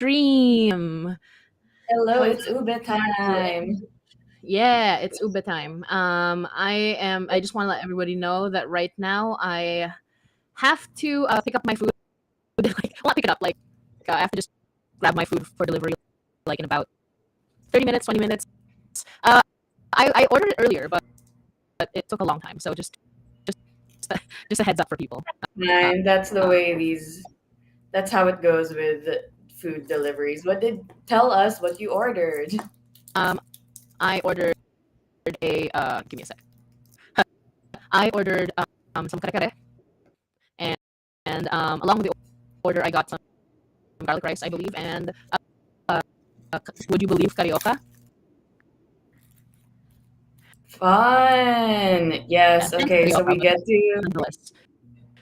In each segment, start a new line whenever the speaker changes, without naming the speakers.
Livestream.
Hello,
Hello,
it's Ube
Marco.
time.
Yeah, it's Ube time. I just want to let everybody know that right now I have to pick up my food. Like, well, not pick it up. Like, I have to just grab my food for delivery, like in about 30 minutes, 20 minutes. Uh, I ordered it earlier, but it took a long time. So just just a heads up for people. Uh,
And that's the way that's how it goes with food deliveries. Tell us what you ordered?
um, I ordered a give me a sec. I ordered some kare and along with the order I got some garlic rice, I believe, and uh, would you believe carioca?
Fun.
Yeah,
Yes.
thanks
Okay, so
carioca, but nonetheless.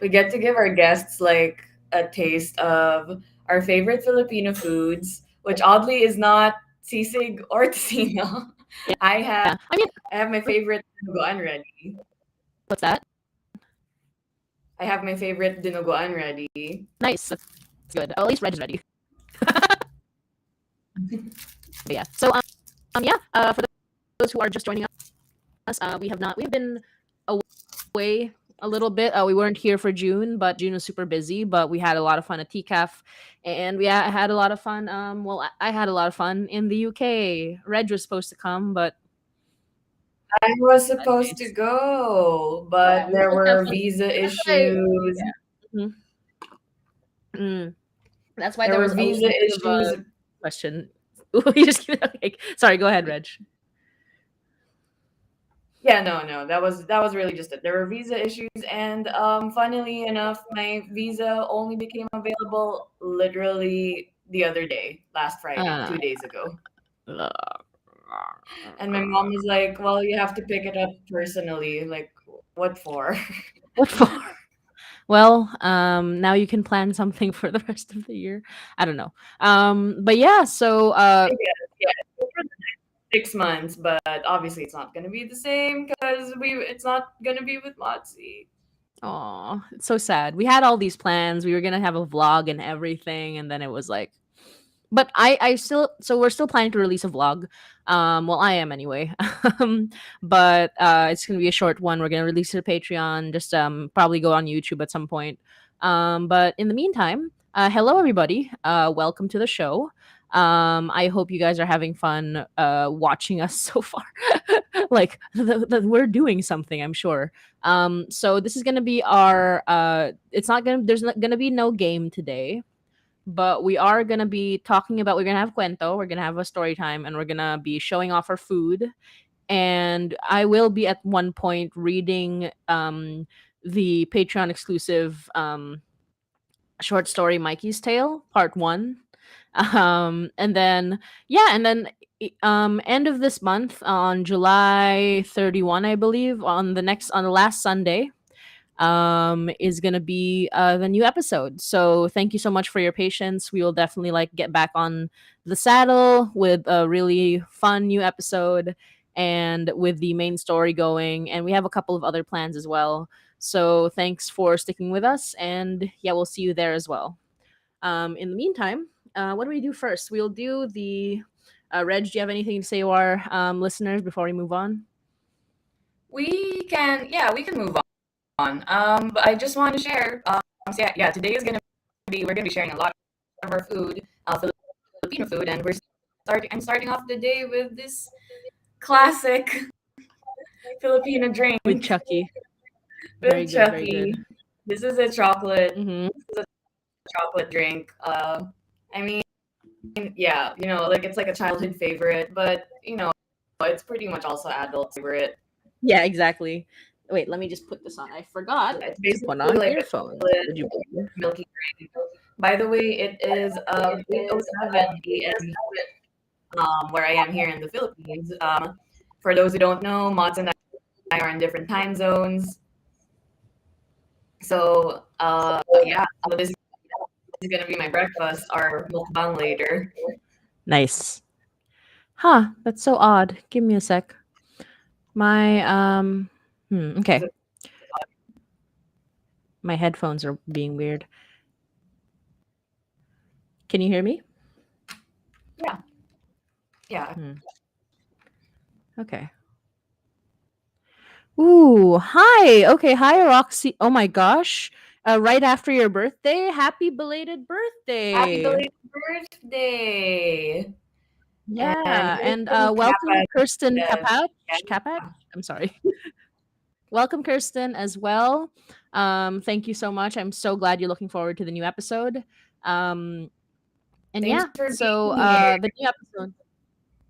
we get to give our guests like a taste of our favorite Filipino foods, which oddly is not sisig or tocino. I have
Yeah, I mean,
I have my favorite dinuguan ready.
what's that?
I have my favorite dinuguan ready.
Nice, that's good. Oh, at least Reg is ready. But yeah, so yeah, for those who are just joining us, we've been away a little bit. We weren't here for June, but June was super busy. But we had a lot of fun at TCAF, and we had a lot of fun. Well, I had a lot of fun in the UK. Reg was supposed to come, but
I was supposed to
anyways,
go,
yeah,
but
we were
there
supposed to have
were
fun.
visa
That's why,
issues.
yeah. Mhm. That's why
There
there
were
was a little
visa
bit of
issues.
a question. You just like, sorry, go ahead, Reg.
Yeah, no, that was really just it. There were visa issues, and funnily enough, my visa only became available literally the other day, last Friday,
Uh,
2 days ago.
uh,
And my mom was like, "Well, you have to pick it up personally." Like, what for?
what for? Well, now you can plan something for the rest of the year. I don't know. But yeah, so
Yeah, for the next 6 months, but obviously it's not gonna be the same because it's not gonna be with Motzi.
oh, it's so sad. We had all these plans. We were gonna have a vlog and everything, and then it was like, but I still, so we're still planning to release a vlog. Well, I am anyway. But it's gonna be a short one. We're gonna release it to Patreon. Just probably go on YouTube at some point. But in the meantime, hello everybody. Welcome to the show. I hope you guys are having fun watching us so far. Like we're doing something, I'm sure. So this is gonna be our. It's not gonna. There's not gonna be no game today, but we are going to be talking about, we're going to have cuento, we're going to have a story time, and we're going to be showing off our food. And I will be at one point reading the Patreon exclusive short story Mikey's Tale Part 1. And then yeah, and then end of this month on July 31, I believe, on the last Sunday, is going to be the new episode. So thank you so much for your patience. We will definitely like get back on the saddle with a really fun new episode and with the main story going. And we have a couple of other plans as well. So thanks for sticking with us. And yeah, we'll see you there as well. In the meantime, what do we do first? We'll do the Reg, do you have anything to say to our listeners before we move on?
We can move on. But I just want to share. So yeah, today is gonna be we're gonna be sharing a lot of our food, Filipino food, and I'm starting off the day with this classic Filipino
With
drink
Chucky. Very
with
good, very
Chucky.
good.
This is a chocolate
Mm-hmm.
chocolate drink. I mean, yeah, like it's like a childhood favorite, but it's pretty much also adult favorite.
Yeah, exactly. Wait, let me just put this on. I forgot
It's
to put
basically
on
like a
earphones.
chocolate
Would you believe?
milky drink. By the way, it is 8:07 a.m. Where I am here in the Philippines. For those who don't know, Mods and I are in different time zones. So yeah, so this is gonna be my breakfast, our mukbang later.
Nice. Huh, that's so odd. Give me a sec. My
Is
okay.
it
My headphones are being weird. Can you hear me?
Yeah.
Hmm. Okay. Ooh, hi. Okay, hi, Roxy. Oh my gosh. Right after your birthday. Happy belated
Happy
birthday.
belated birthday. And
Yeah,
here's
and
some
welcome
capas
Kirsten
that
Kapach.
yeah.
Kapach? I'm sorry. Welcome Kirsten as well. Thank you so much. I'm so glad you're looking forward to the new episode. Um, and
Thanks
yeah,
for
so
being here.
the new episode.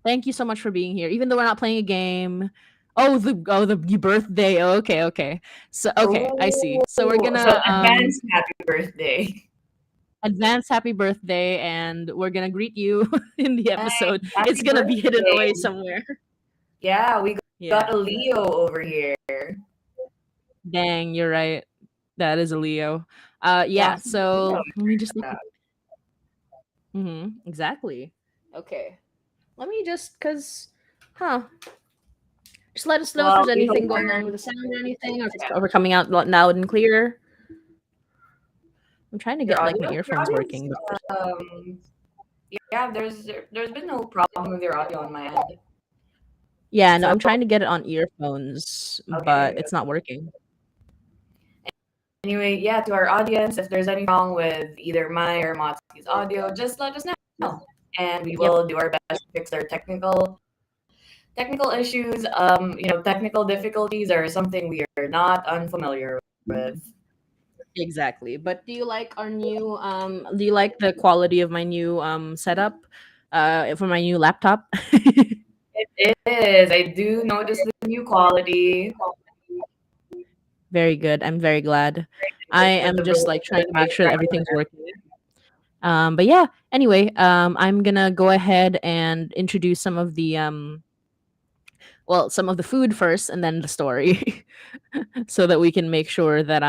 Thank you so much for being here. Even though we're not playing a game. Oh, the birthday. Oh, okay, okay. So okay, I see. So we're
Oh, so
gonna
advance happy birthday.
advance happy birthday, and we're gonna greet you in the
Nice.
episode. It's
Happy
gonna be hidden away
birthday.
somewhere.
Yeah, we got
Yeah.
a Leo over here.
Dang, you're right. That is a Leo. Yeah.
Classic Leo.
So let me just look.
Yeah.
Exactly. Okay. Let me just, cause, huh? Just let us know if
Well,
there's
we hope
anything going on with the sound or anything, or if we're coming out loud and clear. I'm trying to
your
get like my
audio. Your
earphones
audio's
working, but
um yeah, there's been no problem with your audio on my end.
yeah, no,
So
I'm trying to get it on earphones,
okay,
but it's not working.
anyway, yeah, to our audience, if there's anything wrong with either my or Motski's audio, just let us know. And we
Yep.
will do our best to fix our technical issues. Technical difficulties are something we are not unfamiliar with.
Exactly. But do you like our new do you like the quality of my new setup for my new laptop?
It is. I do notice the new quality.
Very good. I'm very glad. I
With
am
the
just like trying
the
to make sure that
background.
everything's working. But yeah, anyway, I'm gonna go ahead and introduce some of the some of the food first and then the story so that we can make sure that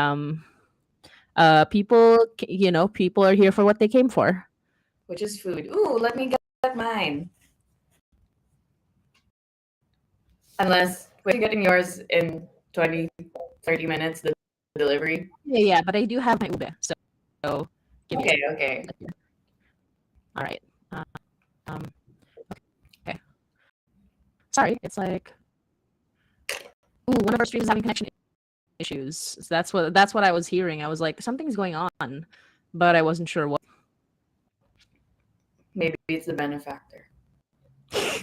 people are here for what they came for.
Which is food. Ooh, let me get mine. Unless we're getting yours in 20, 30 minutes, the delivery.
Yeah, but I do have my ube, so give me a
Okay,
sec.
okay.
All right. Um, okay. Sorry, it's like one of our streams is having connection issues. So that's what I was hearing. I was like, something's going on, but I wasn't sure what.
Maybe it's the benefactor.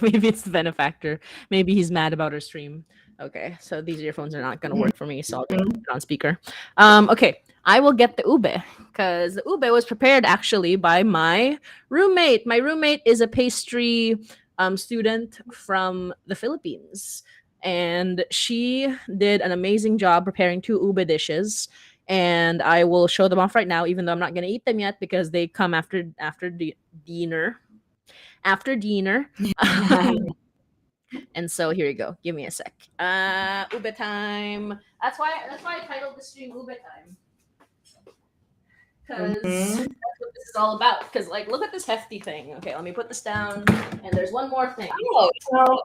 Maybe it's the benefactor. Maybe he's mad about our stream. Okay, so these earphones are not going to work for me, so I'll just put it on speaker. Okay, I will get the ube because the ube was prepared actually by my roommate. My roommate is a pastry student from the Philippines, and she did an amazing job preparing two ube dishes. And I will show them off right now, even though I'm not going to eat them yet because they come after dinner. After dinner. And so here you go. Give me a sec. Ube time. That's why I titled the stream Ube time. Because that's
Mhm.
what this is all about. Because like look at this hefty thing. Okay, let me put this down. And there's one more thing.
Oh, so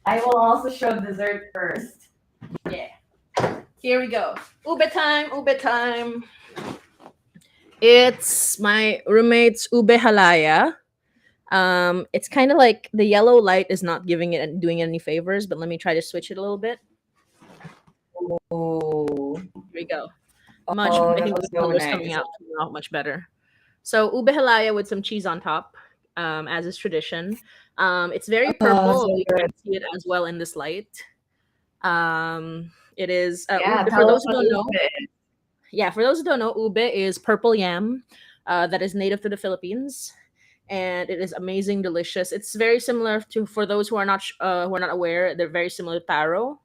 I will also show dessert first.
Yeah. Here we go. Ube time, ube time. It's my roommate's ube halaya. It's kind of like the yellow light is not giving it and doing it any favors, but let me try to switch it a little bit.
Oh,
Here we go.
oh,
I
that
think
was
the
so
color's coming
nice.
out much better. So ube halaya with some cheese on top, as is tradition. It's very
Oh,
purple.
so
You
good.
can't see it as well in this light. It is
Yeah,
for
tell us
those who
what
don't
ube
know.
is.
Yeah, for those who don't know, ube is purple yam, that is native to the Philippines, and it is amazing, delicious. It's very similar to for those who are not aware. They're very similar to taro.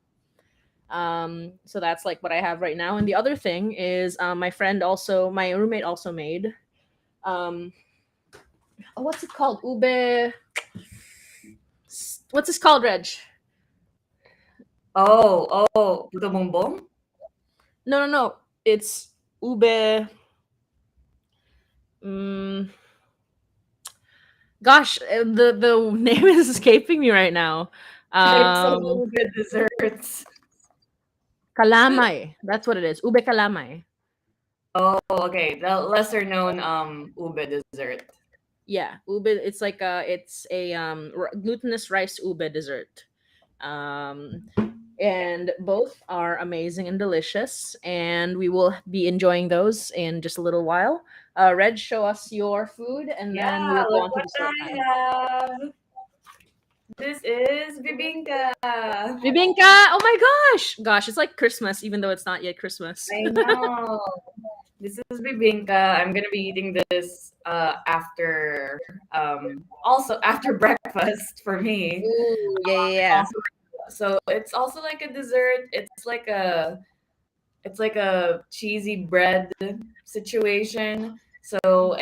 So that's like what I have right now. And the other thing is, my roommate also made um what's it called? Ube. What's this called, Reg?
Puto bumbong?
No, no, no. It's ube. Mm, gosh, the name is escaping me right now.
It's a
Um,
ube desserts.
Kalamay. That's what it is. Ube kalamay.
Oh, okay. The lesser known ube dessert.
Yeah, ube. It's a glutinous rice ube dessert. Um, and both are amazing and delicious. And we will be enjoying those in just a little while. Reg, show us your food, and then
Yeah,
we'll go
look
on to
what
dessert
I
time.
have. This is bibingka.
Bibingka! Oh my gosh, it's like Christmas, even though it's not yet Christmas.
I know. This is bibingka. I'm gonna be eating this after also after breakfast for me.
Ooh, yeah, yeah,
And
yeah.
also, so it's also like a dessert. It's like a cheesy bread situation. So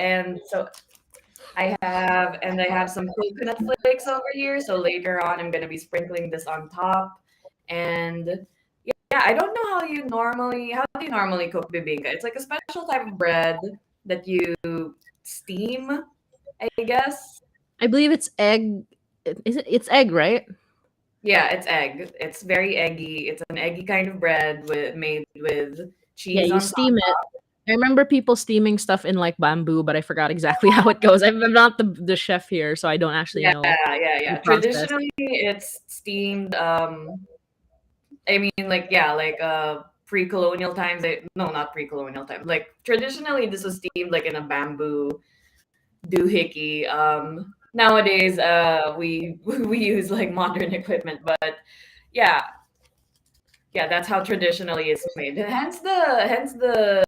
I have some coconut flakes over here. So later on, I'm gonna be sprinkling this on top. And yeah, I don't know how do you normally cook bibingka? It's like a special type of bread that you steam, I guess.
I believe it's egg. Is it? It's egg, right?
Yeah, it's egg. It's very eggy. It's an eggy kind of bread made with
Yeah,
cheese
you
on top.
steam it. I remember people steaming stuff in like bamboo, but I forgot exactly how it goes. I'm not the chef here, so I don't actually
Yeah,
know
yeah,
the
yeah.
process.
Traditionally, it's steamed. I mean, like yeah, like pre-colonial times. No, not pre-colonial times. Like traditionally, this was steamed like in a bamboo doohickey. Nowadays, we we use like modern equipment, but yeah, yeah, that's how traditionally it's made. Hence the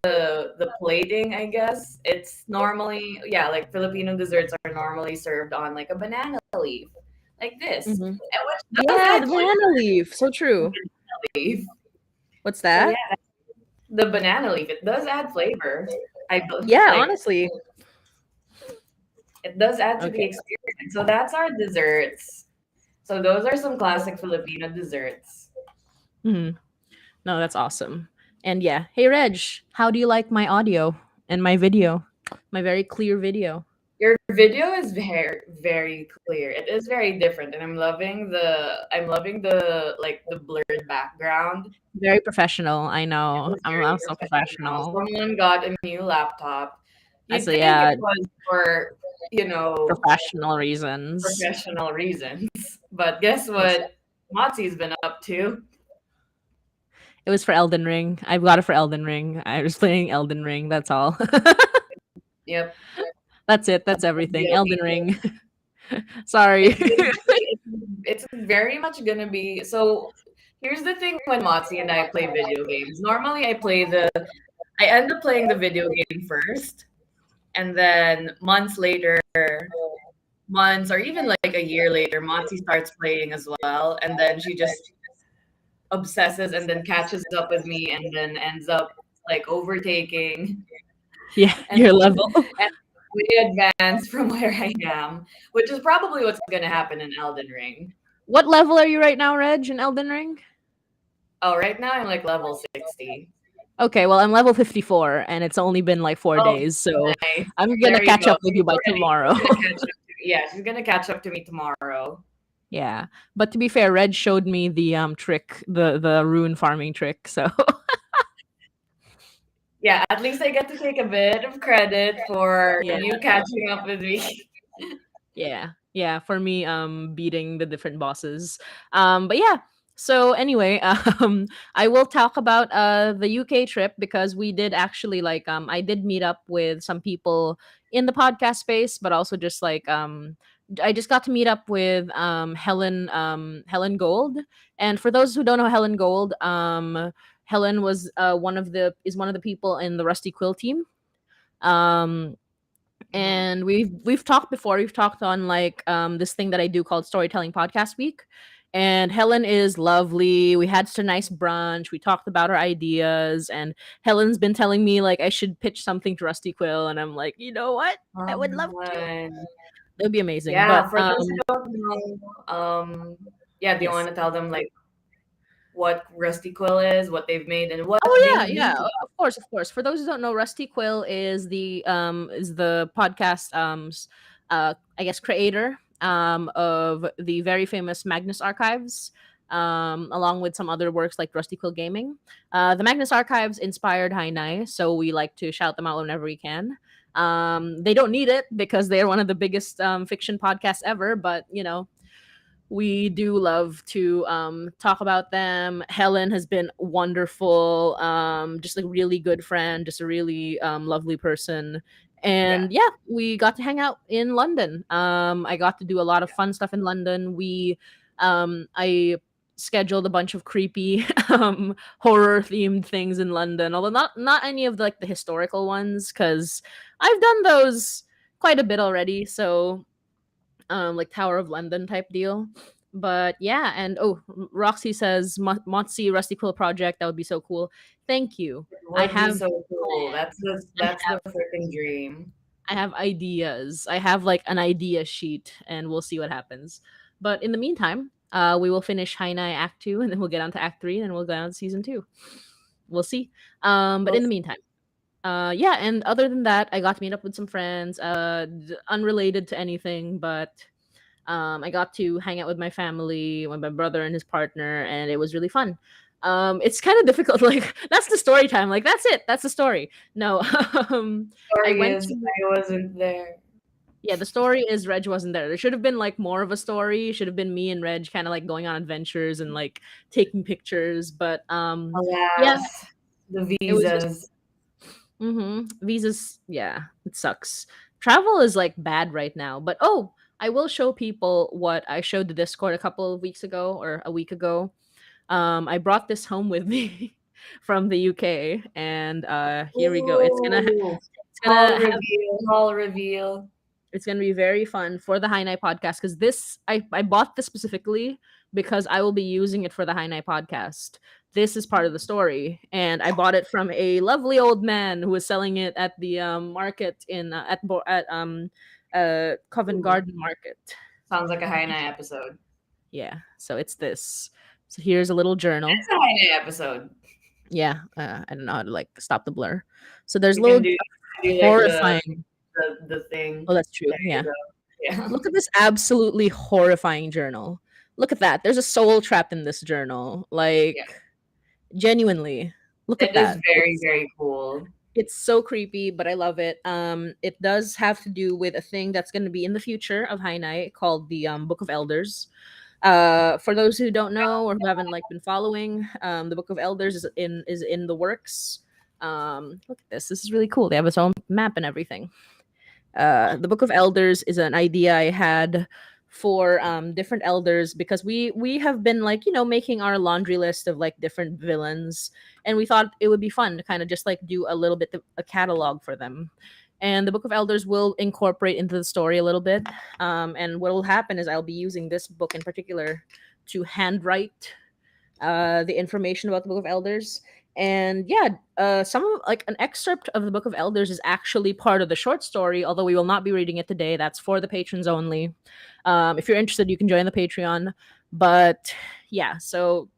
plating, I guess. It's normally yeah, like Filipino desserts are normally served on like a banana leaf, like this,
Hmm.
and which does
Yeah, the
actually
banana leaf. So true.
leaf.
What's
So yeah,
that?
the banana leaf it does add flavor.
Yeah,
Like
honestly.
it does add to the
Okay.
experience. So that's our desserts. So those are some classic Filipino desserts.
Hmm. No, that's awesome. And yeah, hey Reg, how do you like my audio and my video? My very clear video.
Your video is very very clear. It is very different, and I'm loving the like the blurred background.
Very professional. I
It
know.
is
I'm
very
so
professional.
professional.
Someone got a new laptop.
I
You'd
say
think it
yeah,
was for
professional reasons.
professional reasons, but guess
Yes.
what? Mozzie's been up to.
It was for Elden Ring. I've got it for Elden Ring. I was playing Elden Ring. That's all.
Yep.
That's it. That's everything.
Yeah,
Elden Ring. Sorry.
It's basically it's very much gonna be so. Here's the thing: when Motzi and I play video games, normally I end up playing the video game first, and then months or even like a year later, Motzi starts playing as well, and then she just obsesses and then catches up with me, and then ends up like overtaking
Yeah,
and
your level.
and way advanced from where I am, which is probably what's gonna happen in Elden Ring.
What level are you right now, Reg, in Elden Ring?
Oh, right now I'm like level 60.
Okay, well, I'm level 54 and it's only been like 4
Oh,
days, so
nice.
I'm gonna
There you
catch
go.
up with you by
She's
tomorrow.
gonna catch up to me. Yeah, she's gonna catch up to me tomorrow.
Yeah. But to be fair, Reg showed me the trick, the rune farming trick, so
Yeah, at least I get to take a bit of credit for
yeah.
you catching up with me.
Yeah. Yeah, for me beating the different bosses. But yeah. So anyway, I will talk about the UK trip because we did actually like I did meet up with some people in the podcast space, but also just like I just got to meet up with Helen Gold. And for those who don't know Helen Gold, Helen was one of the people in the Rusty Quill team. Um
Mhm.
and we've talked before. We've talked on like this thing that I do called Storytelling Podcast Week. And Helen is lovely. We had such a nice brunch. We talked about our ideas, and Helen's been telling me like I should pitch something to Rusty Quill, and I'm like, you know what? I would love to.
Fun.
It would be amazing.
Yeah,
But
for those who don't know, yeah, do you
yes.
want to tell them like what Rusty Quill is, what they've made, and what
Oh
they
yeah, yeah.
do?
Of course, of course. For those who don't know, Rusty Quill is the podcast I guess creator of the very famous Magnus Archives, along with some other works like Rusty Quill Gaming. The Magnus Archives inspired Hainai, so we like to shout them out whenever we can. They don't need it because they're one of the biggest fiction podcasts ever, but we do love to talk about them. Helen has been wonderful, just a really good friend, just a really lovely person.
Yeah.
And yeah, we got to hang out in London. I got to do a lot of fun stuff in London. I scheduled a bunch of creepy horror themed things in London, although not any of the historical ones, because I've done those quite a bit already. So like Tower of London type deal. But yeah, and Roxy says Motzi Rusty Quill project, that would be so cool. Thank you.
It
I
would be
have
so cool.
plans. I
That's the freaking dream.
I have ideas. I have like an idea sheet, and we'll see what happens. But in the meantime, we will finish Hainai Act 2, and then we'll get on to Act 3, and then we'll go on to Season 2. We'll see. But
Well,
in the meantime, yeah, and other than that, I got to meet up with some friends, unrelated to anything, but I got to hang out with my family, with my brother and his partner, and it was really fun. It's kind of difficult. Like that's the story time. Like that's it. That's the story. No, I
story
went
is
to
I wasn't there.
yeah. The story is Reg wasn't there. There should have been like more of a story. It should have been me and Reg kind of like going on adventures and like taking pictures. But yeah,
Alas, the
it was just
visas.
visas. Yeah, it sucks. Travel is like bad right now. But I will show people what I showed the Discord a couple of weeks ago or a week ago. I brought this home with me from the UK, and here we go.
Ooh,
It's gonna have
haul reveal.
it's gonna be very fun for the High Night podcast because this I bought this specifically because I will be using it for the High Night podcast. This is part of the story, and I bought it from a lovely old man who was selling it at the market in Covent
Ooh,
Garden Market.
sounds like a high night episode.
Yeah, so it's this. So here's a little journal.
It's a high night episode.
Yeah, I don't know how to like stop the blur. So there's
You
little
can do like
horrifying.
the thing.
Oh, that's true.
There you
Yeah.
go. Yeah.
Look at this absolutely horrifying journal. Look at that. There's a soul trapped in this journal.
Yeah.
Like genuinely. Look at
It is
that.
very, very cool.
It's so creepy, but I love it. It does have to do with a thing that's going to be in the future of High Night called the Book of Elders. For those who don't know or who haven't like been following, the Book of Elders is in the works. Look at this. This is really cool. They have its own map and everything. The Book of Elders is an idea I had for different elders because we have been like making our laundry list of like different villains, and we thought it would be fun to kind of just like do a little bit of a catalog for them. And the Book of Elders will incorporate into the story a little bit. And what will happen is I'll be using this book in particular to handwrite the information about the Book of Elders. And yeah, some of like an excerpt of the Book of Elders is actually part of the short story, although we will not be reading it today. That's for the patrons only. If you're interested, you can join the Patreon. But yeah, so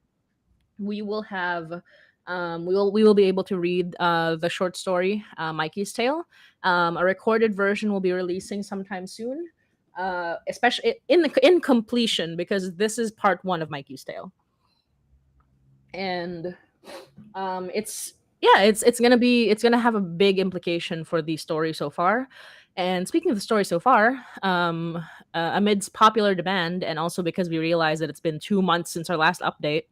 we will have we will be able to read the short story, Mikey's Tale. A recorded version will be releasing sometime soon, especially in completion because this is part one of Mikey's Tale. And it's yeah, it's gonna have a big implication for the story so far. And speaking of the story so far, amidst popular demand and also because we realize that it's been 2 months since our last update,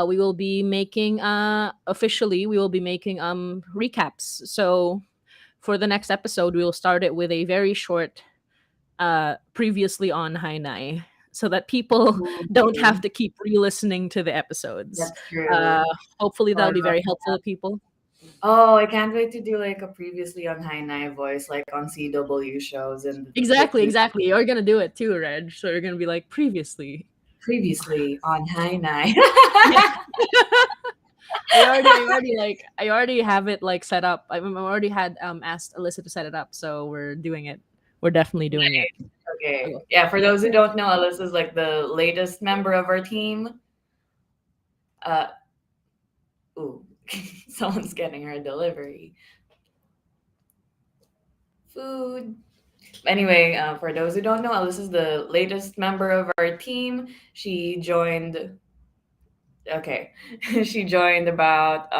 we will be making officially we will be making recaps. So for the next episode, we will start it with a very short previously on Hainai so that people don't have
Ooh,
to keep re-listening to the episodes.
that's
Uh,
true.
hopefully
Oh, I
that'll be
love
very helpful
that.
to people.
Oh, I can't wait to do like a previously on High Night voice, like on CW shows and the
Exactly,
two
exactly. You're gonna do it too, Reg. So you're gonna be like previously.
previously on High Night.
Yeah. I already have it like set up. I already had asked Alyssa to set it up, so we're doing it. We're definitely doing it.
Okay.
Okay.
Yeah, for those who don't know, Alyssa's like the latest member of our team. Uh, ooh, someone's getting her delivery. Food. Anyway, for those who don't know, Alyssa's the latest member of our team. She joined. Okay, she joined about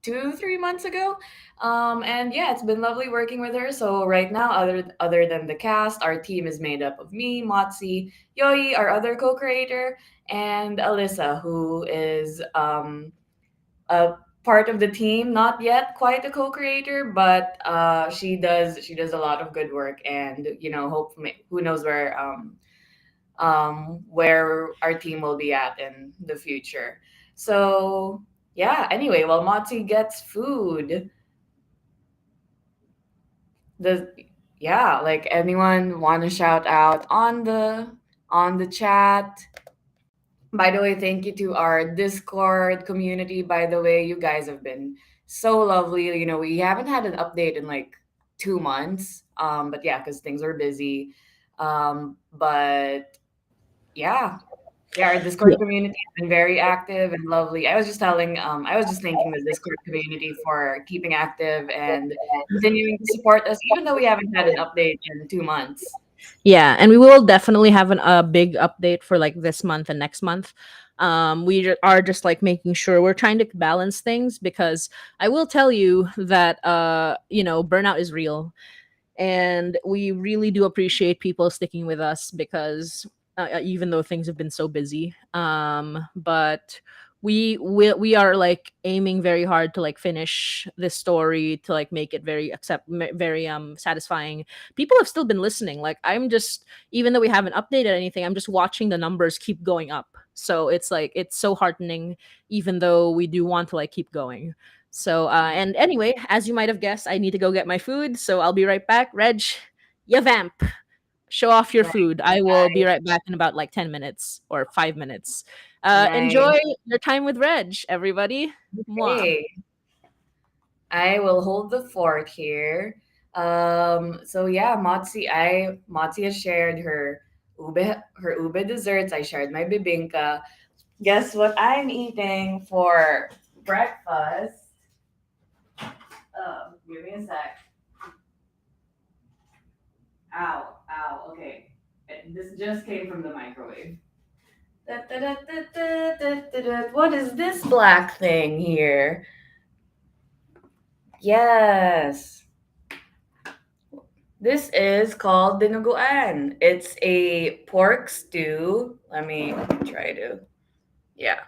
2 3 months ago. And yeah, it's been lovely working with her. So right now, other than the cast, our team is made up of me, Motzi, Yoi, our other co-creator, and Alyssa, who is a part of the team, not yet quite a co-creator, but she does a lot of good work, and hopefully, who knows where our team will be at in the future. So yeah. Anyway, while Motzi gets food, the yeah, like, anyone want to shout out on the chat? By the way, thank you to our Discord community. By the way, you guys have been so lovely. We haven't had an update in like 2 months. But yeah, because things were busy. But yeah, yeah, our Discord community has been very active and lovely. I was just thanking the Discord community for keeping active and continuing to support us, even though we haven't had an update in 2 months.
Yeah, and we will definitely have a big update for like this month and next month. Are just like making sure we're trying to balance things, because I will tell you that burnout is real, and we really do appreciate people sticking with us, because even though things have been so busy, but we are like aiming very hard to like finish this story, to like make it very satisfying. People have still been listening. Like, I'm just, even though we haven't updated anything, I'm just watching the numbers keep going up, so it's like it's so heartening, even though we do want to like keep going. So, and anyway, as you might have guessed, I need to go get my food. So I'll be right back. Reg, you vamp. Show off your
Right,
food. I will be right back in about like 10 minutes or 5 minutes.
right.
Enjoy your time with Reg, everybody. Mwah.
Okay. I will hold the fort here. So yeah, Motzi has shared her ube desserts. I shared my bibinka. Guess what I'm eating for breakfast? Give me a sec. Ow, ow. Okay, this just came from the microwave. What is this black thing here? Yes. This is called dinuguan. It's a pork stew. Let me try to. Yeah.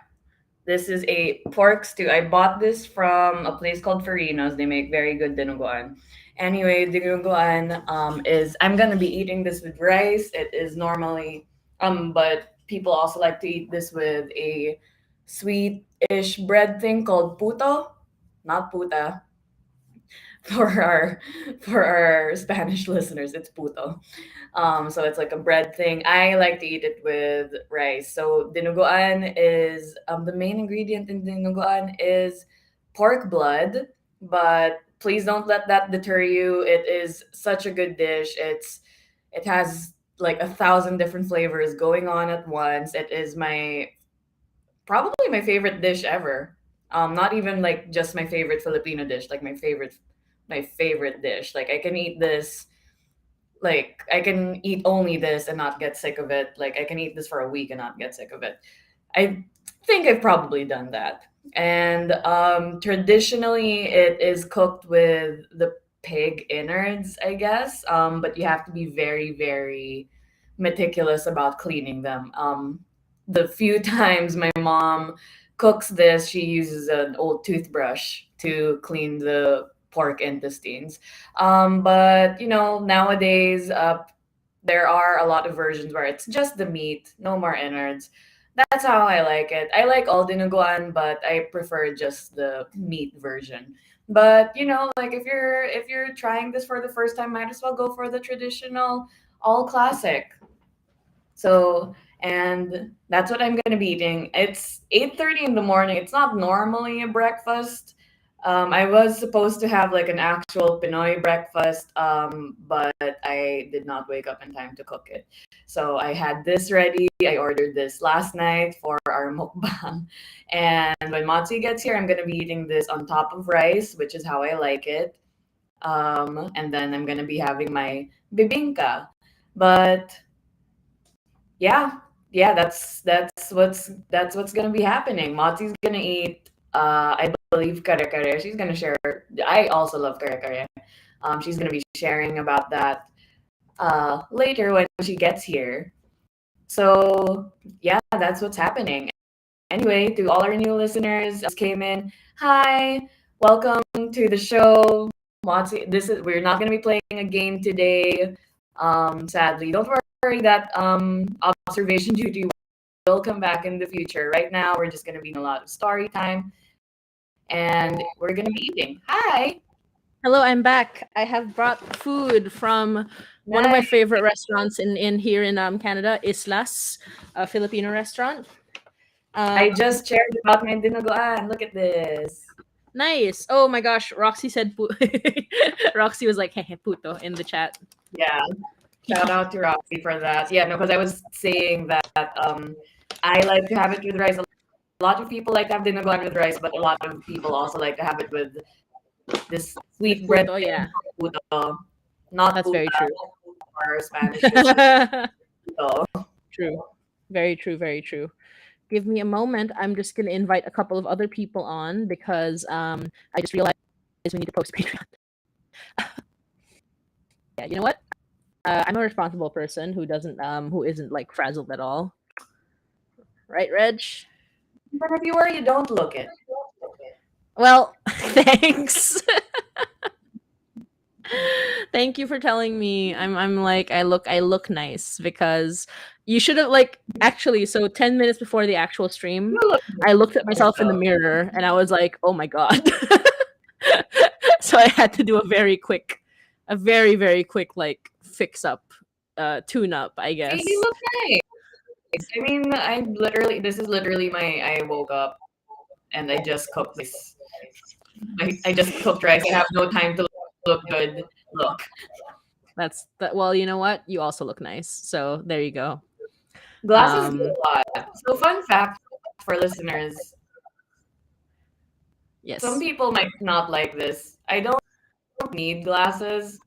This is a pork stew. I bought this from a place called Farino's. They make very good dinuguan. Anyway, dinuguan is, I'm gonna be eating this with rice. It is normally but people also like to eat this with a sweet-ish bread thing called puto, not puta. For our Spanish listeners, it's puto. So it's like a bread thing. I like to eat it with rice. So dinuguan is the main ingredient in dinuguan is pork blood, but please don't let that deter you. It is such a good dish. It has like 1,000 different flavors going on at once. It is my probably my favorite dish ever. Not even like just my favorite Filipino dish, like my favorite dish. Like, I can eat only this and not get sick of it. Like, I can eat this for a week and not get sick of it. I think I've probably done that. And traditionally, it is cooked with the pig innards, I guess. But you have to be very, very meticulous about cleaning them. The few times my mom cooks this, she uses an old toothbrush to clean the pork intestines. But nowadays, there are a lot of versions where it's just the meat, no more innards. That's how I like it. I like all dinuguan, but I prefer just the meat version. But like, if you're trying this for the first time, might as well go for the traditional all classic. So, and that's what I'm gonna be eating. It's 8:30 in the morning. It's not normally a breakfast. I was supposed to have like an actual Pinoy breakfast, but I did not wake up in time to cook it. So I had this ready. I ordered this last night for our mukbang. And when Matsu gets here, I'm gonna be eating this on top of rice, which is how I like it. And then I'm gonna be having my bibinka. But yeah, yeah, that's what's gonna be happening. Mati's gonna eat, I believe kare kare. She's gonna share. I also love kare kare. She's gonna be sharing about that later when she gets here. So yeah, that's what's happening. Anyway, to all our new listeners came in, hi, welcome to the show. We're not gonna be playing a game today. Sadly, don't worry. That observation duty will come back in the future. Right now, we're just gonna be in a lot of story time, and we're gonna be eating. Hi,
Hello, I'm back. I have brought food from one of my
nice.
favorite restaurants in here in Canada, Islas, a Filipino restaurant.
I
Um,
just shared about my dinuguan. Look at this.
nice. Oh my gosh, Roxy said Roxy was like, "Hey, puto" in the chat.
Yeah, shout out to Roxy for that. Yeah, no, because I was saying that I like to have it with rice. A lot of people like to have dinuguan with rice, but a lot of people also like to have it with this
With
sweet bread
puto,
thing,
yeah,
puto. Not
that's
puta
very true.
or Spanish, just puto.
True, very true, very true. Give me a moment. I'm just gonna invite a couple of other people on because I just realized we need to post Patreon. Yeah, you know what? I'm a responsible person who isn't like frazzled at all. Right, Reg?
But if you were, you don't look it.
Well, thanks. Thank you for telling me. I'm like I look nice because you should have like actually so 10 minutes before the actual
You
stream,
look
I looked at
good
myself in the
though.
mirror and I was like, "Oh my god." So I had to do a very very quick like fix up tune up, I
See, you
guess.
look nice. I mean, this is literally I woke up and I just cooked this. I just cooked rice. I have no time to look good. Look,
That's that well, you know what? You also look nice. So there you go.
glasses do
Um
a lot. So, fun fact for listeners: some
yes.
people might not like this. I don't need glasses.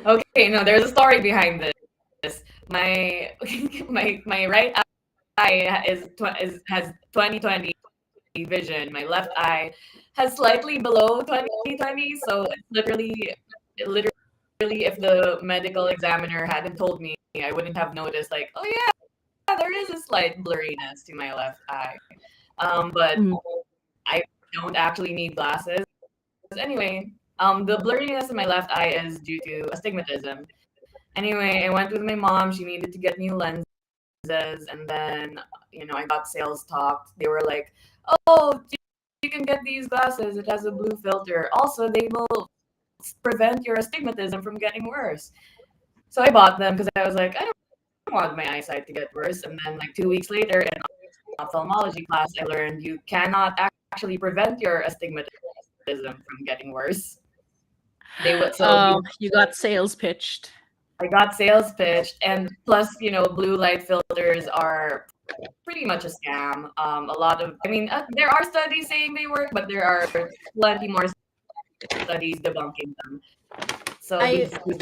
Okay, no, there's a story behind this. My my right eye has 20/20 vision. My left eye has slightly below 20/20. So it's literally, if the medical examiner hadn't told me, I wouldn't have noticed. Like, oh yeah, there is a slight blurriness to my left eye. But
Mm.
I don't actually need glasses. Anyway, the blurriness in my left eye is due to astigmatism. Anyway, I went with my mom. She needed to get new lenses, and then I got sales talked. They were like, "Oh, you can get these glasses. It has a blue filter. Also, they will prevent your astigmatism from getting worse." So I bought them because I was like, I don't want my eyesight to get worse. And then, like 2 weeks later, in ophthalmology class, I learned you cannot actually prevent your astigmatism from getting worse. They would so
Oh, you got sales pitched.
I got sales pitched, and plus, blue light filters are pretty much a scam. I mean, there are studies saying they work, but there are plenty more studies debunking them. So
I
these studies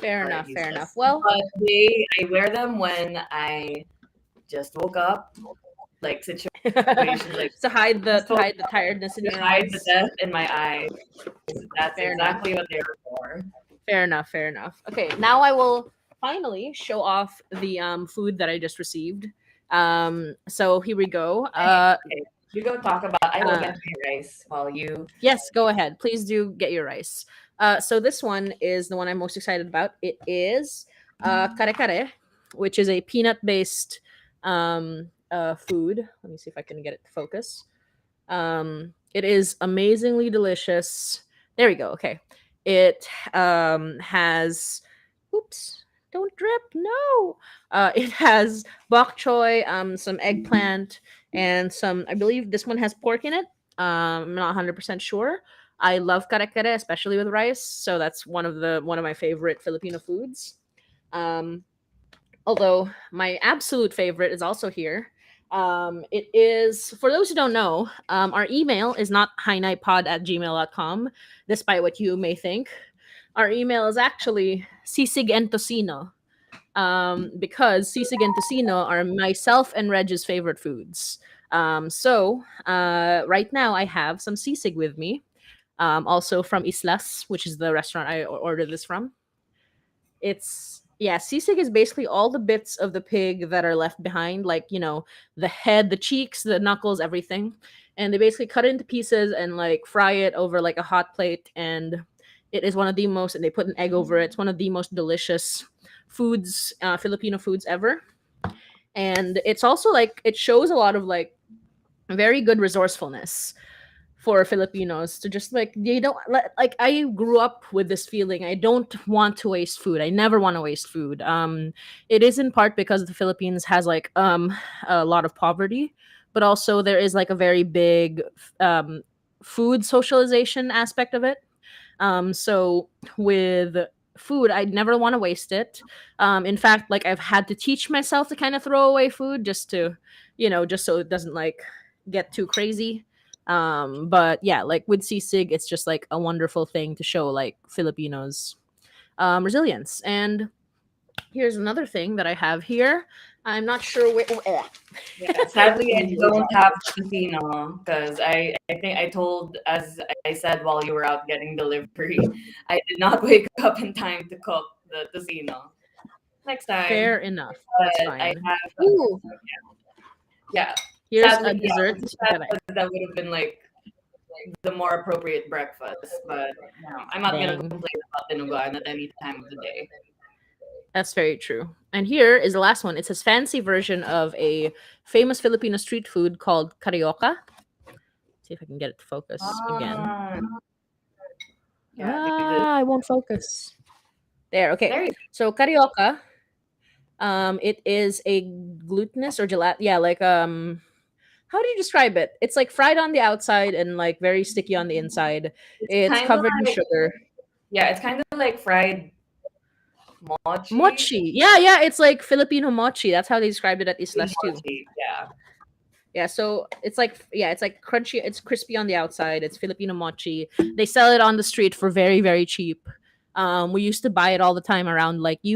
fair
are
enough, fair enough.
useless.
Well,
But I wear them when I just woke up, like situations like just
to
woke
hide the tiredness in
to
your
hide the
eyes.
death in my eyes. That's
Fair enough.
exactly what they're for.
Fair enough, fair enough. Okay, now I will finally show off the food that I just received. So here we go.
Okay, you go talk about. I will
Uh
get my rice while you.
yes, go ahead. Please do get your rice. So this one is the one I'm most excited about. It is kare kare, which is a peanut-based food. Let me see if I can get it to focus. It is amazingly delicious. There we go. Okay. It has oops, don't drip. No. It has bok choy, some eggplant, and some I believe this one has pork in it. I'm not 100% sure. I love kare kare, especially with rice, so that's one of my favorite Filipino foods. Um, although my absolute favorite is also here. It is, for those who don't know, our email is not hinightpod@gmail.com, despite what you may think. Our email is actually sisig and tocino. because sisig and tocino are myself and Reg's favorite foods. Right now I have some sisig with me, also from Islas, which is the restaurant I ordered this from. It's yeah, sisig is basically all the bits of the pig that are left behind, like the head, the cheeks, the knuckles, everything, and they basically cut it into pieces and like fry it over like a hot plate, and it is one of the most. And they put an egg over it. It's one of the most delicious foods, Filipino foods ever, and it's also like it shows a lot of like very good resourcefulness for Filipinos to just like they don't like I grew up with this feeling I don't want to waste food. I never want to waste food. It is in part because the Philippines has like a lot of poverty, but also there is like a very big um food socialization aspect of it. So with food, I'd never want to waste it. In fact, like I've had to teach myself to kind of throw away food just to, just so it doesn't like get too crazy. But yeah, like with sisig, it's just like a wonderful thing to show like Filipinos resilience. And here's another thing that I have here. I'm not sure where.
Yeah, sadly, I don't have tocino because I think I told, as I said while you were out getting delivery, I did not wake up in time to cook the tocino. Next
Fair
time,
enough. That's
but I
fine.
have,
Ooh,
yeah,
here's a
sadly, yeah,
dessert
which is sad
that I.
because that would have been like the more appropriate breakfast. But I'm not gonna
Dang.
complain about dinuguan at any time of the day.
That's very true. And here is the last one. It's his fancy version of a famous Filipino street food called carioca. See if I can get it to focus again.
Ah, yeah,
I won't focus. There, okay.
there you
So carioca, it is a glutinous or gelat. Yeah, like how do you describe it? It's like fried on the outside and like very sticky on the inside.
It's
It's
kind of
covered in
like,
sugar.
yeah, it's kind of like fried mochi.
Mochi. Yeah, yeah, it's like Filipino mochi. That's how they described it at
Good
Islas too.
mochi, yeah.
Yeah, so it's like crunchy, it's crispy on the outside. It's Filipino mochi. They sell it on the street for very very cheap. We used to buy it all the time around like the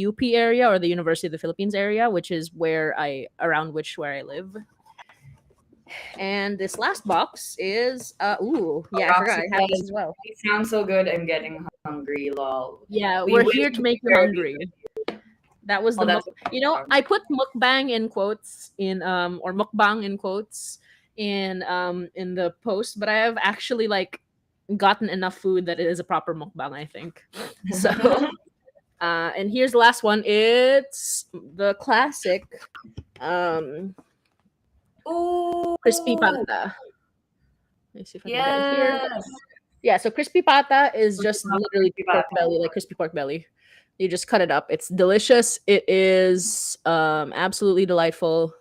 UP area or the University of the Philippines area, which is where I live. And this last box is yeah, I forgot
Roxy
I have this
says,
as well.
"It sounds so good. I'm getting hungry. Lol."
Yeah,
We
we're
wait
here to make you
very.
hungry. That was
Oh,
the
that's
I put mukbang in quotes in or mukbang in quotes in the post, but I have actually like gotten enough food that it is a proper mukbang, I think. So and here's the last one. It's the classic um crispy
Ooh,
pata. Let me see if I can get it here.
yes.
Yeah, so crispy pata is just literally
Crispy
pork
pata.
belly, like crispy pork belly. You just cut it up. It's delicious. It is absolutely delightful.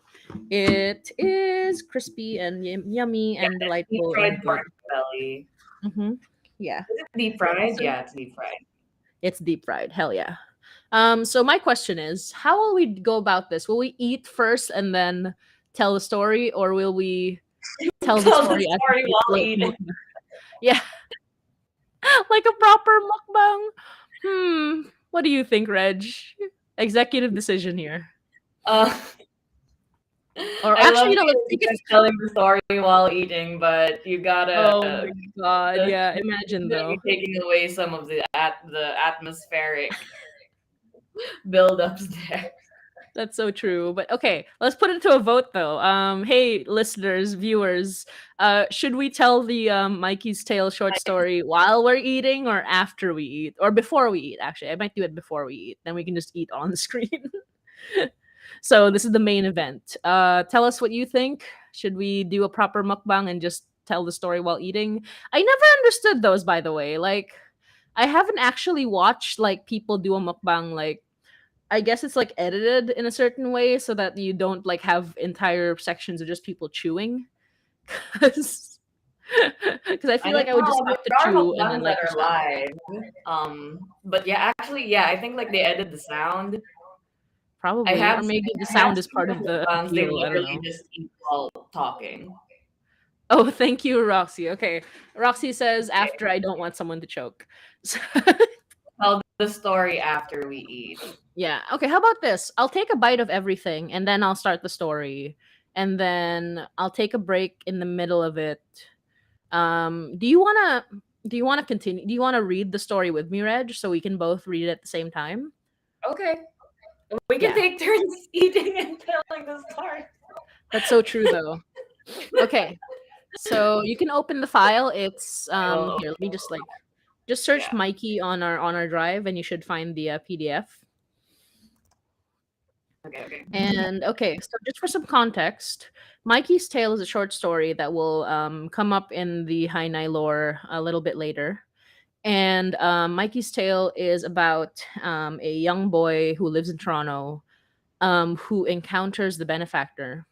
It is crispy and yummy
Yeah,
and
it's deep
delightful and
fried
good.
pork belly.
Hmm. Yeah.
Is it deep fried?
So
Yeah, it's deep fried.
it's deep fried. Hell yeah. So my question is, how will we go about this? Will we eat first and then tell the story, or will we tell the
Tell the
story as we
story
eat?
while
Like,
eating.
yeah, like a proper mukbang. What do you think, Reg? Executive decision here.
Uh,
Or
I
actually,
love
let's
you
take it.
guys telling the story while eating, but you gotta
Oh my god,
you're
yeah. Imagine
gonna be
though.
taking away some of the atmospheric buildups there.
That's so true. But okay, let's put it to a vote though. Hey listeners, viewers, should we tell the Mikey's Tale short story while we're eating or after we eat? Or before we eat, actually. I might do it before we eat. Then we can just eat on the screen. So this is the main event. Tell us what you think. Should we do a proper mukbang and just tell the story while eating? I never understood those, by the way. Like, I haven't actually watched like people do a mukbang. Like, I guess it's like edited in a certain way so that you don't like have entire sections of just people chewing. Because I
I
feel like
don't
I would just
know.
have to
There are
chew and then
mukbangs that
like
are
stop.
live. But yeah, actually, yeah, I think like they edit the sound. I
Probably, or
have
maybe the
I have
sound is
seen
part
some
of the
mukbangs. They
appeal. I don't
literally
know.
just eat while talking.
Oh, thank you, Roxy. Okay. Roxy says
Okay.
after I don't want someone to choke. So,
tell the story after we eat.
Yeah. Okay, how about this? I'll take a bite of everything and then I'll start the story. And then I'll take a break in the middle of it. Do you wanna continue? Do you wanna read the story with me, Reg, so we can both read it at the same time?
Okay. We can
Yeah.
take turns eating and telling the story.
That's so true though. Okay. So you can open the file. It's
Oh,
here, let me just search
yeah.
Mikey on our drive and you should find the PDF.
Okay, okay.
And okay, so just for some context, Mikey's Tale is a short story that will come up in the Hainai lore a little bit later. And Mikey's Tale is about a young boy who lives in Toronto who encounters the benefactor.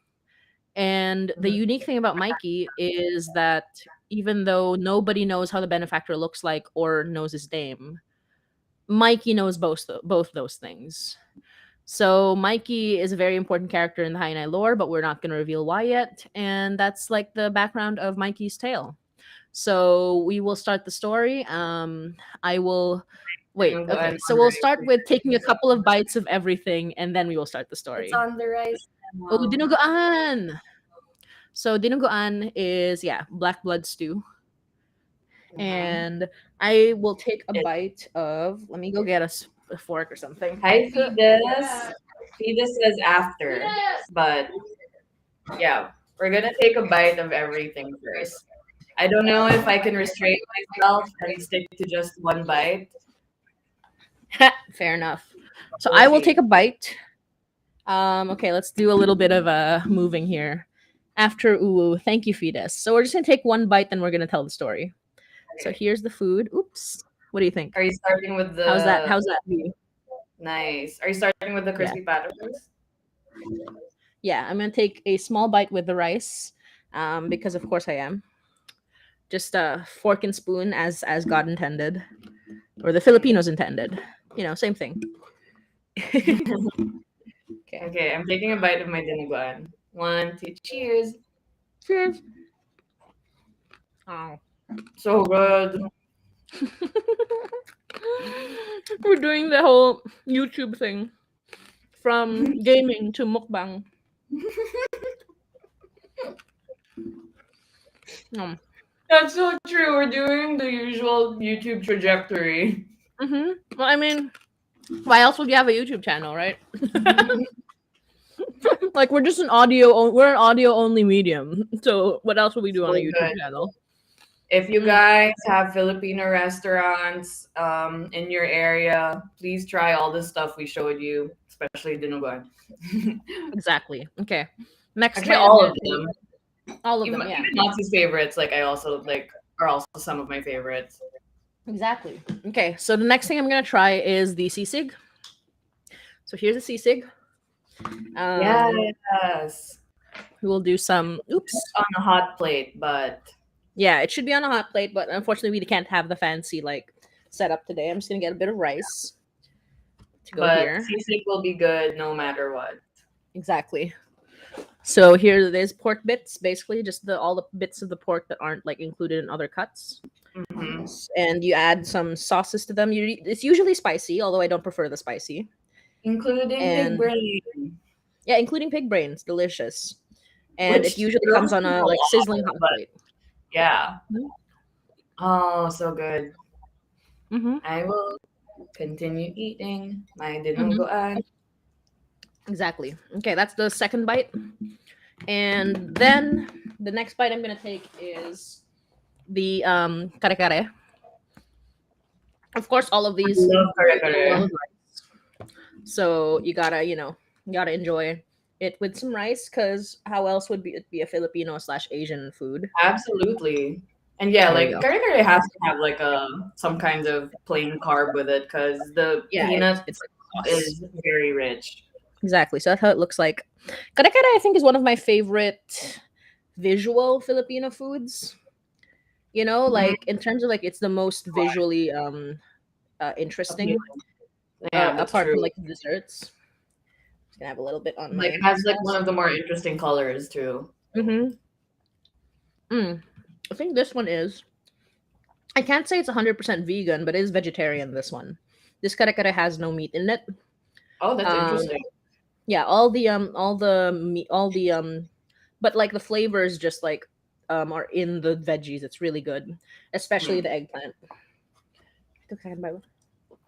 And the
Mhm.
unique thing about Mikey is that even though nobody knows how the benefactor looks like or knows his name, Mikey knows both those things. So Mikey is a very important character in the Hainai lore, but we're not going to reveal why yet. And that's like the background of Mikey's tale. So we will start the story. I will wait.
Dinuguan
Okay, so
on
we'll
rice.
start with taking a couple of bites of everything, and then we will start the
It's
story.
on the rice
Oh,
now.
dinuguan. So dinuguan is black blood stew,
Mhm.
and I will take a
It,
bite of. Let me go get a fork or something.
hi, Fides. Fides says after, but yeah, we're gonna take a bite of everything first. I don't know if I can restrain myself and stick to just one bite.
Fair enough. So
We'll
I will take
see.
a bite. Okay, let's do a little bit of moving here. After Uwu, thank you, Fides. So we're just gonna take one bite, then we're gonna tell the story. So
Okay.
here's the food. Oops. What do you think?
Are you starting with
How's that?
the
How's that view?
nice? Are you starting with the
Yeah.
crispy patter first?
Yeah, I'm gonna take a small bite with the rice, because of course I am. Just a fork and spoon, as God intended, or the Filipinos intended. Same thing. Okay.
Okay, I'm taking a bite of my dinuguan. One, two, cheers.
Cheers. Oh.
So good.
We're doing the whole YouTube thing from gaming to mukbang. Um,
That's so true. We're doing the usual YouTube trajectory.
Well, I mean, why else would you have a YouTube channel, right? Like we're just we're an audio only medium. So what else would we do on a
So
YouTube
good.
channel?
If you
Mm,
guys have Filipino restaurants in your area, please try all the stuff we showed you, especially dinuguan.
exactly. Okay. Next
Actually,
bite I'm
all
gonna
of
take.
them.
All of
Even
them, yeah.
Nazi's favorites, like I also like, are also some of my favorites.
Exactly. Okay, so the next thing I'm gonna try is the sisig. So here's a sisig. Um,
Yes,
we will do some. Oops.
on a hot plate, but
Yeah, it should be on a hot plate, but unfortunately we can't have the fancy setup today. I'm just gonna get a bit of rice to go here.
sisig will be good no matter what.
Exactly. So here there's pork bits, basically just all the bits of the pork that aren't included in other cuts.
Hmm.
And you add some sauces to them. It's usually spicy, although I don't prefer the spicy.
Including pig
And
brain,
yeah, including pig brains, delicious. And it
which
usually
we don't
comes on
see
a
a lot,
sizzling hot
but
plate.
yeah.
Mhm.
Oh, so good.
Mhm.
I will continue eating my
Mhm.
dinuguan.
Exactly. Okay, that's the second bite. And then the next bite I'm gonna take is the kare kare. Of course, all of
I
these
love kare
very go well
kare.
with rice. So you gotta enjoy it with some rice, because how else would it be a Filipino slash Asian food?
Absolutely. And yeah,
There you
like
go.
kare kare has to have like some kind of plain carb with it because the
Yeah,
peanut
it's like sauce.
is very rich.
Exactly. So that's how it looks like. Kare kare, I think, is one of my favorite visual Filipino foods.
Mhm.
Like in terms of it's the most visually interesting,
Appealing. Yeah, that's
apart from
true.
the desserts. Just gonna have a little bit on
Like
my
has like one
sauce.
of the more interesting colors too.
Mm-hmm. Mm. I think this one is. I can't say it's 100% vegan, but it is vegetarian. This one. This kare kare has no meat in it.
Oh, that's
Um,
interesting.
yeah, all the but like the flavors just like are in the veggies. It's really good, especially
Hmm.
the eggplant.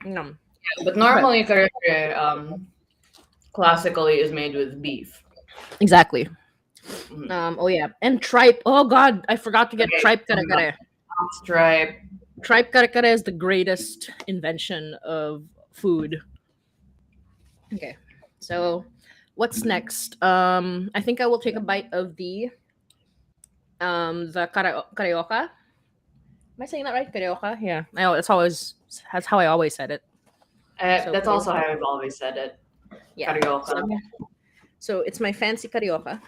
Yum.
But
Okay,
normally, kare kare, classically is made with beef.
exactly.
Mhm.
Oh yeah, and tripe. Oh god, I forgot to get
Okay,
tripe kare kare.
stripe.
Tripe kare kare is the greatest invention of food. Okay, so what's next? I think I will take a bite of the carioca. Am I saying that right? Carioca? Yeah. I know that's how I always said it. So
That's also how
carioca.
I've always said it.
Yeah.
Carioca.
So it's my fancy carioca.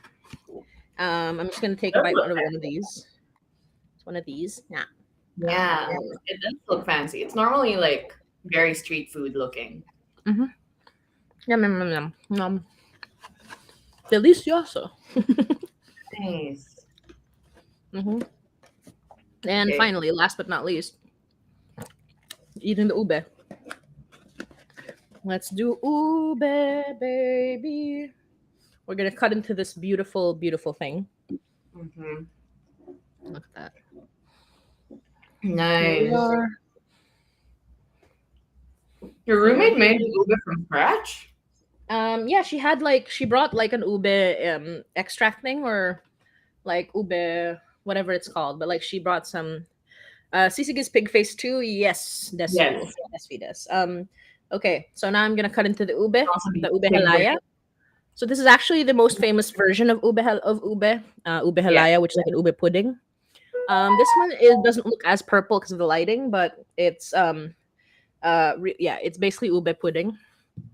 I'm just gonna take a
Does
bite
look
out of one of
fancy.
these. It's one of these. Yeah.
Yeah, it does look fancy. It's normally like very street food looking.
Mm-hmm. Yum yum yum yum. Delicioso.
Nice.
Mm-hmm. And
Okay.
finally, last but not least, eating the ube. Let's do ube, baby. We're gonna cut into this beautiful, beautiful thing.
Hmm.
Look at that. Here we
Nice.
are.
Your
Here
roommate
we
made
are.
ube from scratch?
Yeah, she brought like an ube extract thing or like ube whatever it's called, but like she brought some Sisig's pig face too. Yes, desu.
Yes.
Yes, Fides. Okay, so now I'm gonna cut into
Also
the
be
ube
pig brain.
halaya. So this is actually the most famous version of ube
Yeah.
halaya, which is like an ube pudding. This one it doesn't look as purple because of the lighting, but it's yeah, it's basically ube pudding.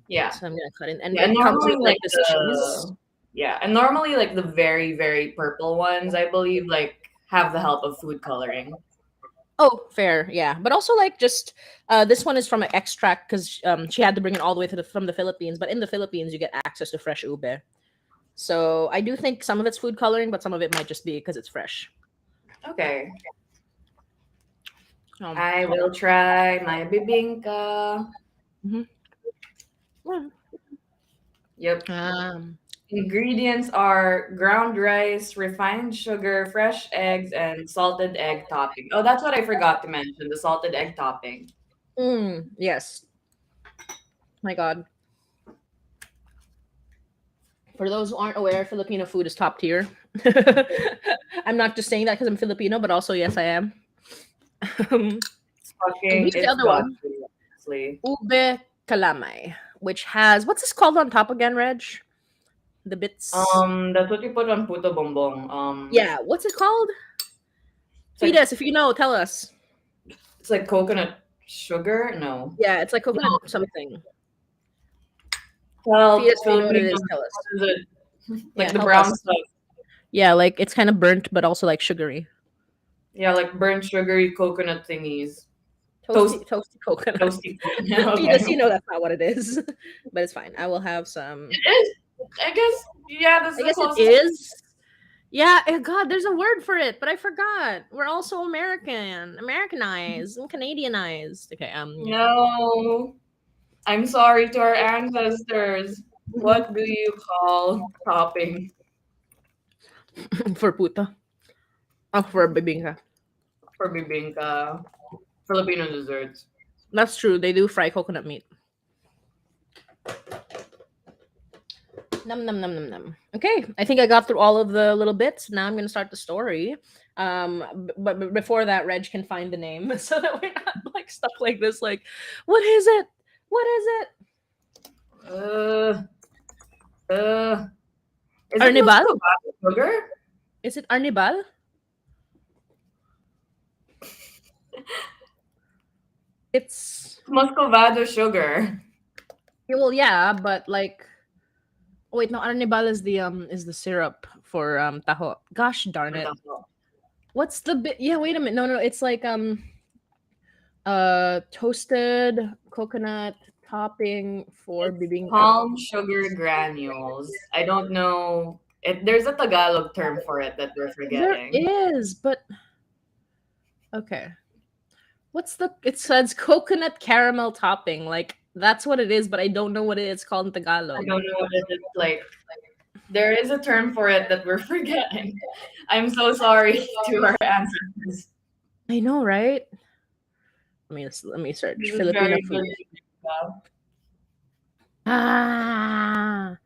Yeah.
So I'm gonna cut in, and
Yeah. And
it comes
normally
with like
like
this cheese.
the yeah, and normally like the very, very purple ones, I believe, like have the help of food coloring.
Oh, fair, yeah. But also like just this one is from an extract because she had to bring it all the way from the Philippines. But in the Philippines, you get access to fresh ube. So I do think some of it's food coloring, but some of it might just be because it's fresh.
Okay.
Um,
I will try my bibingka.
mhm. Yeah.
Yep.
Um,
Ingredients are ground rice, refined sugar, fresh eggs, and salted egg topping. Oh, that's what I forgot to mention, the salted egg topping.
yes. My God. For those who aren't aware, Filipino food is top tier. I'm not just saying that because I'm Filipino, but also yes, I am. And here's the
It's
other
got
one,
to, honestly.
ube calamay, which has what's this called on top again, Reg? The bits.
That's what you put on puto bombong.
Yeah, what's it called?
It's
Feed
like
us if you know. Tell us.
it's like coconut sugar. No,
Yeah, it's like coconut
no.
something. Feed
Help,
us if you know what it
Filipino.
is. Tell us.
What is it?
Yeah,
Like the
help
brown
us.
stuff.
Yeah, like it's kind of burnt, but also like sugary.
Yeah, like burnt sugary coconut thingies. Toast,
Toasty coconut.
toasty coconut.
Feed
Okay.
us. You know that's not what it is, but it's fine. I will have some.
It is. I guess. Yeah, that's
I
the
guess it
closest.
is. Yeah, God, there's a word for it, but I forgot. We're also Americanized, and Canadianized. Okay, yeah.
No, I'm sorry to our ancestors. What do you call topping
For puta. Oh, for bibingka.
for bibingka? Filipino desserts.
That's true. They do fry coconut meat. Num num num num num. Okay, I think I got through all of the little bits. Now I'm gonna start the story. But before that, Reg can find the name so that we're not like stuck like this. Like, what is it? What is it?
Uh, uh, is it
Arnibal?
muscovado sugar?
Is it Arnibal? It's
Muscovado sugar.
well, yeah, but like, oh, wait, no, Arnibal is the syrup for taho. Gosh darn it! What's the bit? Yeah, wait a minute. No, no, it's like toasted coconut topping for
It's
bibingka.
palm sugar granules. I don't know. There's a Tagalog term for it that we're
There
forgetting.
is, but okay. What's the? It says coconut caramel topping. Like that's what it is, but I don't know what it's called in
I
Tagalog.
don't know what it is like. There is a term for it that we're forgetting. I'm so sorry to our ancestors.
I know, right? Let me search
This is
Filipino
very
food.
good. Yeah.
Ah,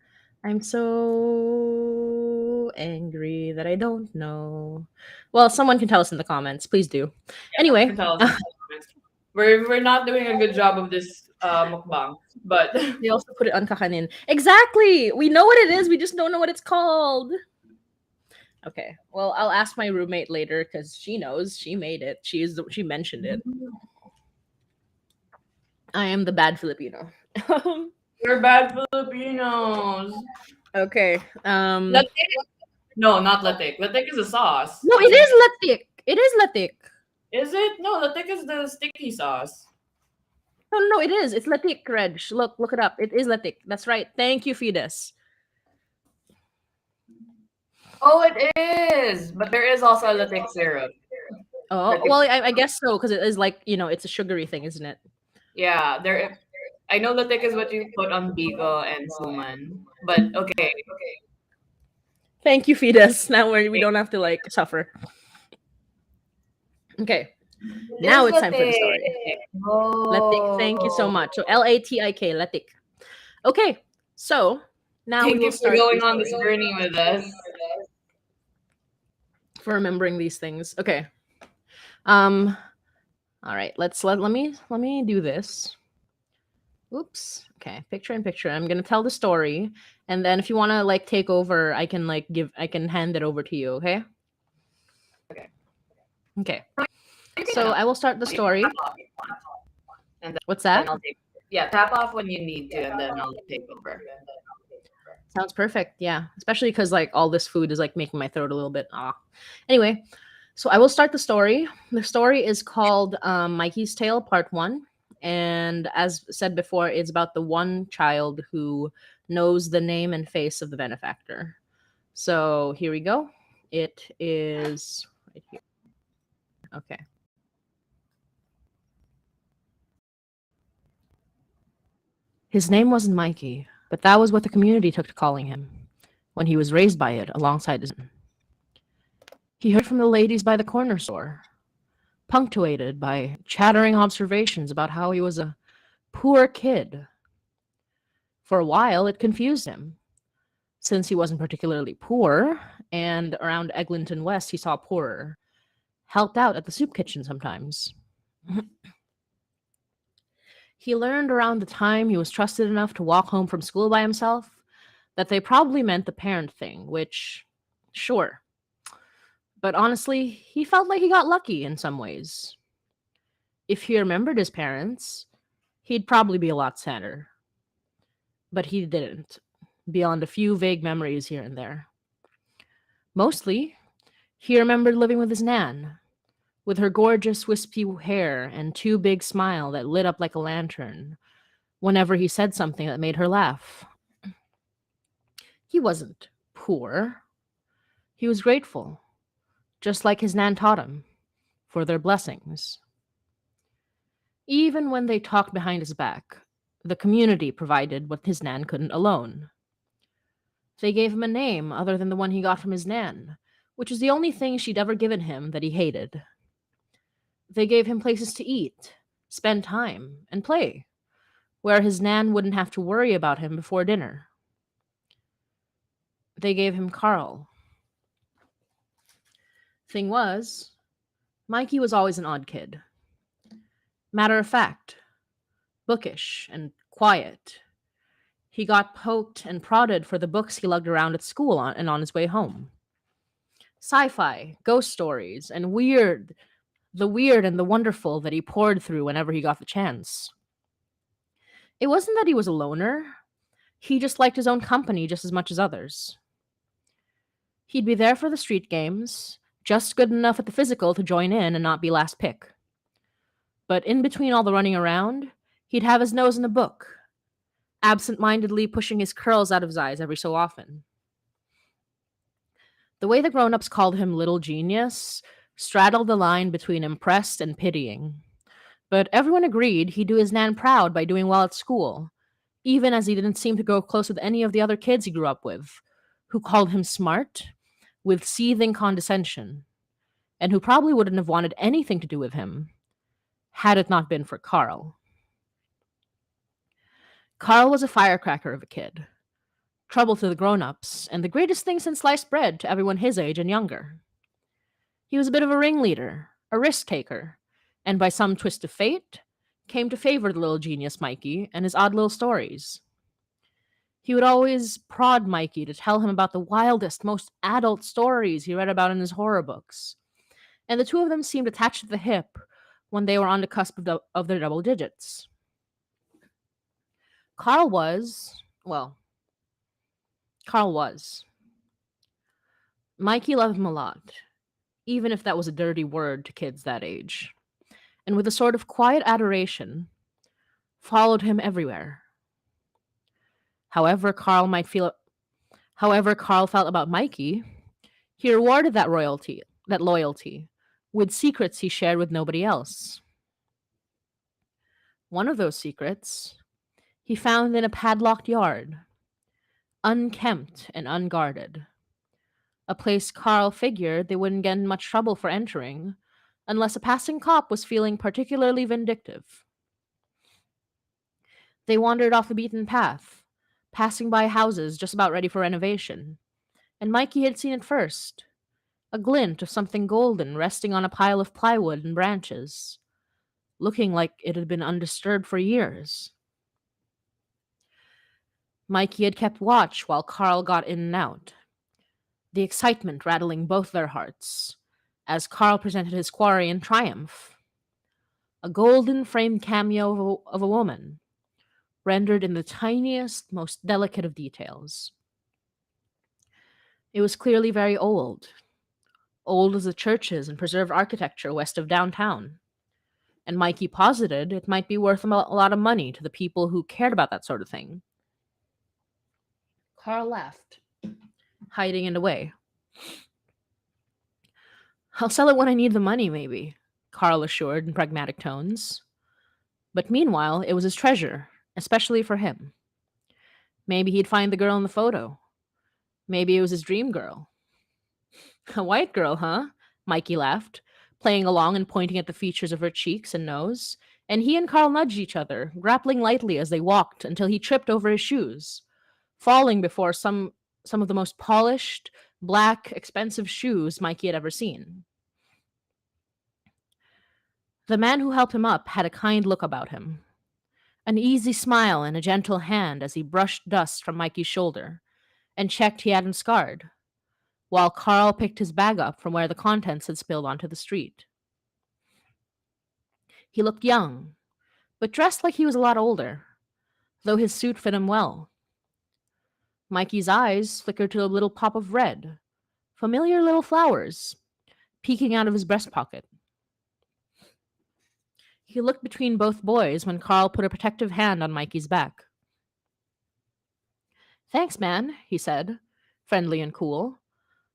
I'm so angry that I don't know. Well, someone can tell us in the comments. Please do.
You
Anyway,
can tell us in the comments. We're not doing a good job of this mukbang, but
they also put it on kakanin. Exactly. We know what it is. We just don't know what it's called. Okay. Well, I'll ask my roommate later because she knows. She made it. She mentioned it. I am the bad Filipino.
we're bad Filipinos.
Okay.
Latik? No, not latik. Latik is a sauce.
No, it
It's a
is latik. It is latik.
is it? No, latik is the sticky sauce.
No, no, no, it is. It's latik, Reg. Look it up. It is latik. That's right. Thank you, Fides.
Oh, it is. But there is also a latik syrup.
Oh,
Latik
well,
syrup.
I guess so because it is like it's a sugary thing, isn't it?
Yeah, there. I know latik is what you put on bigo and suman. But okay,
Thank you, Fides. Now we don't have to like suffer. Okay,
it
now
is
it's time for the
latik.
story. Latik. Thank you so
Oh,
much. So Latik, Latik. Okay, so now we
thank
will
you for
start the
going on this
story
journey with us.
for remembering these things. Okay. Um. All right. Let me do this. Oops. Okay. Picture in picture. I'm gonna tell the story, and then if you wanna like take over, I can hand it over to you. Okay.
Okay,
Okay.
you can
So I will start the
you can tap
story.
off if you want, and
What's
then
that?
I'll take. Yeah, tap off when you need to, and then I'll take over.
Sounds perfect. Yeah. Especially because like all this food is like making my throat a little bit Anyway, so I will start the story. The story is called Mikey's Tale Part 1. And as said before, it's about the one child who knows the name and face of the benefactor. So here we go. It is right here. Okay. His name wasn't Mikey, but that was what the community took to calling him when he was raised by it alongside his. He heard from the ladies by the corner store, punctuated by chattering observations about how he was a poor kid. For a while, it confused him, since he wasn't particularly poor, and around Eglinton West he saw poorer, helped out at the soup kitchen sometimes. He learned around the time he was trusted enough to walk home from school by himself that they probably meant the parent thing, which, sure. But honestly, he felt like he got lucky in some ways. If he remembered his parents, he'd probably be a lot sadder. But he didn't, beyond a few vague memories here and there. Mostly, he remembered living with his Nan, with her gorgeous wispy hair and too big smile that lit up like a lantern whenever he said something that made her laugh. He wasn't poor. He was grateful, just like his Nan taught him, for their blessings. Even when they talked behind his back, the community provided what his Nan couldn't alone. They gave him a name other than the one he got from his Nan, which was the only thing she'd ever given him that he hated. They gave him places to eat, spend time, and play, where his Nan wouldn't have to worry about him before dinner. They gave him Carl. Thing was, Mikey was always an odd kid. Matter of fact, bookish and quiet. He got poked and prodded for the books he lugged around at school and on his way home. Sci-fi, ghost stories, and the weird and the wonderful that he poured through whenever he got the chance. It wasn't that he was a loner. He just liked his own company just as much as others. He'd be there for the street games, just good enough at the physical to join in and not be last pick. But in between all the running around, he'd have his nose in a book, absent-mindedly pushing his curls out of his eyes every so often. The way the grown-ups called him Little Genius straddled the line between impressed and pitying. But everyone agreed he'd do his nan proud by doing well at school, even as he didn't seem to go close with any of the other kids he grew up with, who called him smart with seething condescension, and who probably wouldn't have wanted anything to do with him had it not been for Carl. Carl was a firecracker of a kid, trouble to the grown ups, and the greatest thing since sliced bread to everyone his age and younger. He was a bit of a ringleader, a risk taker, and by some twist of fate, came to favor the little genius Mikey and his odd little stories. He would always prod Mikey to tell him about the wildest, most adult stories he read about in his horror books, and the two of them seemed attached at the hip when they were on the cusp of their double digits. Carl was, well, Carl was. Mikey loved him a lot, even if that was a dirty word to kids that age, and with a sort of quiet adoration, followed him everywhere. However, Carl felt about Mikey, he rewarded that loyalty, with secrets he shared with nobody else. One of those secrets he found in a padlocked yard, unkempt and unguarded, a place Carl figured they wouldn't get in much trouble for entering unless a passing cop was feeling particularly vindictive. They wandered off the beaten path, passing by houses just about ready for renovation, and Mikey had seen it first, a glint of something golden resting on a pile of plywood and branches, looking like it had been undisturbed for years. Mikey had kept watch while Carl got in and out, the excitement rattling both their hearts, as Carl presented his quarry in triumph. A golden framed cameo of a woman, rendered in the tiniest, most delicate of details. It was clearly very old as the churches and preserved architecture west of downtown, and Mikey posited it might be worth a lot of money to the people who cared about that sort of thing. Carl laughed, hiding it away. I'll sell it when I need the money, maybe, Carl assured in pragmatic tones. But meanwhile, it was his treasure, especially for him. Maybe he'd find the girl in the photo. Maybe it was his dream girl. A white girl, huh? Mikey laughed, playing along and pointing at the features of her cheeks and nose, and he and Carl nudged each other, grappling lightly as they walked until he tripped over his shoes, falling before some of the most polished, black, expensive shoes Mikey had ever seen. The man who helped him up had a kind look about him, an easy smile and a gentle hand as he brushed dust from Mikey's shoulder and checked he hadn't scarred, while Carl picked his bag up from where the contents had spilled onto the street. He looked young, but dressed like he was a lot older, though his suit fit him well. Mikey's eyes flickered to a little pop of red, familiar little flowers, peeking out of his breast pocket. He looked between both boys when Carl put a protective hand on Mikey's back. Thanks, man, he said, friendly and cool,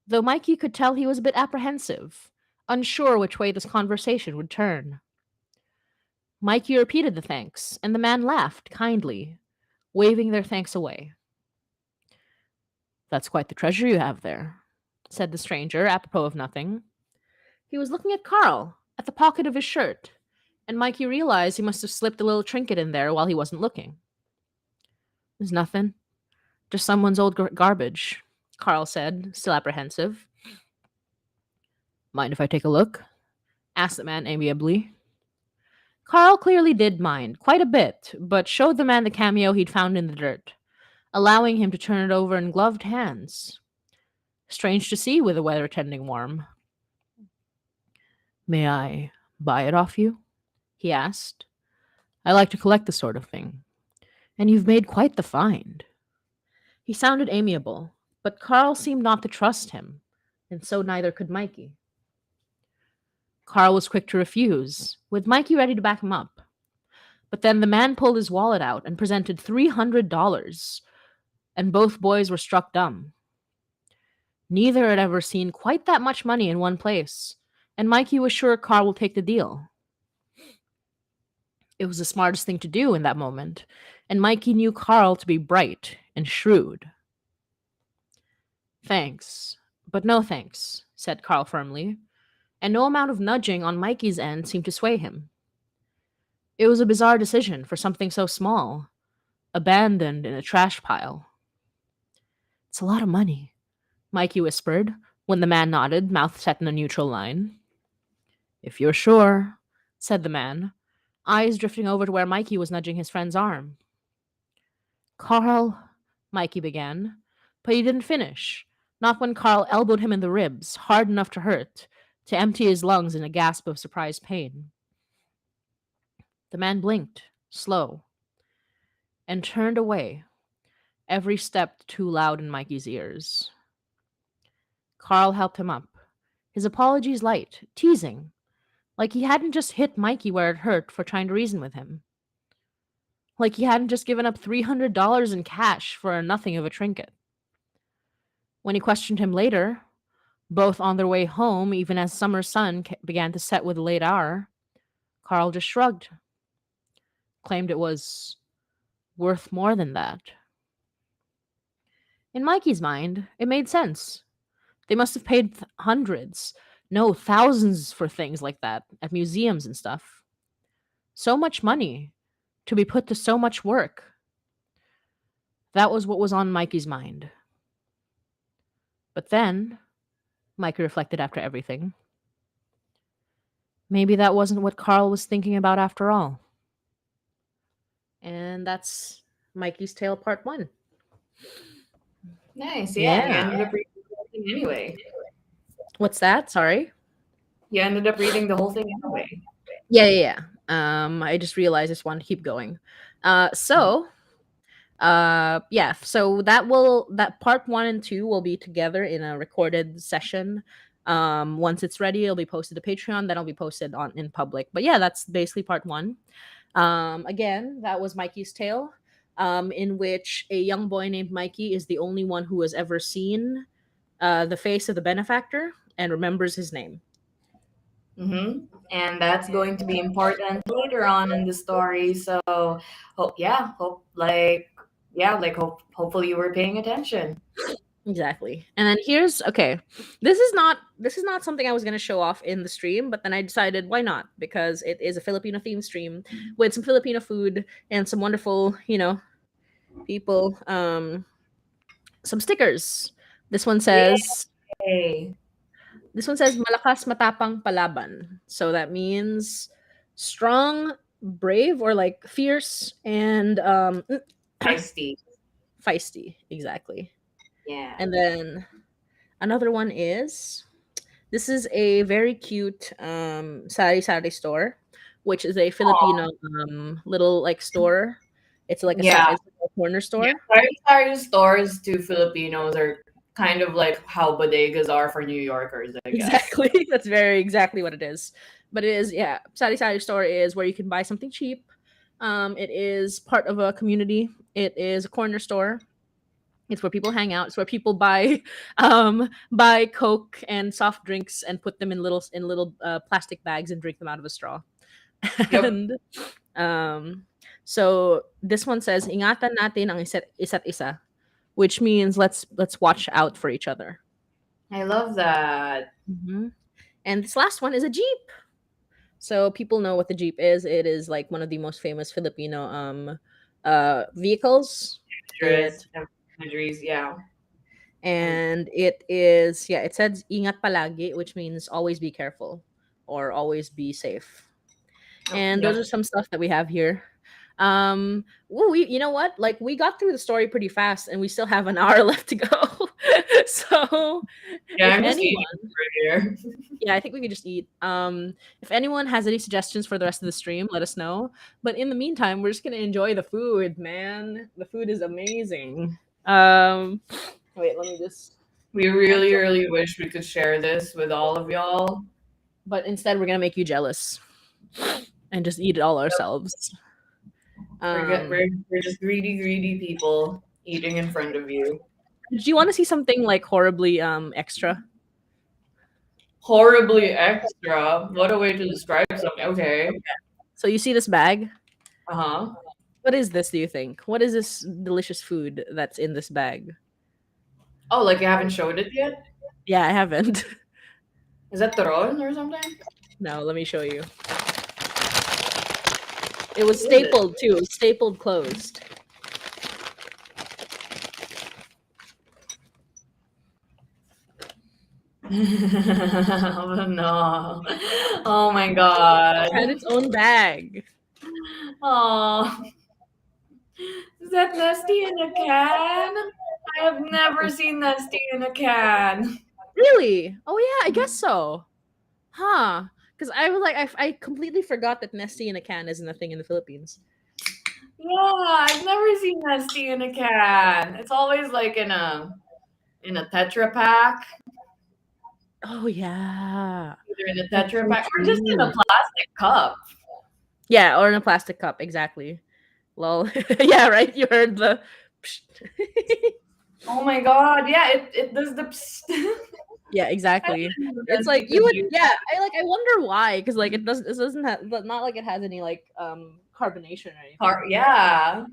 though Mikey could tell he was a bit apprehensive, unsure which way this conversation would turn. Mikey repeated the thanks, and the man laughed kindly, waving their thanks away. That's quite the treasure you have there, said the stranger, apropos of nothing. He was looking at Carl, at the pocket of his shirt, and Mikey realized he must have slipped a little trinket in there while he wasn't looking. There's nothing. Just someone's old garbage, Carl said, still apprehensive. Mind if I take a look? Asked the man amiably. Carl clearly did mind, quite a bit, but showed the man the cameo he'd found in the dirt, allowing him to turn it over in gloved hands. Strange to see with the weather tending warm. May I buy it off you? He asked. I like to collect this sort of thing, and you've made quite the find. He sounded amiable, but Carl seemed not to trust him, and so neither could Mikey. Carl was quick to refuse, with Mikey ready to back him up. But then the man pulled his wallet out and presented $300, and both boys were struck dumb. Neither had ever seen quite that much money in one place, and Mikey was sure Carl would take the deal. It was the smartest thing to do in that moment, and Mikey knew Carl to be bright and shrewd. Thanks, but no thanks, said Carl firmly, and no amount of nudging on Mikey's end seemed to sway him. It was a bizarre decision for something so small, abandoned in a trash pile. It's a lot of money, Mikey whispered when the man nodded, mouth set in a neutral line. If you're sure, said the man, eyes drifting over to where Mikey was nudging his friend's arm. Carl, Mikey began, but he didn't finish, not when Carl elbowed him in the ribs, hard enough to hurt, to empty his lungs in a gasp of surprised pain. The man blinked, slow, and turned away, every step too loud in Mikey's ears. Carl helped him up, his apologies light, teasing, like he hadn't just hit Mikey where it hurt for trying to reason with him. Like he hadn't just given up $300 in cash for a nothing of a trinket. When he questioned him later, both on their way home, even as summer sun began to set with a late hour, Carl just shrugged, claimed it was worth more than that. In Mikey's mind, it made sense. They must have paid hundreds, no, thousands for things like that at museums and stuff. So much money to be put to so much work. That was what was on Mikey's mind. But then, Mikey reflected after everything, maybe that wasn't what Carl was thinking about after all. And that's Mikey's Tale Part 1.
Nice. Yeah. You
Yeah.
ended up reading the whole thing anyway.
What's that? Sorry?
You ended up reading the whole thing anyway.
Yeah. I just realized I just wanted to keep going. So that part 1 and 2 will be together in a recorded session. Once it's ready, it'll be posted to Patreon, then it'll be posted on in public. But yeah, that's basically part 1. Again, that was Mikey's Tale, in which a young boy named Mikey is the only one who has ever seen the face of the benefactor and remembers his name.
And that's going to be important later on in the story. So, hopefully you were paying attention.
Exactly. And then here's this is not something I was going to show off in the stream, but then I decided why not, because it is a Filipino themed stream with some Filipino food and some wonderful, people, some stickers. This one says
Yay.
This one says malakas matapang palaban. So that means strong, brave, or like fierce and
Feisty.
Feisty, exactly.
Yeah.
And then another one is this is a very cute sari store, which is a Filipino little like store. It's like a corner store.
Yeah, sari stores to Filipinos are kind of like how bodegas are for New Yorkers, I guess.
Exactly. That's very exactly what it is. But it is, sari store is where you can buy something cheap. It is part of a community. It is a corner store. It's where people hang out. It's where people buy Coke and soft drinks and put them in little plastic bags and drink them out of a straw. Yep. And so this one says, "Ingatan natin ang isa't isa," which means let's watch out for each other.
I love that.
Mm-hmm. And this last one is a Jeep. So people know what the Jeep is. It is like one of the most famous Filipino vehicles.
Imageries, yeah.
And it is, it says ingat palagi, which means always be careful or always be safe. And those are some stuff that we have here. You know what? Like we got through the story pretty fast, and we still have an hour left to go. So,
I'm just eating right here.
Yeah, I think we could just eat. If anyone has any suggestions for the rest of the stream, let us know. But in the meantime, we're just gonna enjoy the food, man. The food is amazing. Wait, let me just.
We really, really wish we could share this with all of y'all,
but instead, we're gonna make you jealous and just eat it all ourselves.
We're just greedy people eating in front of you.
Do you want to see something like horribly extra?
Horribly extra? What a way to describe something. Okay.
So you see this bag?
Uh-huh.
What is this, do you think? What is this delicious food that's in this bag?
Oh, like you haven't showed it yet?
Yeah, I haven't.
Is that turon or something?
No, let me show you. It
What
was
is it?
stapled too. It was stapled closed.
Oh no. Oh my god.
It had its own bag.
Oh, is that Nesty in a can? I have never seen Nesty in a can.
Really? Oh yeah, I guess so. Huh? Because I was like, I completely forgot that Nesty in a can isn't a thing in the Philippines.
Yeah, I've never seen Nesty in a can. It's always like in a Tetra Pak,
Oh yeah,
either in a
that's
Tetra
so
Pak or just in a
true.
plastic cup.
Yeah, or in a plastic cup. Exactly. Lol. Yeah, right. You heard the.
Oh my god, yeah, it does the psst.
Yeah,
I
exactly.
didn't know
It's like
Nesty
you
could
would.
do
Yeah,
that.
I wonder why. Because like it doesn't have, but not like it has any like carbonation or anything.
Yeah.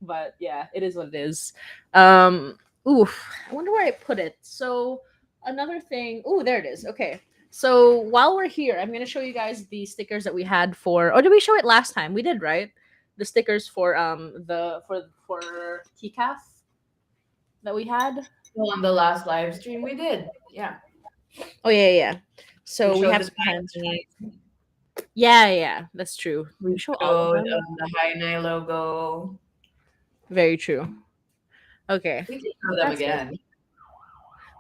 But yeah, it is what it is. Um, oof. I wonder where I put it. So another thing. Ooh, there it is. Okay. So while we're here, I'm gonna show you guys the stickers that we had for. Or did we show it last time? We did, right? The stickers for the for TCAF that we had.
Well, on the last live stream we did. Yeah.
Oh yeah, yeah, yeah.
We
So we
showed
have
the
some hands.
tiny.
Yeah, yeah, yeah, that's true.
We
We show all of
showed
them.
the Hainai logo.
Very true. Okay,
We can show them
that's it.
again.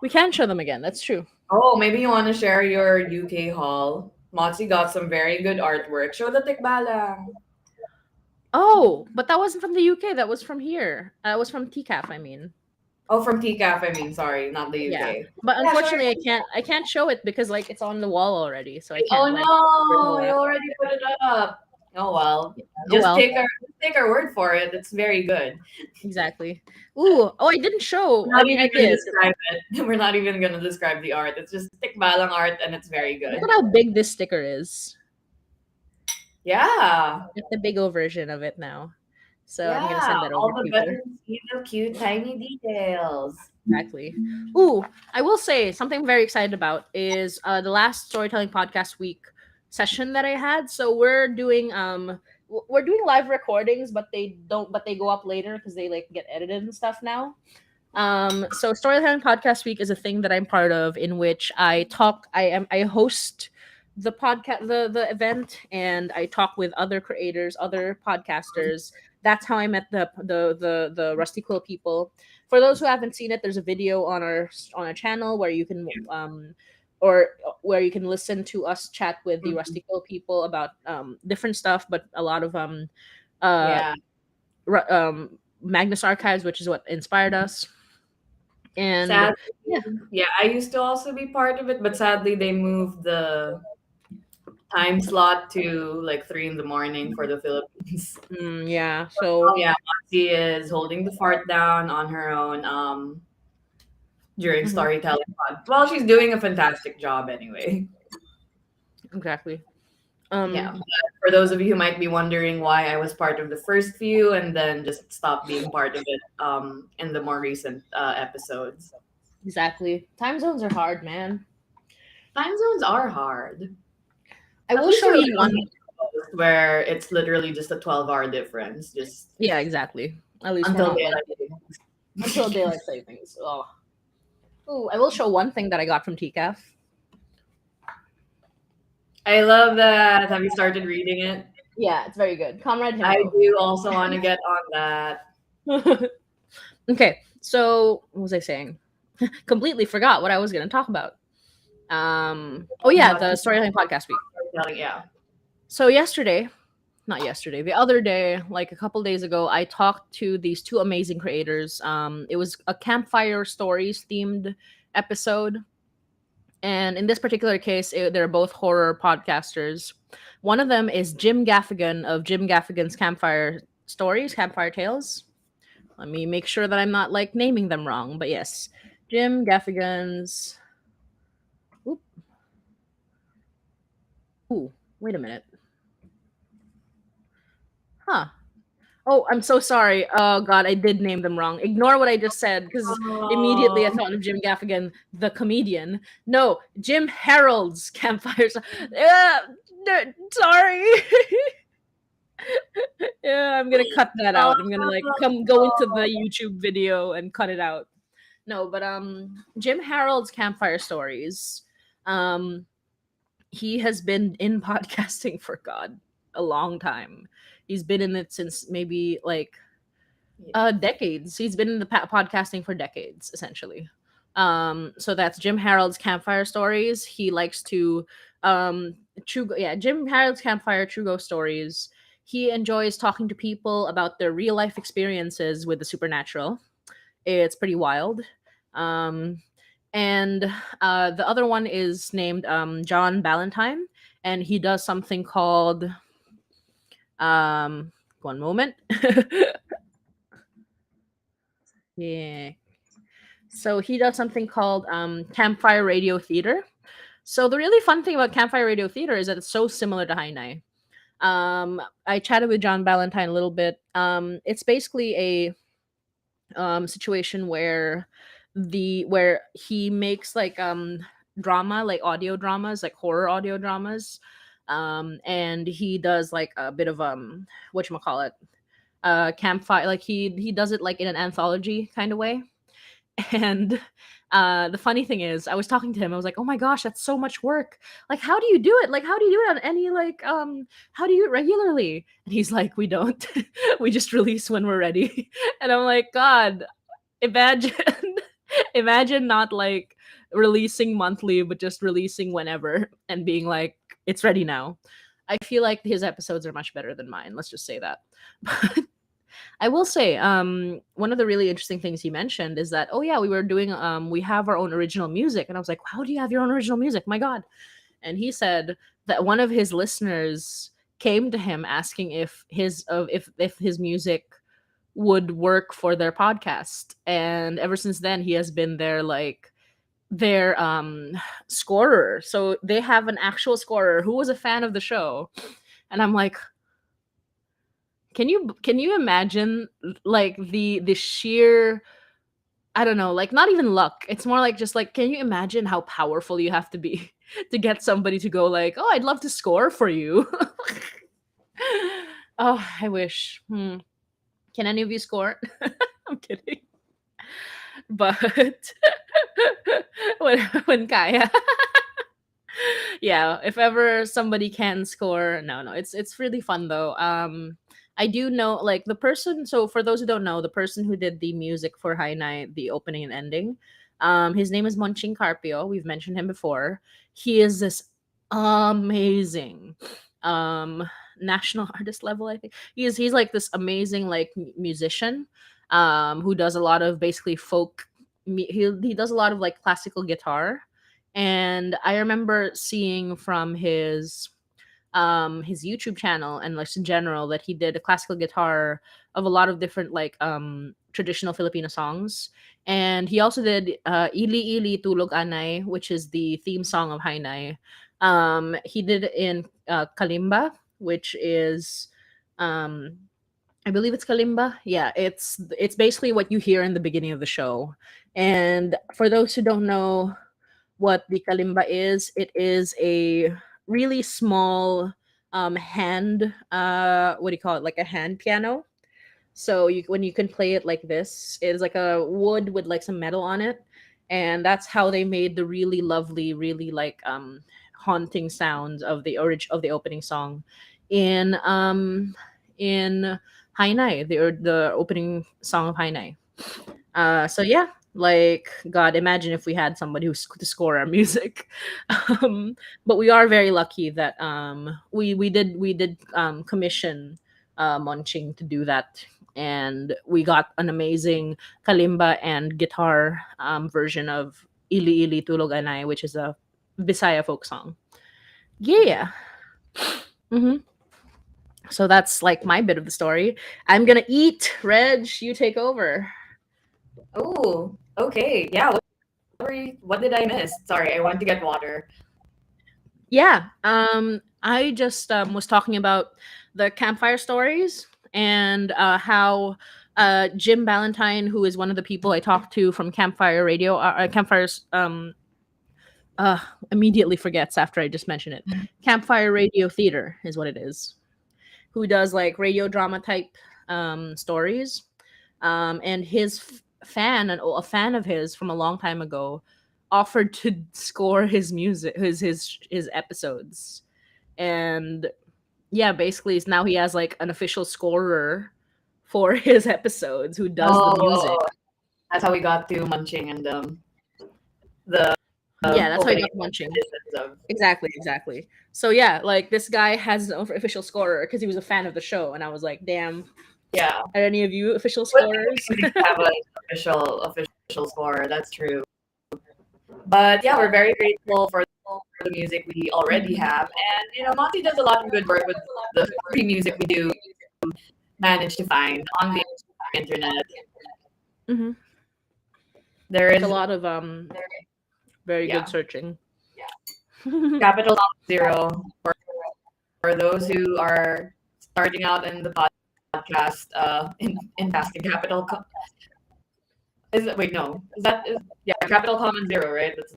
We can show them again. That's true.
Oh, maybe you want to share your UK haul. Motsi got some very good artwork. Show the tikbalang.
Oh, but that wasn't from the UK. That was from here. It was from TCAF. I mean,
Oh, from TCAF, I mean, sorry, not the
yeah.
UK.
But
Yeah, show
unfortunately,
your.
I can't show it because like it's on the wall already, so I
Oh
can't like
no,
pull it
you
up.
already put it up. Oh well.
Oh
Just
well,
take our word for it. It's very good.
exactly. Ooh, oh, I didn't show.
We're
I
not
mean,
even
I
gonna
did.
describe it. We're not even gonna describe the art. It's just tikbalang art and it's very
Look
good.
at how big this sticker is.
Yeah.
It's the big O version of it now. So I'm gonna
Yeah.
send that over
All
to
the
people.
buttons, little cute tiny details.
Exactly. Ooh, I will say something I'm very excited about is the last storytelling podcast week session that I had. So we're doing live recordings, but they go up later because they like get edited and stuff now. So storytelling podcast week is a thing that I'm part of in which I host the podcast the event, and I talk with other creators, other podcasters. That's how I met the Rusty Quill people. For those who haven't seen it, there's a video on our channel where you can or where you can listen to us chat with the
Mhm.
Rusty Quill people about different stuff, but a lot of uh
Yeah.
Magnus Archives, which is what inspired us. And
Sadly,
yeah,
yeah, I used to also be part of it, but sadly they moved the time slot to like 3 in the morning for the Philippines.
yeah.
Oh
So
yeah, Moxie is holding the fort down on her own during
mhm,
storytelling pod. Well, she's doing a fantastic job anyway.
exactly.
Yeah.
Um,
But for those of you who might be wondering why I was part of the first few and then just stopped being part of it in the more recent episodes.
exactly. Time zones are hard, man.
Time zones are hard.
I
At
will
least
show
you're
you
like on
one.
the East Coast where it's literally just a 12-hour difference, just
Yeah, exactly. At least we're
until
not like
daylight.
until daylight savings. Oh, ooh, I will show one thing that I got from TCAF.
I love that. Have you started reading it?
Yeah, it's very good. Comrade
I
Himbo.
do also want to get on that.
Okay, so what was I saying? Completely forgot what I was going to talk about. Oh yeah,
About
the storytelling podcast week.
storytelling, yeah.
So yesterday, not yesterday, the other day, like a couple days ago, I talked to these two amazing creators. It was a campfire stories themed episode, and in this particular case, they're both horror podcasters. One of them is Jim Gaffigan of Jim Gaffigan's Campfire Stories, Campfire Tales. Let me make sure that I'm not like naming them wrong, but yes, Jim Gaffigan's. Oop, ooh, wait a minute. Huh. Oh, I'm so sorry. Oh God, I did name them wrong. Ignore what I just said because immediately I
Oh,
thought of Jim Gaffigan, the comedian. No, Jim Harold's campfires. Yeah, sorry. Yeah, I'm gonna cut that out. I'm gonna like come go into the YouTube video and cut it out. No, but Jim Harold's campfire stories. Um, he has been in podcasting for God a long time. He's been in it since maybe like decades. He's been in the podcasting for decades, essentially. So that's Jim Harold's campfire stories. He likes to Jim Harold's campfire true ghost stories. He enjoys talking to people about their real life experiences with the supernatural. It's pretty wild. Um, and the other one is named John Ballantyne, and he does something called one moment. Yeah. So he does something called campfire radio theater. So the really fun thing about campfire radio theater is that it's so similar to Hainai. I chatted with John Ballantyne a little bit. It's basically a situation where he makes like drama, like audio dramas, like horror audio dramas. And he does like a bit of whatchamacallit, campfire, like he does it like in an anthology kind of way. And the funny thing is, I was talking to him. I was like, "Oh my gosh, that's so much work! Like, how do you do it? Like, how do you do it on any like how do you do it regularly?" And he's like, "We don't. We just release when we're ready." And I'm like, "God, imagine, imagine not like releasing monthly, but just releasing whenever and being like, it's ready now." I feel like his episodes are much better than mine. Let's just say that. I will say, one of the really interesting things he mentioned is that, oh yeah, we have our own original music, and I was like, how do you have your own original music? My God! And he said that one of his listeners came to him asking if his music would work for their podcast, and ever since then he has been their scorer. So they have an actual scorer who was a fan of the show, and I'm like, can you imagine like the sheer, I don't know, like not even luck. It's more like just like, can you imagine how powerful you have to be to get somebody to go like, "Oh, I'd love to score for you." Oh, I wish. Can any of you score? I'm kidding. But when Kaya, yeah, if ever somebody can score, no, no, it's really fun though. I do know like the person. So for those who don't know, the person who did the music for High Night, the opening and ending, his name is Monching Carpio. We've mentioned him before. He is this amazing, national artist level. I think he's like this amazing like musician, who does a lot of basically folk. He does a lot of like classical guitar, and I remember seeing from his YouTube channel and like in general that he did a classical guitar of a lot of different like traditional Filipino songs. And he also did Ili Ili Tulog Anay, which is the theme song of Hainay. He did it in Kalimba, which is um I believe it's Kalimba. Yeah, it's basically what you hear in the beginning of the show. And for those who don't know what the kalimba is, it is a really small hand, what do you call it, like a hand piano. So you when you can play it like this, it's like a wood with like some metal on it, and that's how they made the really lovely, really like haunting sounds of the opening song in Hainai, the opening song of Hainai. So yeah, like God, imagine if we had somebody to score our music. um, but we are very lucky that we did commission Monching to do that, and we got an amazing kalimba and guitar version of Ili Ili Tulog Anay, which is a Bisaya folk song. Yeah. hmm So that's like my bit of the story. I'm gonna eat. Reg, you take over.
oh, okay. Yeah. What did I miss? Sorry, I went to get water.
Yeah. I just was talking about the campfire stories. and how Jim Ballantyne, who is one of the people I talked to from Campfire Radio, Campfire's uh, immediately forgets after I just mention it. Campfire Radio Theater is what it is. Who does like radio drama type stories, and his fan, a fan of his from a long time ago, offered to score his music, his episodes, and yeah, basically now he has like an official scorer for his episodes who does the music.
Oh, that's how we got to Munching and the
Yeah, that's how he
opening
got Munching.
of
Exactly. So yeah, like this guy has his own official scorer because he was a fan of the show, and I was like, damn,
yeah.
are any of you official
But
scorers?
we have an official score. That's true. But yeah, we're very grateful for the music we already have, and Monty does a lot of good work with the free music we do manage to find on the internet.
Mm-hmm.
There
It's
is
a lot of very
yeah.
good searching.
Capital Zero for those who are starting out in the podcast in tasking capital. Is it? Wait, no. Yeah, Capital Common Zero, right? That's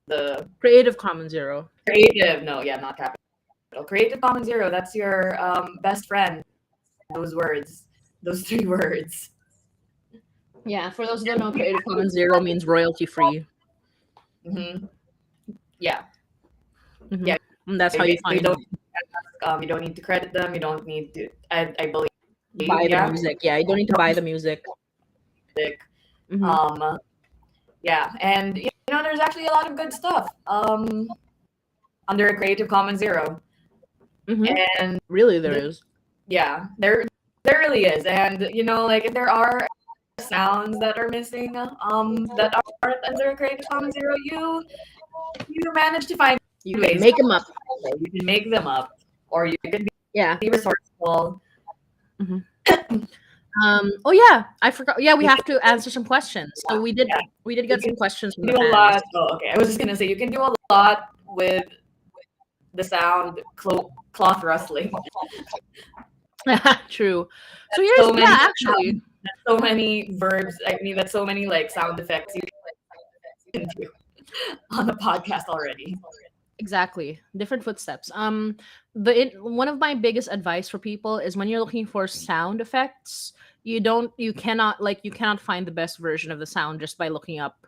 the
Creative Commons Zero.
Creative. No, yeah, not Capital. Creative Common Zero. That's your best friend. Those words. Those 3 words.
Yeah, for those who don't know, Creative Commons Zero means royalty free.
Mm-hmm. Yeah.
Mm-hmm.
Yeah.
And that's how you find
you don't need to credit them. You don't need to. I believe
buy the music. Yeah, you don't need to buy the music.
Mm-hmm. Yeah, and there's actually a lot of good stuff under Creative Commons Zero.
Mm-hmm.
And
really, there is.
Yeah, there really is, and like if there are sounds that are missing, that aren't under Creative Commons Zero, you manage to find ways.
Make them up.
You can make them up, or you can be resourceful.
Mm-hmm. Oh yeah, I forgot. Yeah, we have to answer some questions. So we did get some questions from the fans.
A lot. Oh, okay. I was just gonna say you can do a lot with the sound cloth rustling.
True. So here's actually
so many verbs. I mean, that's so many like sound effects you can do on the podcast already.
Exactly. Different footsteps. One of my biggest advice for people is when you're looking for sound effects, you cannot find the best version of the sound just by looking up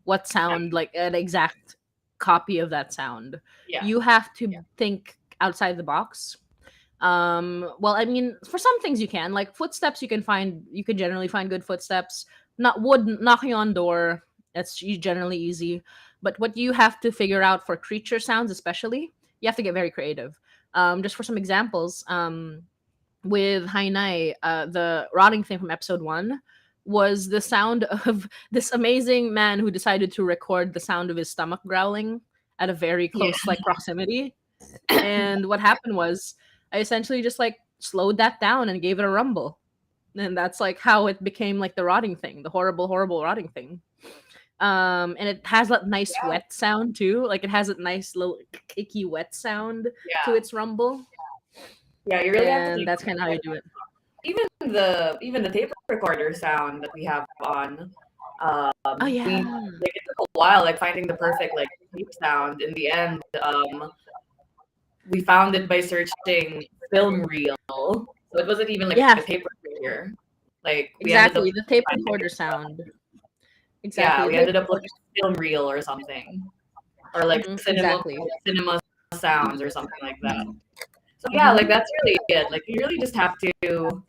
what sound, like an exact copy of that sound.
Yeah.
You have to think outside the box. Well, I mean, for some things you can, like footsteps, you can generally find good footsteps. Not wood knocking on door, that's generally easy. But what you have to figure out for creature sounds, especially, you have to get very creative. Just for some examples, with Hainai, the rotting thing from episode 1 was the sound of this amazing man who decided to record the sound of his stomach growling at a very close proximity. And what happened was I essentially just like slowed that down and gave it a rumble. And that's like how it became like the rotting thing, the horrible rotting thing. And it has that nice wet sound too. Like it has a nice little icky wet sound to its rumble.
Yeah, you really have to.
And that's kind of how you do it.
Even the tape recorder sound that we have on.
Yeah.
It took a while, like finding the perfect like tape sound. In the end, we found it by searching film reel. So it wasn't even like a tape recorder. Like
exactly the tape recorder sound. Exactly.
Yeah, we ended up looking at film reel or something, or like cinema sounds or something like that. So yeah, like that's really it. Like you really just have to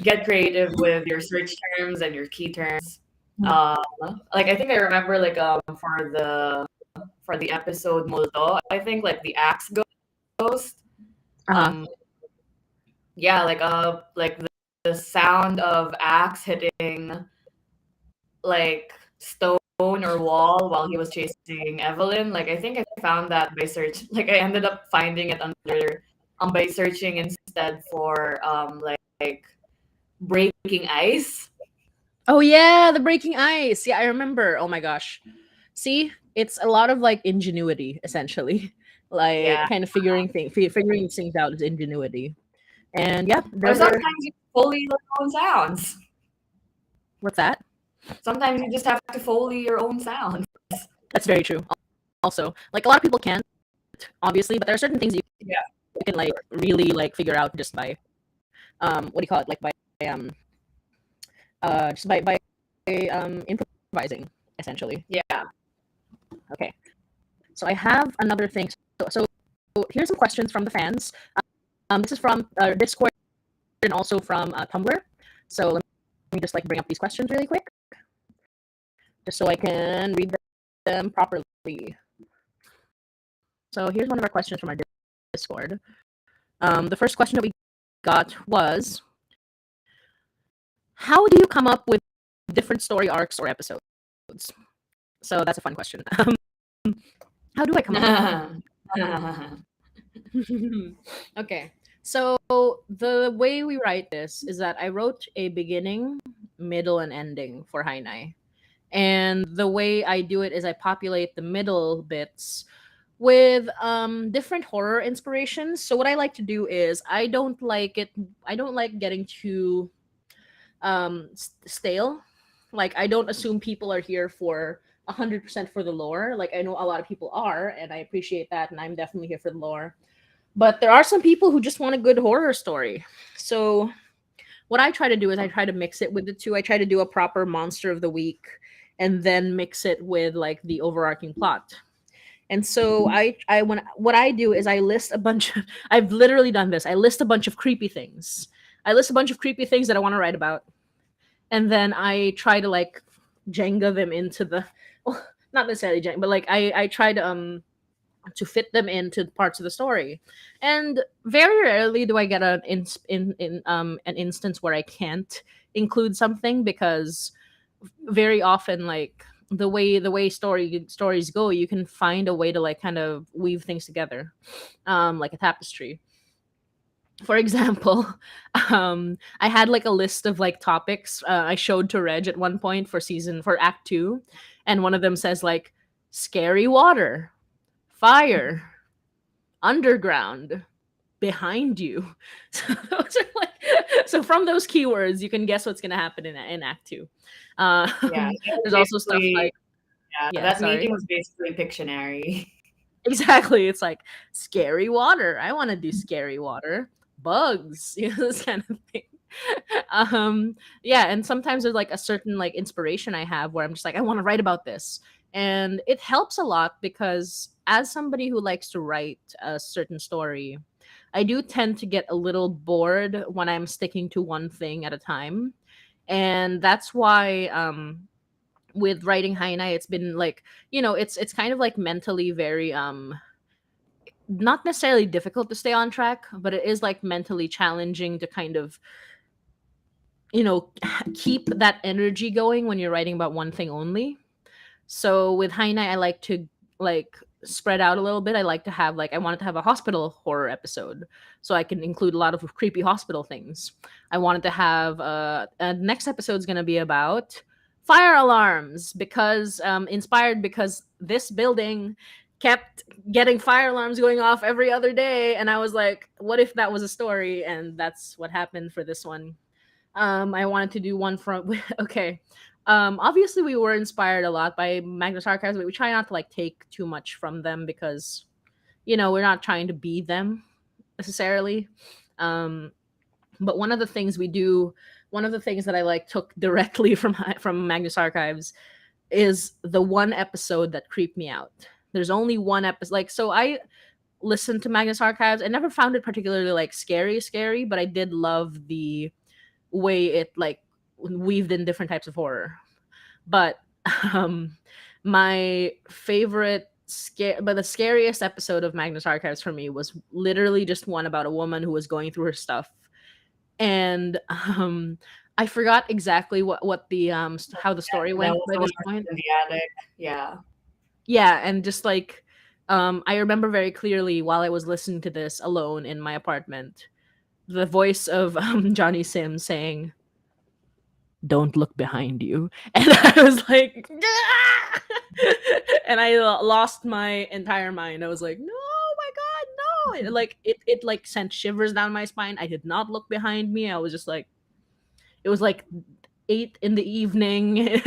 get creative with your search terms and your key terms. Like I think I remember like for the episode Multo, I think like the axe ghost. Yeah, like the sound of axe hitting like stone or wall while he was chasing Evelyn. Like I think I found that by search. Like I ended up finding it under by searching instead for like breaking ice.
Oh yeah, the breaking ice. Yeah, I remember. Oh my gosh. See, it's a lot of like ingenuity essentially. Like kind of figuring things out is ingenuity. And yeah,
Or
those are
sometimes you Foley your own sounds.
what's that?
Sometimes you just have to Foley your own sounds.
That's very true. Also, like a lot of people can't, obviously, but there are certain things
Yeah.
you can like really like figure out just by what do you call it? Like by just by improvising essentially.
Yeah.
Okay. So I have another thing. So here's some questions from the fans. This is from Discord and also from Tumblr. So let me just like bring up these questions really quick, just so I can read them properly. So here's one of our questions from our Discord. The first question that we got was, how do you come up with different story arcs or episodes? So that's a fun question. How do I come up with Okay. So the way we write this is that I wrote a beginning, middle, and ending for Hainai. And the way I do it is I populate the middle bits with different horror inspirations. So what I like to do is I don't like getting too stale. Like I don't assume people are here for 100% for the lore. Like I know a lot of people are, and I appreciate that, and I'm definitely here for the lore. But there are some people who just want a good horror story. So what I try to do is I try to mix it with the two. I try to do a proper monster of the week and then mix it with like the overarching plot. And so I when what I do is I list a bunch of I've literally done this. I list a bunch of creepy things. I list a bunch of creepy things that I want to write about. And then I try to like Jenga them into the well, not necessarily Jenga, but like I try to fit them into parts of the story. And very rarely do I get an instance where I can't include something because very often like the way stories go, you can find a way to like kind of weave things together, like a tapestry. For example, I had like a list of like topics I showed to Reg at one point for Act 2, and one of them says like scary water, fire, underground, behind you. So those are like so from those keywords you can guess what's gonna happen in Act 2.
Yeah.
There's also stuff like
Yeah,
yeah,
that
sorry.
meeting was basically Pictionary.
Exactly. It's like scary water. I want to do scary water. Bugs, this kind of thing. Yeah, and sometimes there's like a certain like inspiration I have where I'm just like, I want to write about this. And it helps a lot because as somebody who likes to write a certain story, I do tend to get a little bored when I'm sticking to one thing at a time. And that's why with writing Hainai, it's been like, it's kind of like mentally very not necessarily difficult to stay on track, but it is like mentally challenging to kind of, keep that energy going when you're writing about one thing only. So with Hainai, I like to like spread out a little bit. I like to have like I wanted to have a hospital horror episode, so I can include a lot of creepy hospital things. I wanted to have next episode is going to be about fire alarms because inspired because this building kept getting fire alarms going off every other day, and I was like, what if that was a story? And that's what happened for this one. I wanted to do one from okay. Obviously we were inspired a lot by Magnus Archives, but we try not to like take too much from them because we're not trying to be them necessarily. Um, but one of the things that I like took directly from Magnus Archives is the one episode that creeped me out. There's only one episode, like so I listened to Magnus Archives. I never found it particularly like scary, but I did love the way it like weaved in different types of horror. But um my favorite the scariest episode of Magnus Archives for me was literally just one about a woman who was going through her stuff. And I forgot exactly what the how the story
That
went
was
by
the one
this
that was
point.
in the attic. Yeah.
Yeah, and just like I remember very clearly while I was listening to this alone in my apartment, the voice of Johnny Sims saying, "Don't look behind you," and I was like, "Ah!" And I lost my entire mind. I was like, "No, my god, It like sent shivers down my spine. I did not look behind me. I was just like, it was like 8 in the evening.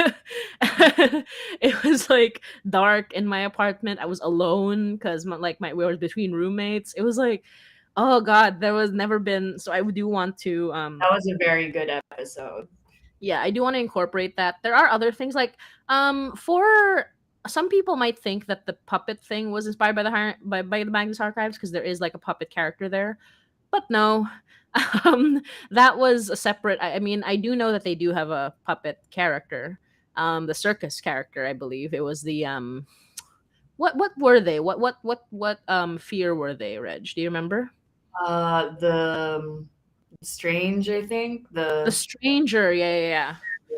It was like dark in my apartment. I was alone because my we were between roommates. It was like, oh god, there was never been. So I do want to
That was a very good episode.
yeah, I do want to incorporate that. There are other things like for some people might think that the puppet thing was inspired by by the Magnus Archives because there is like a puppet character there, but no. That was a separate. I mean, I do know that they do have a puppet character, the circus character. I believe it was the what were they? What fear were they? Reg, do you remember?
The Strange, I think.
The stranger. Yeah, yeah, yeah.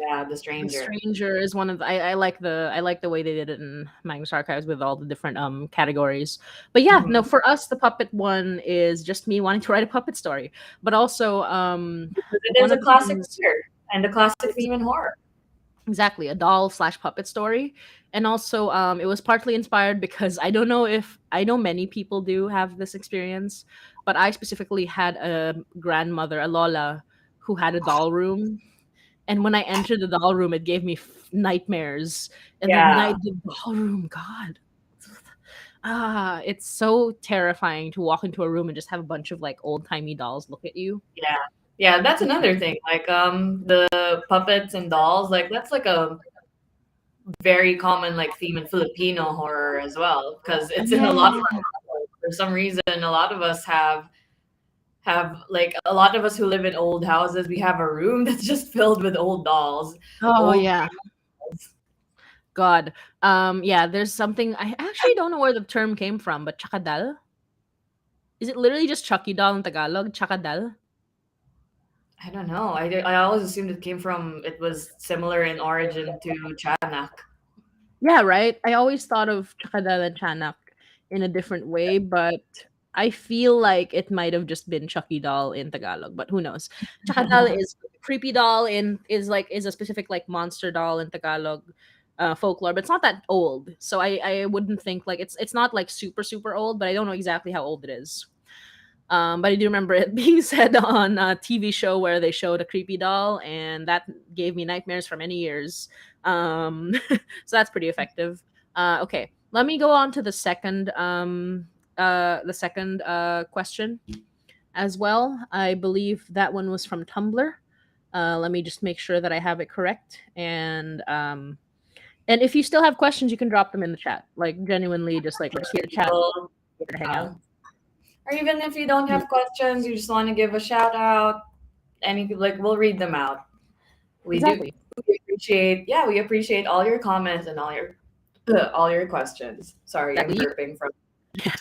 Yeah, the
The
Stranger.
Stranger is one of the, I like the way they did it in Magnus Archives with all the different categories. But yeah, no,
Mhm.
for us the puppet one is just me wanting to write a puppet story. But also
Because it
one
is a
of the
classic
things
fear and a classic
ex-
theme in horror.
exactly a doll slash puppet story. And also it was partly inspired because I don't know if I know many people do have this experience, but I specifically had a grandmother, a Lola, who had a doll room, and when I entered the doll room, it gave me nightmares. And
Yeah,
the doll room, God, it's so terrifying to walk into a room and just have a bunch of like old timey dolls look at you.
yeah, yeah. That's another thing. Like the puppets and dolls. Like that's like a very common like theme in Filipino horror as well, because it's in a lot of
Yeah.
our horror. For some reason, a lot of us have like a lot of us who live in old houses. We have a room that's just filled with old dolls,
Oh
old
yeah.
dolls.
God. Yeah. There's something I actually don't know where the term came from, but chakadal. Is it literally just Chucky doll in Tagalog? Chakadal.
I don't know. I always assumed it came from it was similar in origin to Chanak.
Yeah, right. I always thought of Chakadal and Chanak in a different way, but I feel like it might have just been Chucky doll in Tagalog, but who knows? Chakadal is creepy doll in is a specific like monster doll in Tagalog folklore, but it's not that old. So I wouldn't think like it's not like super old, but I don't know exactly how old it is. But I do remember it being said on a TV show where they showed a creepy doll, and that gave me nightmares for many years. So that's pretty effective. Okay, let me go on to the second question as well. I believe that one was from Tumblr. Let me just make sure that I have it correct. And if you still have questions, you can drop them in the chat. Like genuinely, just like we're just here to chat,
People,
here to hang out.
or even if you don't have questions, you just want to give a shout out. Any like we'll read them out. We do
Exactly.
we appreciate we appreciate all your comments and all your questions. Sorry, I'm
Exactly.
burping from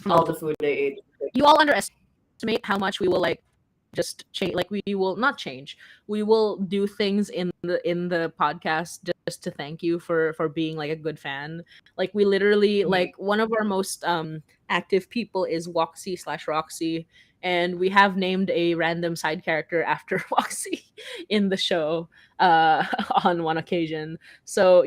From
all
all
the
the
food I ate.
you all underestimate how much we will like just change, like we will not change, we will do things in the podcast just to thank you for being like a good fan. Like we literally
Mhm.
like one of our most active people is Woxy slash Roxy, and we have named a random side character after Woxy in the show on one occasion. So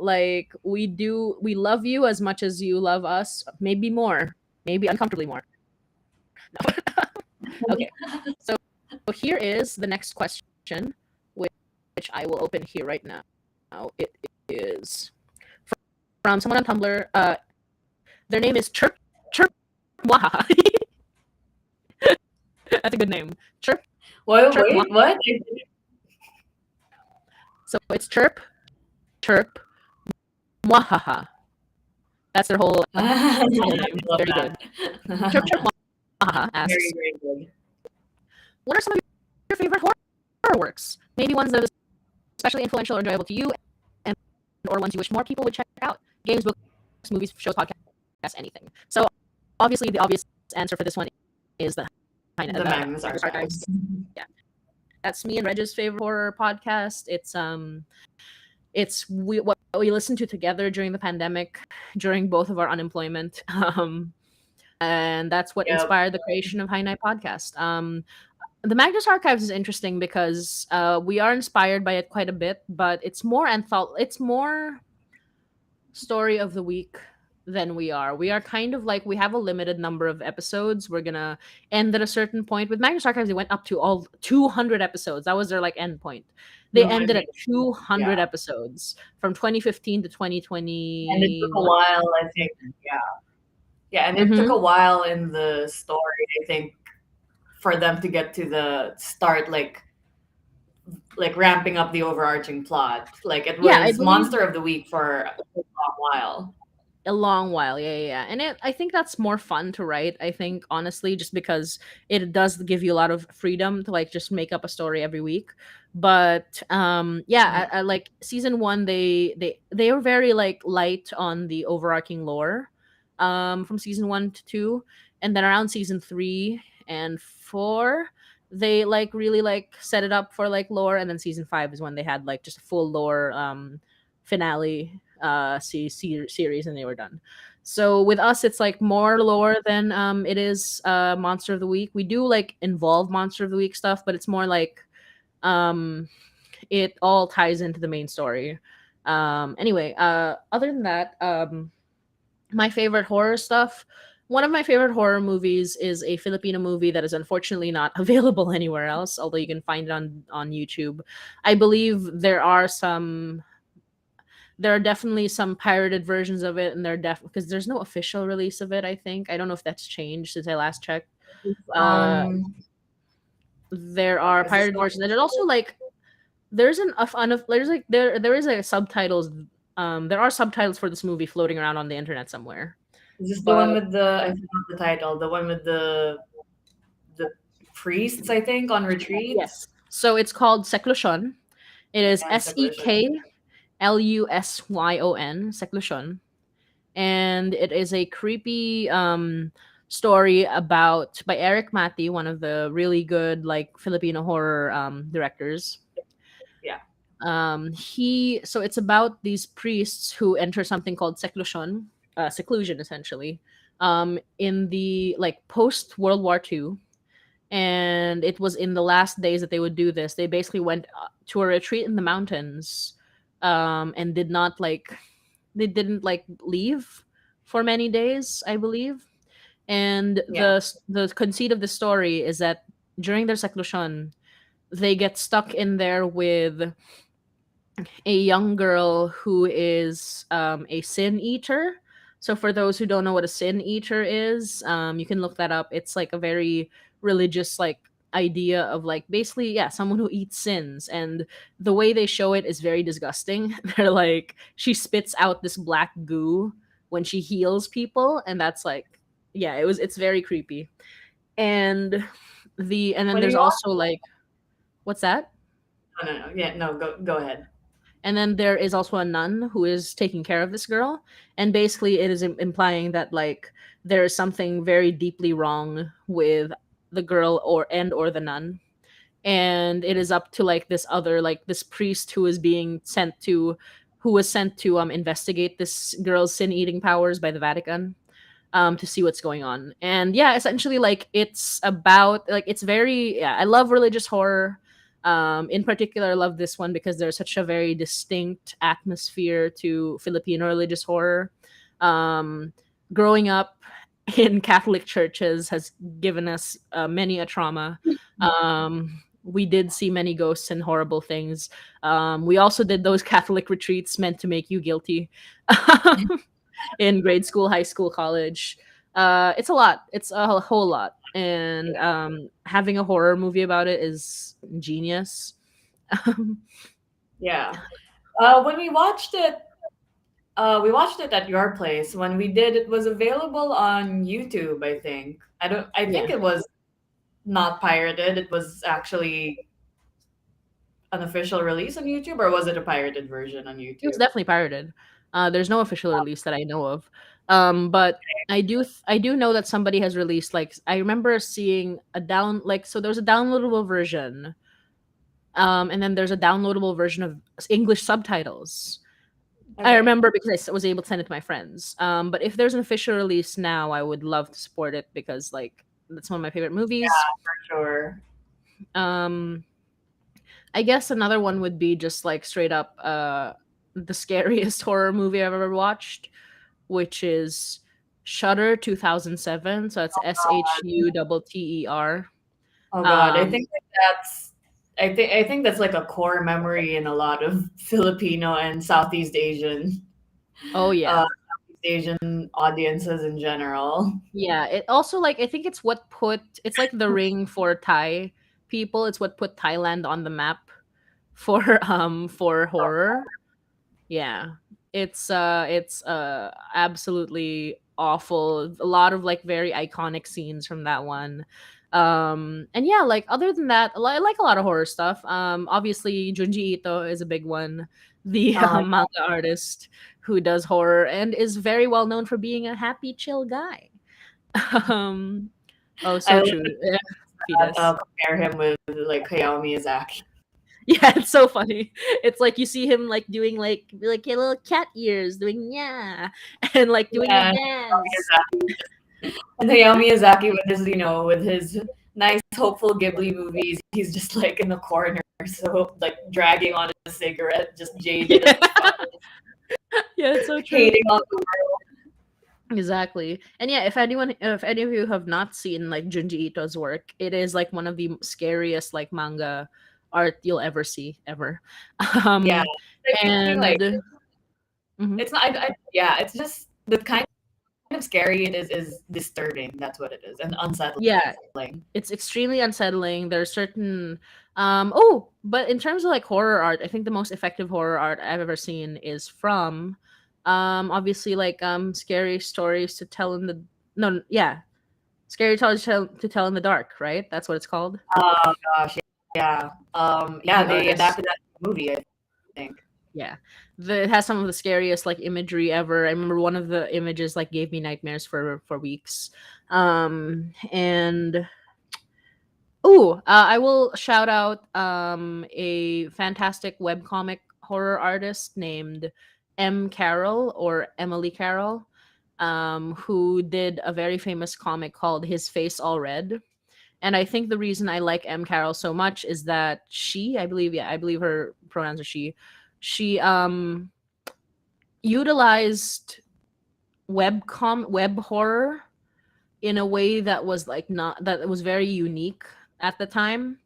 like we love you as much as you love us, maybe more, maybe uncomfortably more. Okay. So here is the next question, which I will open here right now. It is from someone on Tumblr. Their name is Chirp Mwahaha. That's a good name. Chirp
Wait,
Mwahaha.
what?
So it's Chirp Mwahaha. That's
I
their whole name.
love
Very good.
that.
Chirp Mwahaha
Very,
asks,
very good.
what are some of your favorite horror works? Maybe ones that are especially influential or enjoyable to you, and or ones you wish more people would check out. Games, books, movies, shows, podcasts, anything. So obviously the obvious answer for this one is the
The Magnus
Magnus Archives.
Archives.
Yeah, that's me and Reg's favorite horror podcast. It's what we listened to together during the pandemic, during both of our unemployment. And that's what
Yep.
inspired the creation of High Night Podcast. The Magnus Archives is interesting because we are inspired by it quite a bit, but it's more story of the week than we are. We are kind of like, we have a limited number of episodes. We're gonna end at a certain point. With Magnus Archives, they went up to all 200 episodes. That was their like end point. They ended at
200. Yeah.
200 episodes from 2015 to
And it took a
2021.
while, I think. Yeah. Yeah, and it took
Mm-hmm.
a while in the story, I think, for them to get to the start, like ramping up the overarching plot. Like it
Yeah, I
was
believe
Monster of the Week for a long while.
a long while. Yeah, yeah, yeah. And I think that's more fun to write. I think honestly, just because it does give you a lot of freedom to like just make up a story every week. But yeah,
Mhm.
I like season one. They were very like light on the overarching lore, from season one to two, and then around season three and four, they like really like set it up for like lore, and then season five is when they had like just a full lore finale series, and they were done. So with us it's like more lore than it is monster of the week. We do like involve monster of the week stuff, but it's more like um it all ties into the main story. Anyway, other than that, my favorite horror stuff, one of my favorite horror movies is a Filipino movie that is unfortunately not available anywhere else, although you can find it on YouTube. I believe there are definitely some pirated versions of it, and because there's no official release of it. I think, I don't know if that's changed since I last checked.
It's,
uh there are
is this
pirated
the
versions, and it also like there's an a fun of there's like there is a subtitles. There are subtitles for this movie floating around on the internet somewhere.
is this the
But
one with the, I forgot the title, the one with the priests, I think, on retreat?
yes, so it's called Seclusion. It is
Yeah, Seclusion.
Seklusyon, Seclusion, and it is a creepy story about by Eric Mati, one of the really good like Filipino horror directors.
Yeah.
He so it's about these priests who enter something called seclusion essentially, in the like post World War II, and it was in the last days that they would do this. They basically went to a retreat in the mountains, and they didn't like leave for many days, I believe. And
Yeah.
the conceit of the story is that during their seclusion, they get stuck in there with a young girl who is a sin eater. So for those who don't know what a sin eater is, you can look that up. It's like a very religious like idea of like basically, yeah, someone who eats sins, and the way they show it is very disgusting. They're like, she spits out this black goo when she heals people, and that's like, yeah, it's very creepy. And and then
When
there's
you watch,
also like, what's that?
no, no, no. Yeah, no, go ahead.
And then there is also a nun who is taking care of this girl, and basically it is implying that like there is something very deeply wrong with the girl or the nun, and it is up to like this other like this priest who was sent to investigate this girl's sin eating powers by the Vatican, to see what's going on. And yeah, essentially like it's about like it's very, yeah, I love religious horror. In particular, I love this one because there's such a very distinct atmosphere to Filipino religious horror. Um, Growing up in Catholic churches has given us many a trauma. We did see many ghosts and horrible things. We also did those Catholic retreats meant to make you guilty. In grade school, high school, college. It's a lot. It's a whole lot. And having a horror movie about it is genius.
Yeah. When we watched it at your place. When we did, it was available on YouTube, I think. I
Yeah,
think it was not pirated. It was actually an official release on YouTube, or was it a pirated version on
it was
YouTube?
definitely pirated. There's no official release that I know of. But I do know that somebody has released like I remember seeing a down like so there's a downloadable version, and then there's a downloadable version of English subtitles. I
Okay.
remember because was able to send it to my friends. But if there's an official release now, I would love to support it because like that's one of my favorite movies.
For sure.
Um, I guess another one would be just like straight up the scariest horror movie I've ever watched. which is Shutter 2007. So it's SHUTTER.
Oh God, I
Um,
think like that's I think that's like a core memory in a lot of Filipino and
oh
uh,
yeah.
Southeast Asian audiences in general.
Yeah, it also like I think it's like the ring for Thai people. It's what put Thailand on the map for for horror. Yeah. It's absolutely awful. A lot of like very iconic scenes from that one. And yeah, like other than that, I like a lot of horror stuff. Obviously Junji Ito is a big one. The
Uh,
manga artist who does horror and is very well known for being a happy chill guy. um oh,
I
so
like
true. Yeah, fetus.
compare him with like Hayao Miyazaki.
Yeah, it's so funny. It's like you see him like doing like a little cat ears, doing yeah, and like doing a
Yeah,
dance.
and Hayao Miyazaki with his nice hopeful Ghibli movies, he's just like in the corner, so like dragging on a cigarette, just jaded
Yeah,
as fuck,
yeah, it's so true.
hating on the world.
Exactly. And yeah, if any of you have not seen like Junji Ito's work, it is like one of the scariest like manga art you'll ever see ever.
Yeah,
Um
I mean, like
and mhm.
it's not. Yeah, it's just the kind of scary it is disturbing. That's what it is, and unsettling.
Yeah, it's extremely unsettling. There's certain oh, but in terms of like horror art, I think the most effective horror art I've ever seen is from obviously like scary stories to tell in the no yeah, scary stories to tell in the dark, right? That's what it's called.
Oh gosh, yeah, yeah.
The
They
artist.
adapted that movie, I think.
Yeah. It has some of the scariest like imagery ever. I remember one of the images like gave me nightmares for weeks. And I will shout out a fantastic webcomic horror artist named M. Carroll or Emily Carroll, who did a very famous comic called His Face All Red. And I think the reason I like M. Carroll so much is that I believe her pronouns are she utilized web horror in a way that was like not that it was very unique at the time.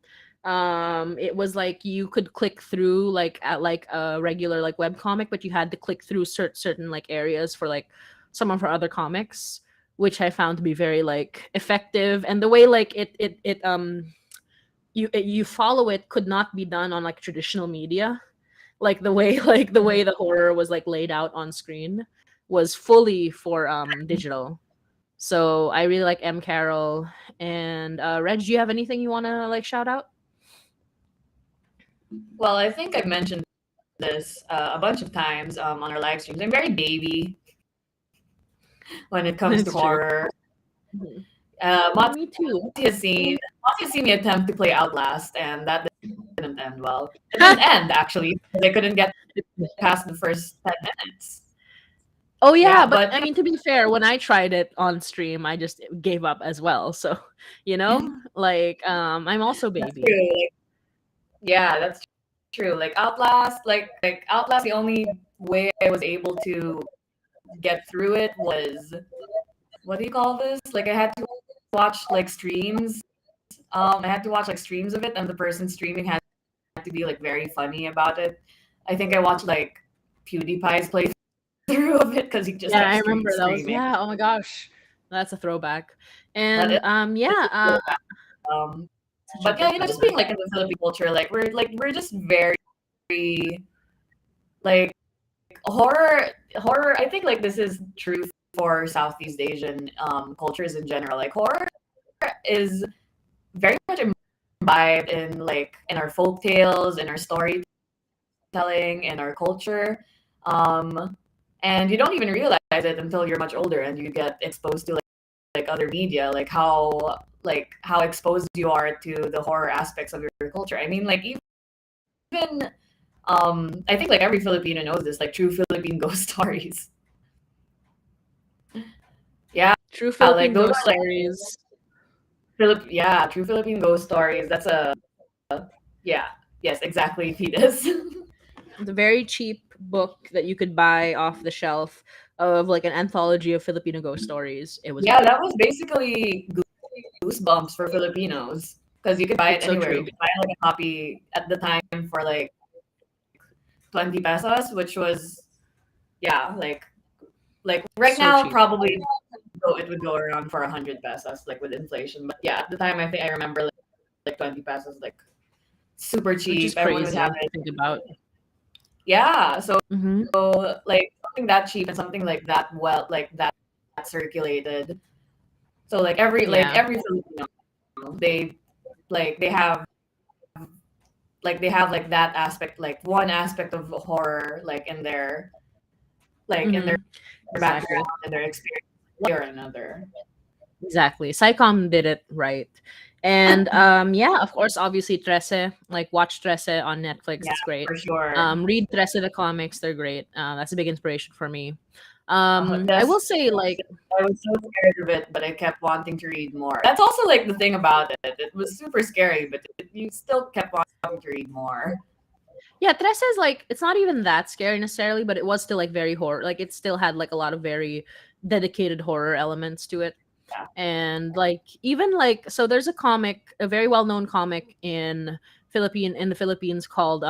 It was like you could click through like at like a regular like web comic, but you had to click through certain like areas for like some of her other comics, which I found to be very like effective. And the way like you follow it could not be done on like traditional media, like the way like the way the horror was like laid out on screen was fully for digital. So I really like M. Carroll. And Reg, do you have anything you want to like shout out?
Well, I think I've mentioned this a bunch of times on our live streams. I'm very baby when it comes to
It's true.
horror.
Mhm.
Motsy
Me too.
has seen me attempt to play Outlast, and that didn't end well. It didn't end actually because I couldn't get past the first 10 minutes.
Oh yeah,
Yeah,
but
but
I mean to be fair, when I tried it on stream, I just gave up as well. So, like I'm also
that's
baby.
true. Like, yeah, that's true. Like Outlast, like Outlast, the only way I was able to get through it was, what do you call this? Like I had to watch like streams. I had to watch like streams of it, and the person streaming had to be like very funny about it. I think I watched like PewDiePie's playthrough of it because he just
Yeah,
kept
I remember that was
streaming.
yeah, oh my gosh. That's a throwback.
But
And
it,
yeah,
um,
such a
but yeah,
good
just
throwback.
being like in the Philippine culture, like we're just very like horror. I think like this is true for Southeast Asian cultures in general. Like horror is very much imbibed in like in our folk tales, in our storytelling, in our culture. And you don't even realize it until you're much older and you get exposed to like other media, like how exposed you are to the horror aspects of your culture. I mean, like even I think like every Filipino knows this, like true Philippine ghost stories. Yeah,
True
like
Philippine
those
ghost
are like
stories.
Yeah, true Philippine ghost stories. That's a yeah, yes, exactly, fetus.
The very cheap book that you could buy off the shelf of like an anthology of Filipino ghost stories. It was
Yeah,
great.
that was basically Goosebumps for Filipinos because you could buy it
It's so
anywhere. You
true.
could buy like a copy at the time for like 20 pesos, which was yeah, like right
So
now
cheap.
probably it would go around for 100 pesos like with inflation. But yeah, at the time I think I remember like 20 pesos like super
Which is
cheap. Everyone would have
crazy to
it.
think about.
Yeah, so
Mm-hmm.
like something that cheap and something like that well like that circulated. So
Yeah.
every Filipino they they have they have like that aspect like one aspect of horror like in
Mm-hmm.
their background
Exactly.
and their experience one way or another.
Exactly. Psycom did it right. And yeah, of course, obviously Trece, like watch Trece on Netflix.
Yeah,
It's great.
for sure.
Read Trece the comics, they're great. That's a big inspiration for me. I
This
will say like
I was so scared of it, but I kept wanting to read more. That's also like the thing about it. It was super scary, but you still kept wanting to read more.
yeah, Trece is like it's not even that scary necessarily, but it was still like very horror. Like it still had like a lot of very dedicated horror elements to it.
Yeah.
And like even like so there's a comic, a very well-known comic in the Philippines called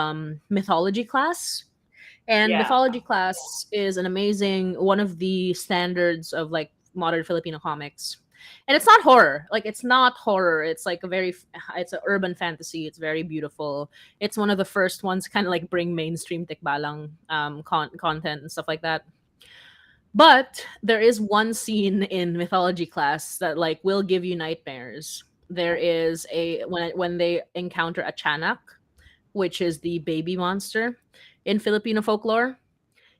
Mythology Class. And
Yeah.
Mythology Class is an amazing one of the standards of like modern Filipino comics. And it's not horror. Like it's not horror. It's like a very it's an urban fantasy. It's very beautiful. It's one of the first ones kind of like bring mainstream tikbalang content and stuff like that. But there is one scene in Mythology Class that like will give you nightmares. There is a when they encounter a chanak, which is the baby monster in Filipino folklore.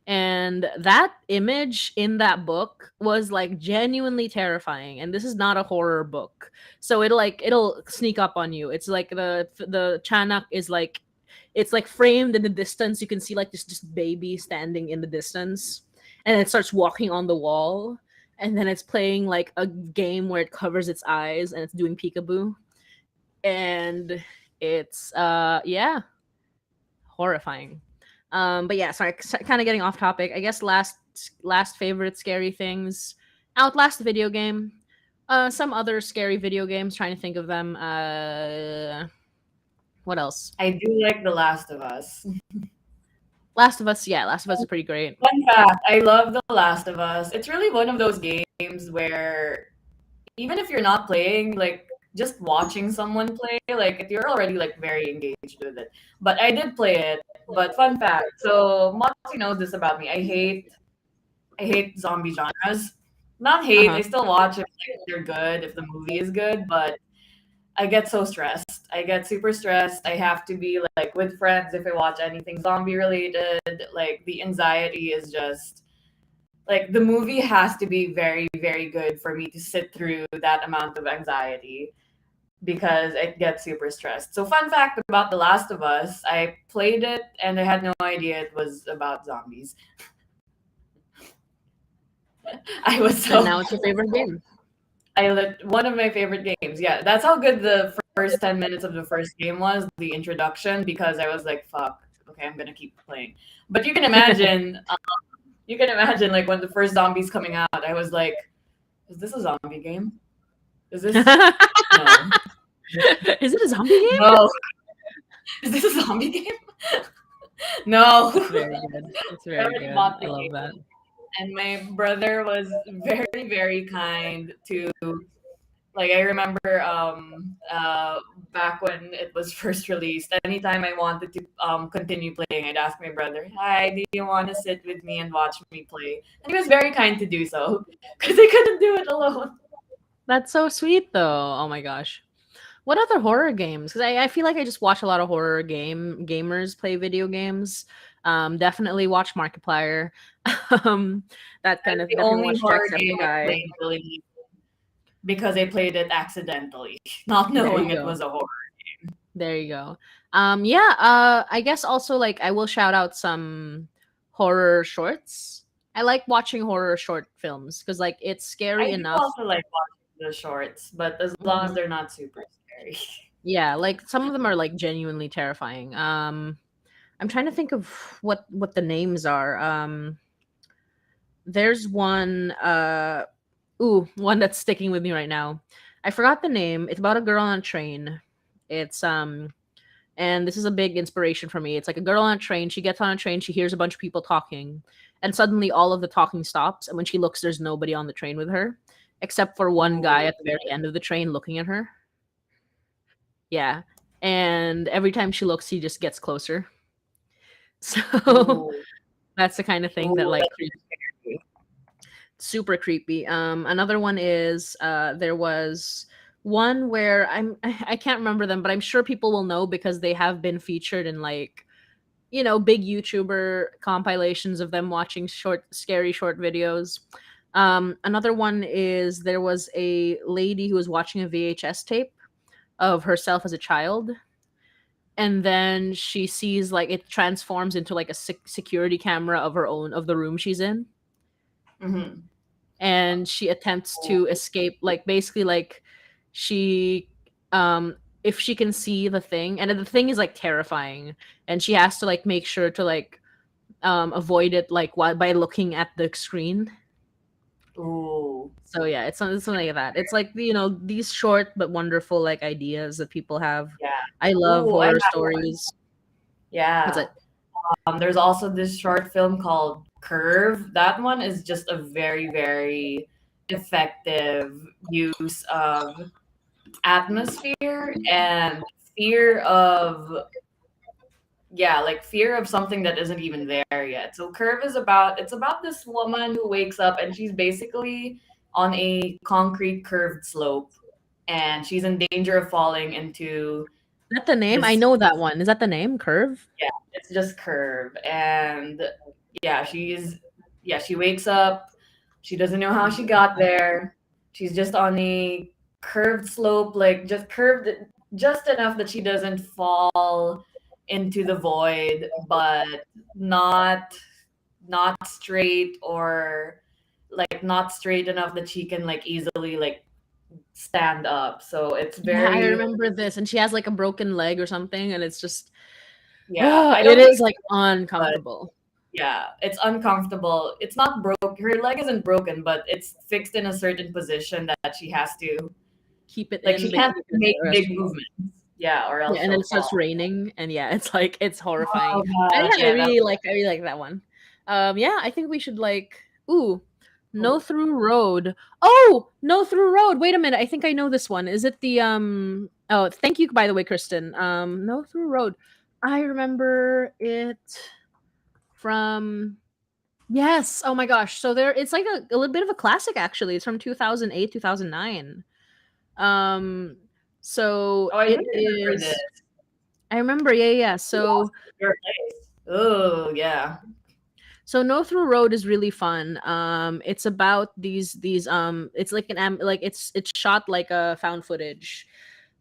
And that image in that book was like genuinely terrifying. And this is not a horror book. So it'll sneak up on you. It's like the chanak is like it's like framed in the distance. You can see like this just baby standing in the distance. And it starts walking on the wall. And then it's playing like a game where it covers its eyes and it's doing peekaboo. And it's yeah, horrifying. But yeah, sorry, kind of getting off topic. I guess last favorite scary things, Outlast the video game. Some other scary video games. Trying to think of them. What else?
I do like The Last of Us.
Last of Us. Yeah, Last of Us is pretty great.
Fun fact, I love The Last of Us. It's really one of those games where even if you're not playing, like just watching someone play, like you're already like very engaged with it. But I did play it. But fun fact, so Moxie knows this about me. I hate zombie genres. Not
Uh
hate, I
huh.
still watch if like, they're good, if the movie is good, but I get so stressed. I get super stressed. I have to be like with friends if I watch anything zombie related. Like the anxiety is just like the movie has to be very, very good for me to sit through that amount of anxiety because I get super stressed. So, fun fact about The Last of Us, I played it and I had no idea it was about zombies. I was
And
so
now it's your favorite game.
one of my favorite games. Yeah, that's how good the first 10 minutes of the first game was, the introduction, because I was like, fuck, okay, I'm gonna keep playing. But you can imagine like when the first zombies coming out, I was like, is this a zombie game? Is this no.
Is it a zombie game?
No. Is this a zombie game? No.
It's very good. It's
I
very
already
good.
bought
I
the
love
game.
that.
And my brother was very, very kind to like I remember back when it was first released, anytime I wanted to continue playing, I'd ask my brother, "Hi, do you want to sit with me and watch me play?" And he was very kind to do so because I couldn't do it alone.
That's so sweet, though. Oh my gosh. What other horror games? Because I feel like I just watch a lot of horror gamers play video games. Definitely watch Markiplier. um, that kind
That's
of
the
definitely
only
watch
horror game I
Jacksepticeye.
played really because I played it accidentally, not
There
knowing
you
it
go.
was a horror.
There you go. Yeah. I guess also like I will shout out some horror shorts. I like watching horror short films because like it's
I
scary
do
enough.
also like watching the shorts, but as long as
Mhm.
they're not super scary.
Yeah, like some of them are like genuinely terrifying. I'm trying to think of what the names are. There's one one that's sticking with me right now. I forgot the name. It's about a girl on a train. It's and this is a big inspiration for me. It's like a girl on a train. She gets on a train. She hears a bunch of people talking, and suddenly all of the talking stops. And when she looks, there's nobody on the train with her, except for one guy
Ooh.
at the very end of the train looking at her. Yeah, and every time she looks, he just gets closer. So
Ooh.
that's the kind of thing that
Ooh,
like
that's scary.
super creepy. Another one is there was one where I can't remember them, but I'm sure people will know because they have been featured in like big YouTuber compilations of them watching scary short videos. Another one is there was a lady who was watching a VHS tape of herself as a child, and then she sees like it transforms into like a security camera of her own of the room she's in,
Mhm.
and she attempts to escape, like basically like she if she can see the thing, and the thing is like terrifying, and she has to like make sure to like avoid it like while by looking at the screen.
Ooh.
So yeah, it's something like that. It's like these short but wonderful like ideas that people have.
Yeah.
I love
Ooh, I
horror
have one.
stories. What's
Yeah.
it?
There's also this short film called Curve. That one is just a very, very effective use of atmosphere and fear of, yeah, like fear of something that isn't even there yet. So Curve is about this woman who wakes up and she's basically on a concrete curved slope and she's in danger of falling into
Is that the name? I
this.
know that one. Is that the name? Curve?
Yeah, it's just Curve. And yeah, she wakes up. She doesn't know how she got there. She's just on a curved slope, like just curved just enough that she doesn't fall into the void, but not not straight, or like not straight enough that she can like easily like stand up. So it's
Yeah, I
very,
remember this. And she has like a broken leg or something, and it's just
yeah, I
it
don't think
is like
but
uncomfortable.
yeah, it's uncomfortable. It's not broke. Her leg isn't broken, but it's fixed in a certain position that she has to,
Keep it
like,
in
she can't
because
make
or else
big
she'll fall.
movements. Yeah, or
Yeah,
else
and then
she'll
it starts
fall.
raining, and yeah, it's like it's horrifying.
Oh gosh, yeah, that.
I really like that one. Yeah, I think we should like No
Oh,
Through Road. Oh, No Through Road. Wait a minute. I think I know this one. Is it the Oh, thank you by the way, Kristen. No Through Road. I remember it from yes. Oh my gosh. So there it's like a little bit of a classic actually. It's from 2008, 2009. Um so
oh, I do
it
remember this.
is I remember, yeah, yeah.
Lost Your Place. Oh yeah.
So No Through Road is really fun. It's about these it's like like it's shot like a found footage.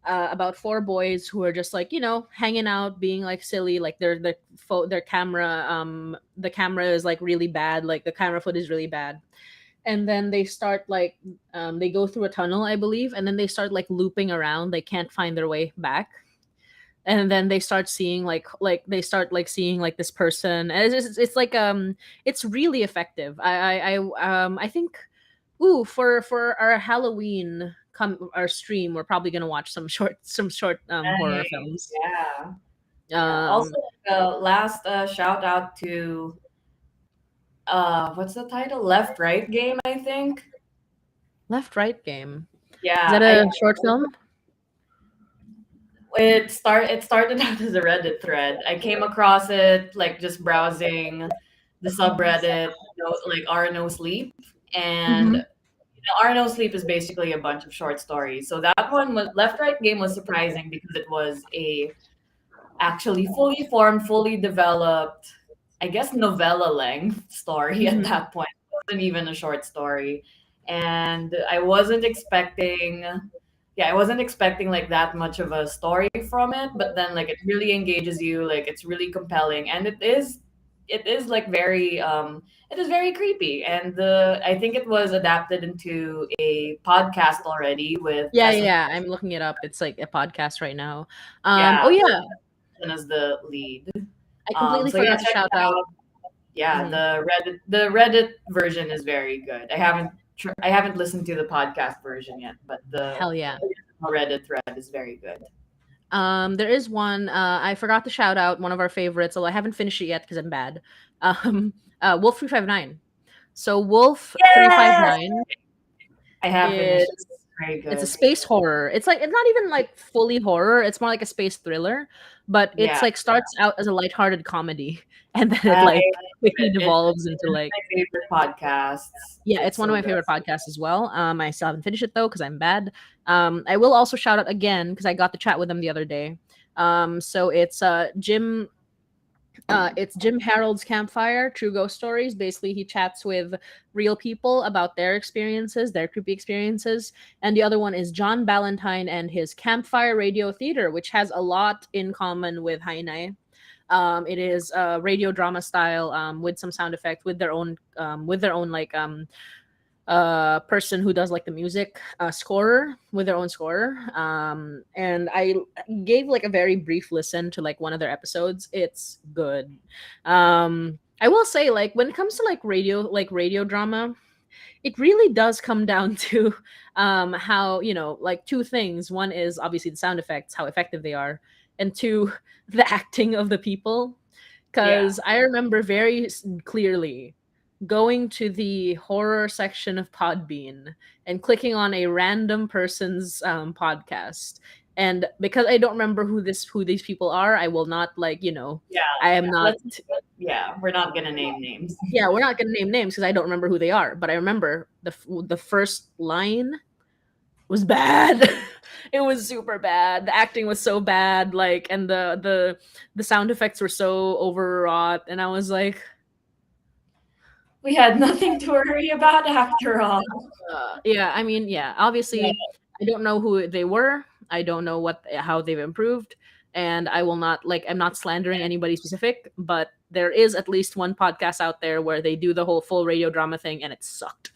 About four boys who are just like hanging out, being like silly, like their camera the camera is like really bad, like the camera footage is really bad, and then they start like they go through a tunnel, I believe, and then they start like looping around. They can't find their way back, and then they start seeing like they start like seeing like this person, and it's like it's really effective. I think for our Halloween our stream, we're probably gonna watch some short horror
Nice.
films.
Yeah. Yeah. Also,
um
last shout out to what's the title? Left Right Game, I think.
Left Right Game, is
Yeah,
that a short film?
it started out as a Reddit thread. I came across it like just browsing the subreddit, like R No Sleep, and
Mm-hmm.
R No Sleep is basically a bunch of short stories. So that one was Left Right Game was surprising because it was a actually fully formed, fully developed, I guess novella length story at
Mm-hmm.
that point. It wasn't even a short story. And I wasn't expecting like that much of a story from it, but then like it really engages you, like it's really compelling, and it is like very it is very creepy, and I think it was adapted into a podcast already with
Yeah, yeah,
Tessa.
yeah, I'm looking it up. It's like a podcast right now. Oh
Yeah,
yeah,
as the lead.
I completely
So yeah,
forgot to
check
shout
it
out
out. yeah,
Mhm.
the Reddit version is very good. I haven't listened to the podcast version yet, but the
Hell yeah.
original Reddit thread is very good.
There is one. I forgot to shout out one of our favorites, although I haven't finished it yet because I'm bad. Um, Wolf 359. So Wolf
Yes,
359
I have finished it.
is
It's very
it's a
good.
space horror. It's like it's not even like fully horror. It's more like a space thriller, but it's
Yeah,
like starts out as a lighthearted comedy and then it
I
like
love
quickly devolves into
it's
like
my favorite podcasts.
yeah, it's
It's
one of
so
my
good.
favorite podcasts as well. I still haven't finished it though because I'm bad. I will also shout out again because I got to chat with them the other day. So it's Jim Harold's Campfire, True Ghost Stories. Basically, he chats with real people about their experiences, their creepy experiences. And the other one is John Ballantyne and his Campfire Radio Theater, which has a lot in common with Hainai. It is radio drama style with some sound effect with their own like person who does like the music scorer with their own scorer, and I gave like a very brief listen to like one of their episodes. It's good. I will say, like, when it comes to like radio drama, it really does come down to how, like, two things. One is obviously the sound effects, how effective they are, and two, the acting of the people.
Yeah.
Because I remember very clearly going to the horror section of Podbean and clicking on a random person's podcast. And because I don't remember who these people are, I will not, like,
Yeah.
I am not.
Yeah, we're not gonna name names.
Yeah, we're not gonna name names because I don't remember who they are. But I remember the first line was bad. It was super bad. The acting was so bad, like, and the sound effects were so overwrought, and I was like,
We had nothing to worry about after all.
yeah. I mean, yeah.
Yeah.
Obviously, I don't know who they were. I don't know how they've improved, and I will not like. I'm not slandering anybody specific, but there is at least one podcast out there where they do the whole full radio drama thing, and it sucked.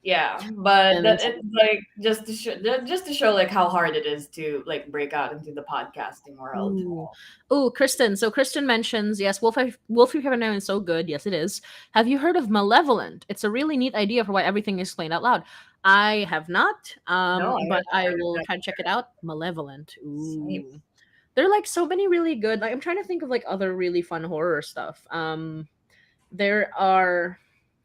Yeah, but
And
that it's like just to show like how hard it is to like break out into the podcasting world.
ooh, ooh, Kristen. So Kristen mentions, yes, Wolf 359 is so good. Yes, it is. Have you heard of Malevolent? It's a really neat idea for why everything is explained out loud. I have not,
No, I
but
haven't
I
heard of
will
that
try to check it out. Malevolent.
name.
Ooh, there are like so many really good. Like, I'm trying to think of like other really fun horror stuff. There are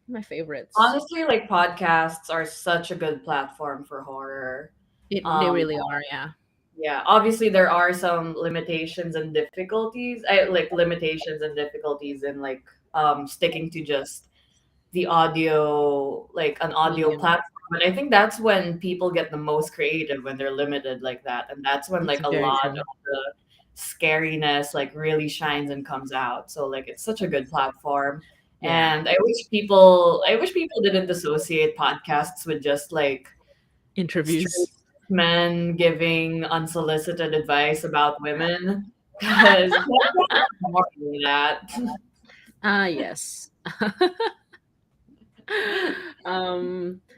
my favorites.
Honestly, like podcasts are such a good platform for horror.
They
Um,
really are. Yeah.
yeah, obviously there are some limitations and difficulties. I like limitations and difficulties in like sticking to just the audio, like an audio
Medium.
platform. But I think that's when people get the most creative when they're limited like that. And that's when
It's
like a
very
lot
true.
of the scariness like really shines and comes out. So like it's such a good platform.
Yeah.
And I wish people didn't associate podcasts with just like straight
Interviews.
men giving unsolicited advice about women. Because more than that.
Ah, yes.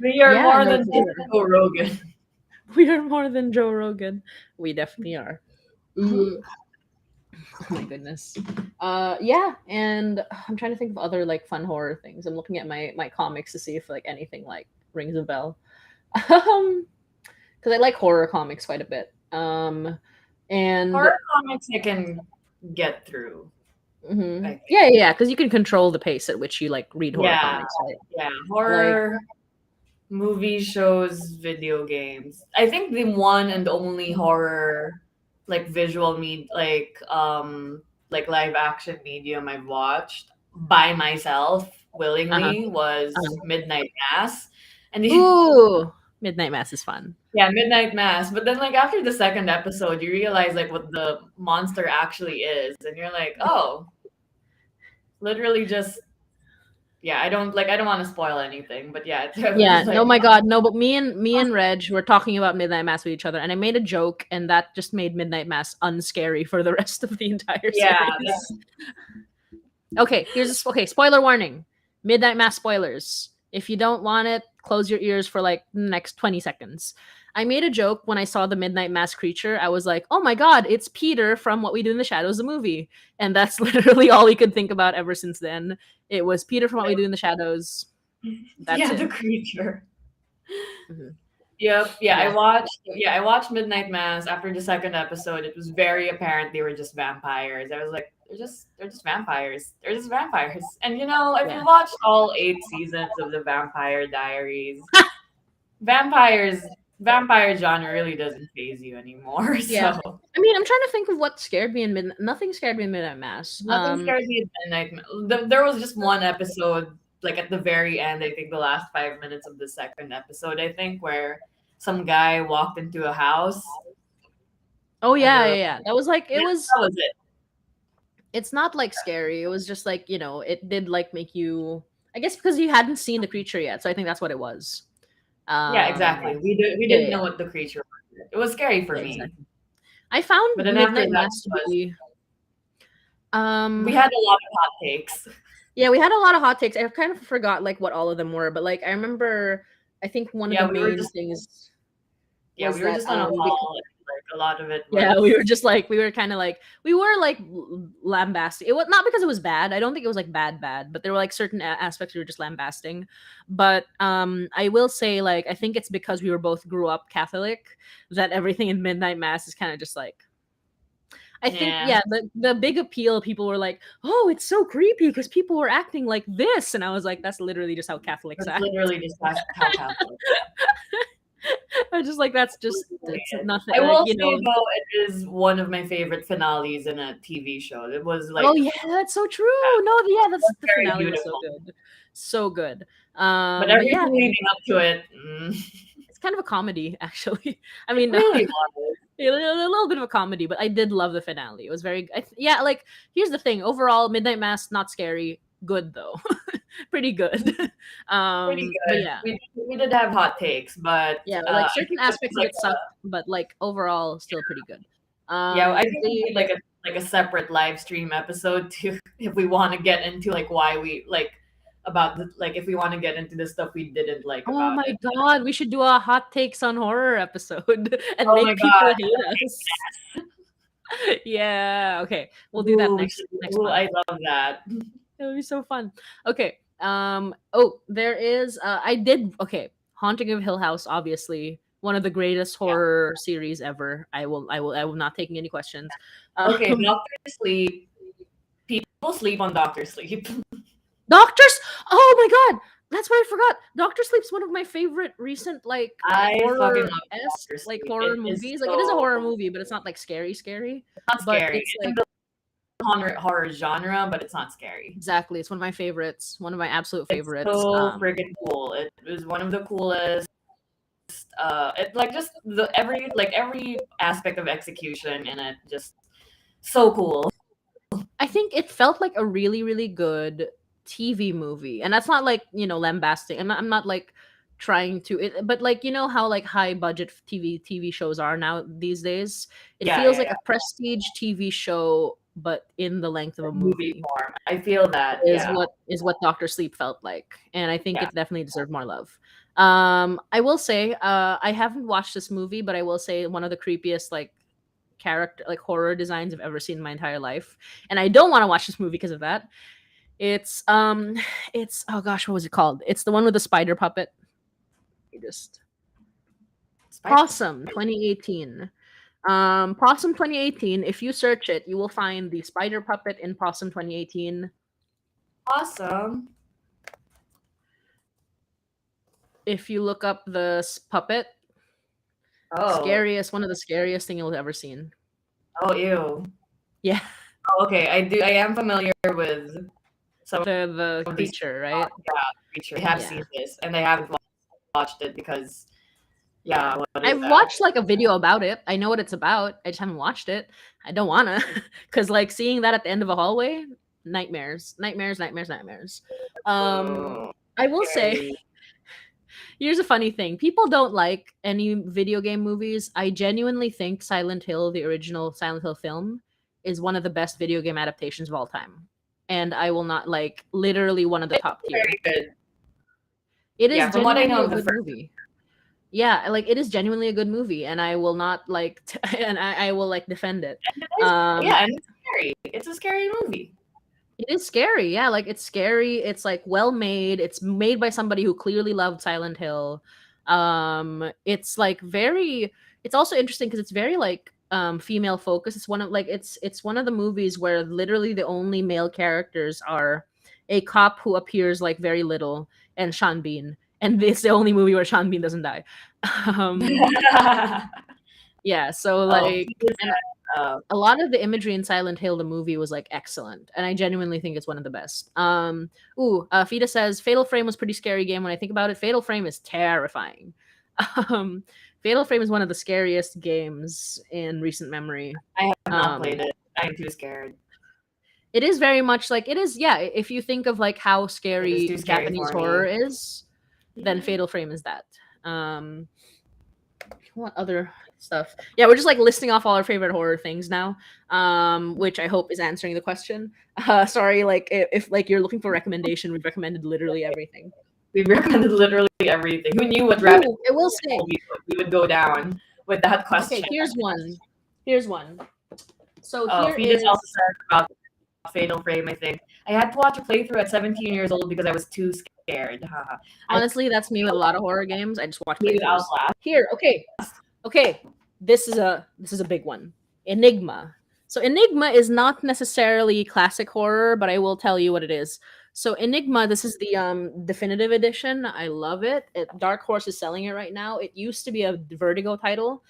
We are
Yeah,
more
no,
than
for
just
sure.
Joe Rogan.
We are more than Joe Rogan. We definitely are. Ooh, oh my goodness. Yeah, and I'm trying to think of other like fun horror things. I'm looking at my comics to see if like anything like rings a bell. Because I like horror comics quite a bit. And
Horror comics I can get through. I think.
yeah, because you can control the pace at which you like read horror
Yeah,
comics, right?
yeah.
Like,
Horror movies, shows, video games. I think the one and only horror like visual like live action medium I've watched by myself
uh-huh,
willingly was
uh-huh.
Midnight Mass. And
Ooh, Midnight Mass is fun.
yeah, Midnight Mass. But then like after the second episode, you realize like what the monster actually is, and you're like, oh, literally just yeah, I don't want to spoil anything, but yeah, it's
Yeah, no,
like
my God, no. But me and Reg were talking about Midnight Mass with each other, and I made a joke, and that just made Midnight Mass unscary for the rest of the entire
yeah,
series. Okay, okay. Spoiler warning: Midnight Mass spoilers. If you don't want it, close your ears for like the next 20 seconds. I made a joke when I saw the Midnight Mass creature. I was like, "Oh my god, it's Peter from What We Do in the Shadows, the movie." And that's literally all we could think about ever since then. It was Peter from What We Do in the Shadows. That's
Yeah,
it.
the creature.
Mhm.
Yep. Yeah,
Yeah.
I watched Midnight Mass after the second episode. It was very apparent they were just vampires. I was like, they're just vampires. They're just vampires. And if
Yeah.
you watched all 8 seasons of the Vampire Diaries, vampire genre really doesn't phase you anymore.
Yeah.
So
I mean, I'm trying to think of what scared me in Midnight. Nothing scared me in Midnight Mass.
nothing scares me at Midnight There was just one episode, like at the very end, I think the last 5 minutes of the second episode, I think, where some guy walked into a house
Oh
and
yeah, yeah, yeah. That was like
yeah,
it was.
that was it.
It's not like scary. It was just like it did like make you. I guess because you hadn't seen the creature yet, so I think that's what it was.
Yeah,
Um,
exactly. We
yeah,
didn't
yeah,
know
yeah,
what the creature was. It was scary for
yeah,
me.
exactly. I found
But then after
Midnight
that
Mass to
was
be.
we
Um,
had a lot of hot takes.
yeah, we had a lot of hot takes. I kind of forgot like what all of them were, but like I remember. I think one of the
Yeah,
main things was
we were
that
just on a wall. Like a lot of it
yeah,
was
we were just like we were kind of like we were like lambasting. It was not because it was bad. I don't think it was like bad, but there were like certain aspects we were just lambasting. But I will say like I think it's because we were both grew up Catholic that everything in Midnight Mass is kind of just like I think
yeah.
yeah, the big appeal people were like, "Oh, it's so creepy because people were acting like this." And I was like, that's literally just how Catholics
That's
act.
literally just how Catholic.
I just like that's just it's nothing
I
like,
will say though, it is one of my favorite finales in a TV show. It was like
oh yeah, that's so true. No, yeah, that's the
very
finale was so
beautiful.
good. So good.
But
But yeah,
everything leading up to it,
it's kind of a comedy, actually. I mean,
really was.
a little bit of a comedy, but I did love the finale. It was very, yeah. Like, here's the thing: overall, Midnight Mass not scary, good though, pretty good.
Pretty
But
good.
yeah,
We did have hot takes, but
yeah, like
I
certain
think this
aspects
was
of
like
it sucked, but like overall, still pretty good.
yeah, I think we
The
need like a separate live stream episode to if we want to get into like why we like about the like if we want to get into the stuff we didn't like
oh
about
my
it.
god, we should do a hot takes on horror episode and
Oh my
make people
god.
hate us. Yeah, okay. We'll do that
Ooh,
next
ooh,
month.
I love that.
It would be so fun. Okay. Oh, there is I did okay. Haunting of Hill House, obviously. One of the greatest horror series ever. I will not taking any questions.
Okay,
Um
Doctor Sleep. People sleep on Doctor Sleep.
Doctors Oh my god! That's what I forgot. Doctor Sleep's one of my favorite recent like
I fucking
horror
love
esque
Doctor
like
Sleep.
horror
It is
movies. Like it is a
so
horror movie, but it's not like scary.
not
But
scary.
it's
It's
like
in the horror genre, but it's not scary.
exactly. It's one of my favorites. One of my absolute
It's
favorites.
so freaking cool. It was one of the coolest. It like just the every aspect of execution in it just so cool.
I think it felt like a really, really good TV movie, and that's not like lambasting. I'm not like trying to, but like how like high budget TV shows are now these days. It
Yeah,
feels
yeah,
like
yeah.
a prestige TV show, but in the length of a
Movie
movie.
form. I feel that.
Is
Yeah,
what Doctor Sleep felt like, and I think
yeah.
it definitely deserved more love. I will say, I haven't watched this movie, but I will say one of the creepiest like character like horror designs I've ever seen in my entire life. And I don't want to watch this movie because of that. It's it's oh gosh, what was it called? It's the one with the spider puppet. You just
Spider.
Possum 2018. Possum 2018, if you search it, you will find the spider puppet in Possum 2018.
Awesome.
If you look up the puppet,
Oh.
one of the scariest thing you'll ever seen.
Oh, ew.
Yeah.
Oh, okay. I am familiar with some
The
of these
creature, right?
creatures. I have
Yeah.
seen this, and I haven't watched it because, yeah, what is
I've
that?
watched like a video about it. I know what it's about. I just haven't watched it. I don't wanna, because like seeing that at the end of a hallway, nightmares.
Oh,
I will say,
scary.
here's a funny thing: people don't like any video game movies. I genuinely think Silent Hill, the original Silent Hill film, is one of the best video game adaptations of all time, and I will not like literally one of the top tier.
Very good.
It is
Yeah, from what I know
genuinely a
of the
good
first,
movie. Yeah, like it is genuinely a good movie, and I will not like, and I will like defend it.
And it is, yeah, and it's scary. It's a scary movie.
It is scary, yeah. Like it's scary. It's like well made. It's made by somebody who clearly loved Silent Hill. It's like very. It's also interesting because it's very like female focused. It's one of like it's one of the movies where literally the only male characters are a cop who appears like very little and Sean Bean, and it's the only movie where Sean Bean doesn't die. Um, yeah, so
Oh,
like, and a lot of the imagery in Silent Hill, the movie, was like excellent, and I genuinely think it's one of the best. Fida says Fatal Frame was pretty scary game. When I think about it, Fatal Frame is terrifying. Um, Fatal Frame is one of the scariest games in recent memory.
I have not played it. I'm too scared.
It is very much like it is. Yeah, if you think of like how scary
too scary
Japanese
for me.
horror is, then Fatal Frame is that. What other stuff? Yeah, we're just like listing off all our favorite horror things now, which I hope is answering the question. Sorry, like if like you're looking for recommendation, we've recommended literally everything.
We've recommended literally everything. Who knew what rabbit
I will say
we would go down with that question?
Okay, here's one. Here's one. So here
Phoenix
is
also said about Fatal Frame, I think. I had to watch a playthrough at 17 years old because I was too scared.
honestly, that's me with a lot of horror games. I just watch
Maybe
playthroughs.
Outlast.
Here, okay. This is a big one. Enigma. So Enigma is not necessarily classic horror, but I will tell you what it is. So Enigma, this is the definitive edition. I love it. Dark Horse is selling it right now. It used to be a Vertigo title.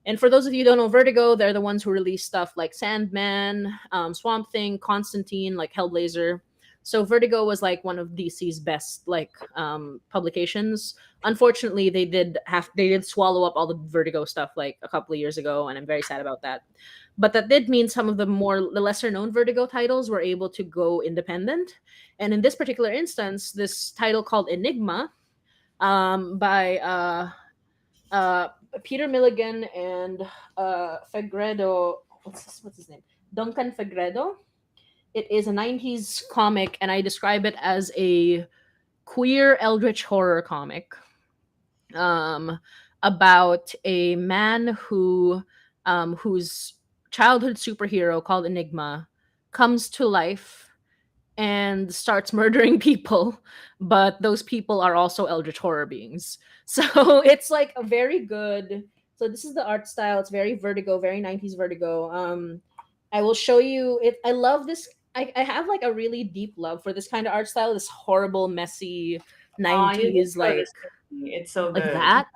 And for those of you who don't know Vertigo, they're the ones who release stuff like Sandman, Swamp Thing, Constantine, like Hellblazer. So Vertigo was like one of DC's best like publications. Unfortunately, they did swallow up all the Vertigo stuff like a couple of years ago, and I'm very sad about that. But that did mean some of the lesser known Vertigo titles were able to go independent. And in this particular instance, this title called Enigma by Peter Milligan and Fegredo. What's his name? Duncan Fegredo. It is a 90s comic, and I describe it as a queer eldritch horror comic about a man whose childhood superhero called Enigma comes to life and starts murdering people, but those people are also eldritch horror beings. So it's like a very good. So this is the art style. It's very Vertigo, very 90s Vertigo. I will show you it. I love this. I have like a really deep love for this kind of art style. This horrible, messy 90s like
it's so
like
good.
that.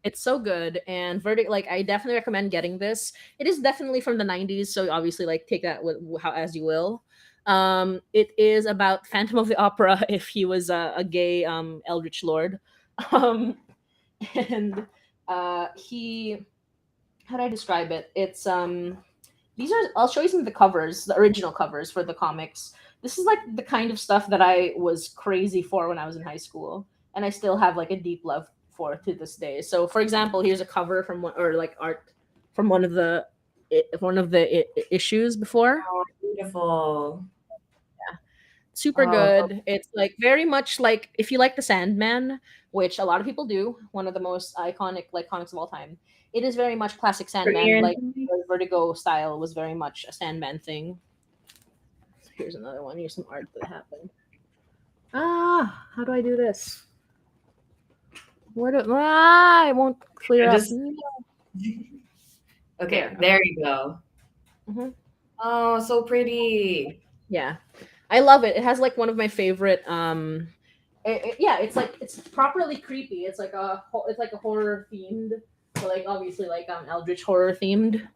It's so good, and Verdict. Like, I definitely recommend getting this. It is definitely from the 90s, so obviously, like, take that with how as you will. It is about Phantom of the Opera if he was a gay eldritch lord, and he. How do I describe it? It's these are. I'll show you some of the covers, the original covers for the comics. This is like the kind of stuff that I was crazy for when I was in high school, and I still have like a deep love for to this day. So, for example, here's a cover from one or like art from one of the issues before.
Oh, beautiful.
Yeah, super good. It's like very much like if you like the Sandman, which a lot of people do, one of the most iconic like comics of all time. It is very much classic Sandman. Like the Vertigo style was very much a Sandman thing. So here's another one. Here's some art that happened. How do I do this? It won't clear up.
Okay, there you go.
Mm-hmm.
Oh, so pretty.
Yeah, I love it. It has like one of my favorite. It's like it's properly creepy. It's like a horror themed, so like obviously like eldritch horror themed.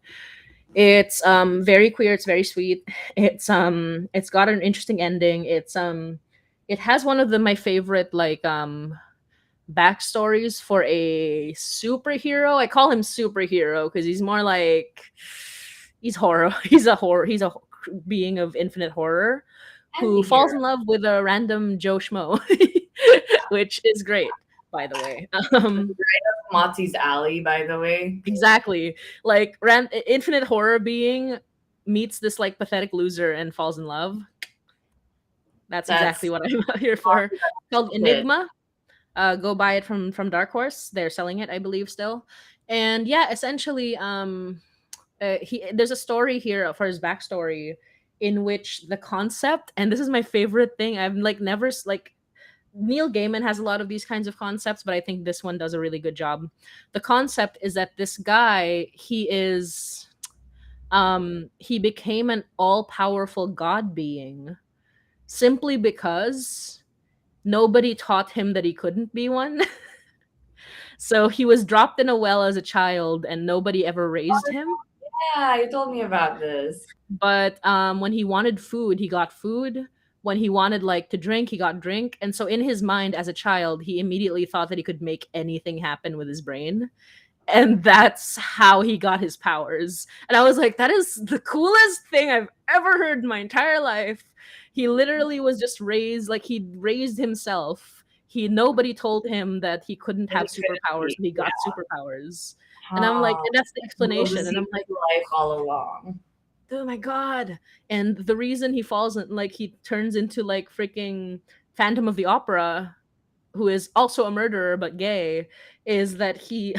It's very queer. It's very sweet. It's got an interesting ending. It has one of my favorite like backstories for a superhero. I call him superhero because he's more like he's horror. He's a being of infinite horror who falls in love with a random Joe Schmo, which is great, by the way.
Right up Motzi's alley, by the way.
Exactly. Like infinite horror being meets this like pathetic loser and falls in love. That's exactly what I'm here for. Called Enigma. Go buy it from Dark Horse. They're selling it, I believe, still. And yeah, essentially, he there's a story here for his backstory in which the concept, and this is my favorite thing. I've like never like Neil Gaiman has a lot of these kinds of concepts, but I think this one does a really good job. The concept is that this guy, he became an all-powerful god being simply because nobody taught him that he couldn't be one. So he was dropped in a well as a child and nobody ever raised him.
Yeah, you told me about this.
But when he wanted food, he got food. When he wanted like to drink, he got drink. And so in his mind as a child, he immediately thought that he could make anything happen with his brain. And that's how he got his powers. And I was like, that is the coolest thing I've ever heard in my entire life. He literally was just raised, like he raised himself. Nobody told him that he couldn't
And
have
he couldn't
superpowers,
be.
but he
Yeah.
got superpowers. And I'm like,
Oh,
and that's the
well, the
explanation. And I'm like,
secret life all along.
oh my god. And the reason he falls in, like he turns into like freaking Phantom of the Opera, who is also a murderer but gay, is that he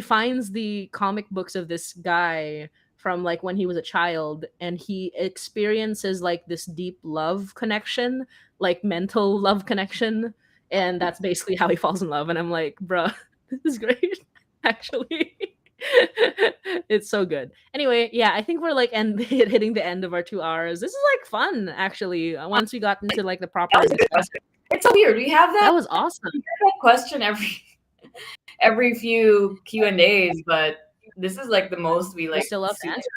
finds the comic books of this guy from like when he was a child, and he experiences like this deep love connection, like mental love connection, and that's basically how he falls in love. And I'm like, bruh, this is great actually. It's so good. Anyway, yeah, I think we're like hitting the end of our 2 hours. This is like fun actually. Once we got into like the proper
That was a good
discussion.
question. It's so weird. We have
That was awesome.
that question every few Q&As, but this is like the most we
We
like.
still love to answer.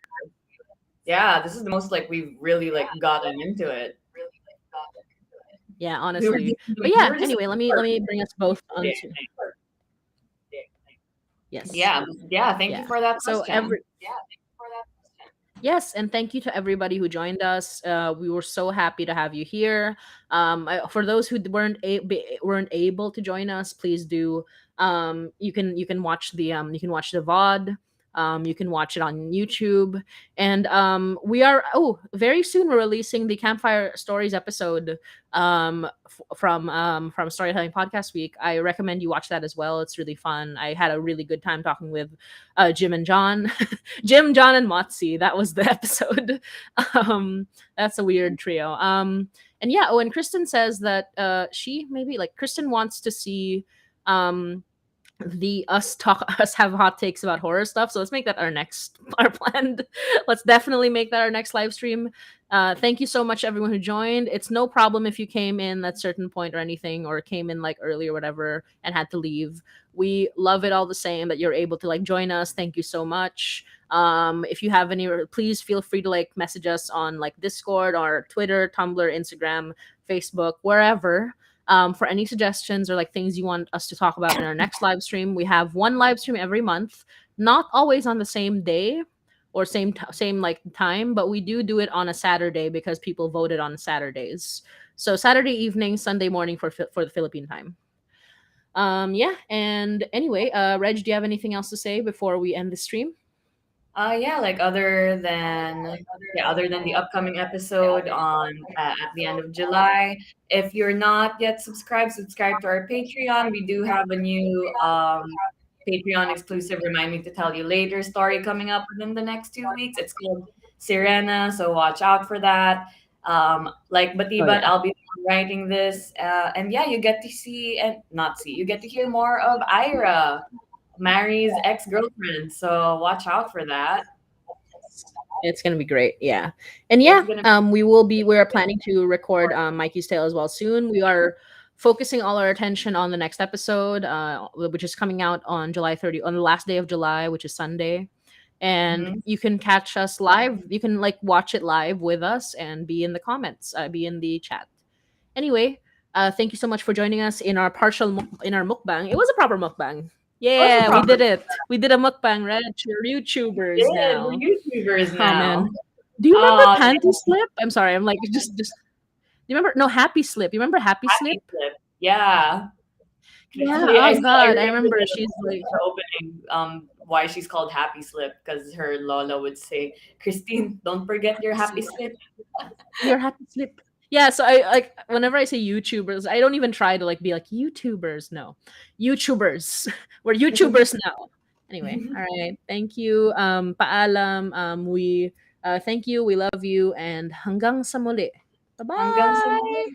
Yeah, this is the most like we've really like gotten into it.
Yeah,
We were
honestly.
just,
But
we
yeah,
were just
anyway, let me bring us both onto yes.
yeah. Thank you
Yeah.
for that
So
question.
yes, and thank you to everybody who joined us. We were so happy to have you here. For those who weren't able to join us, please do. You can watch the VOD. You can watch it on YouTube, and we are very soon we're releasing the Campfire Stories episode from Storytelling Podcast Week. I recommend you watch that as well. It's really fun. I had a really good time talking with Jim and John. Jim, John, and Motzi. That was the episode. That's a weird trio. And yeah, and Kristen says that she maybe like Kristen wants to see um us have hot takes about horror stuff. So let's make that our planned. Let's definitely make that our next live stream. Thank you so much everyone who joined. It's no problem if you came in at certain point or anything, or came in like early or whatever and had to leave. We love it all the same that you're able to like join us. Thank you so much. If you have any, please feel free to like message us on like Discord or Twitter, Tumblr, Instagram, Facebook, wherever. For any suggestions or like things you want us to talk about in our next live stream. We have one live stream every month, not always on the same day or same like time, but we do it on a Saturday because people voted on Saturdays. So Saturday evening, Sunday morning for the Philippine time. Yeah, and anyway, Reg, do you have anything else to say before we end the stream?
Yeah, like other than the upcoming episode on at the end of July. If you're not yet subscribe to our Patreon. We do have a new Patreon exclusive Remind Me to Tell You Later story coming up within the next 2 weeks. It's called Sirena, so watch out for that. Like Batibat,
yeah.
I'll be writing this, and yeah, you get to see and not see. You get to hear more of Ira, Mary's ex-girlfriend. So watch out for that.
It's gonna be great, yeah. And
It's
yeah,
gonna
we're planning to record Mikey's Tale as well soon. We are focusing all our attention on the next episode, which is coming out on July 30, on the last day of July, which is Sunday. And
Mhm.
you can catch us live. You can like watch it live with us and be in the comments, be in the chat. Anyway, thank you so much for joining us in our in our mukbang. It was a proper mukbang.
What's the
Yeah, we
problem?
did it. We did a mukbang, right? We're YouTubers
Yeah, we're
now.
YouTubers
Oh
now.
man. Do you remember
Oh,
Panty Slip? I'm sorry. I'm like just. Do you remember? No, Happy Slip. You remember Happy Slip?
Slip. Yeah.
Yeah.
I
Oh God, I
remember
remember. She's like,
the opening, why she's called Happy Slip, because her Lola would say, Christine, don't forget your Happy Slip.
your Happy Slip. Yeah, so I like whenever I say YouTubers, I don't even try to like be like YouTubers. No, YouTubers. We're YouTubers now. Anyway, all right. Thank you. Paalam. We thank you. We love you, and hanggang sa muli. Bye
Hanggang sa
bye.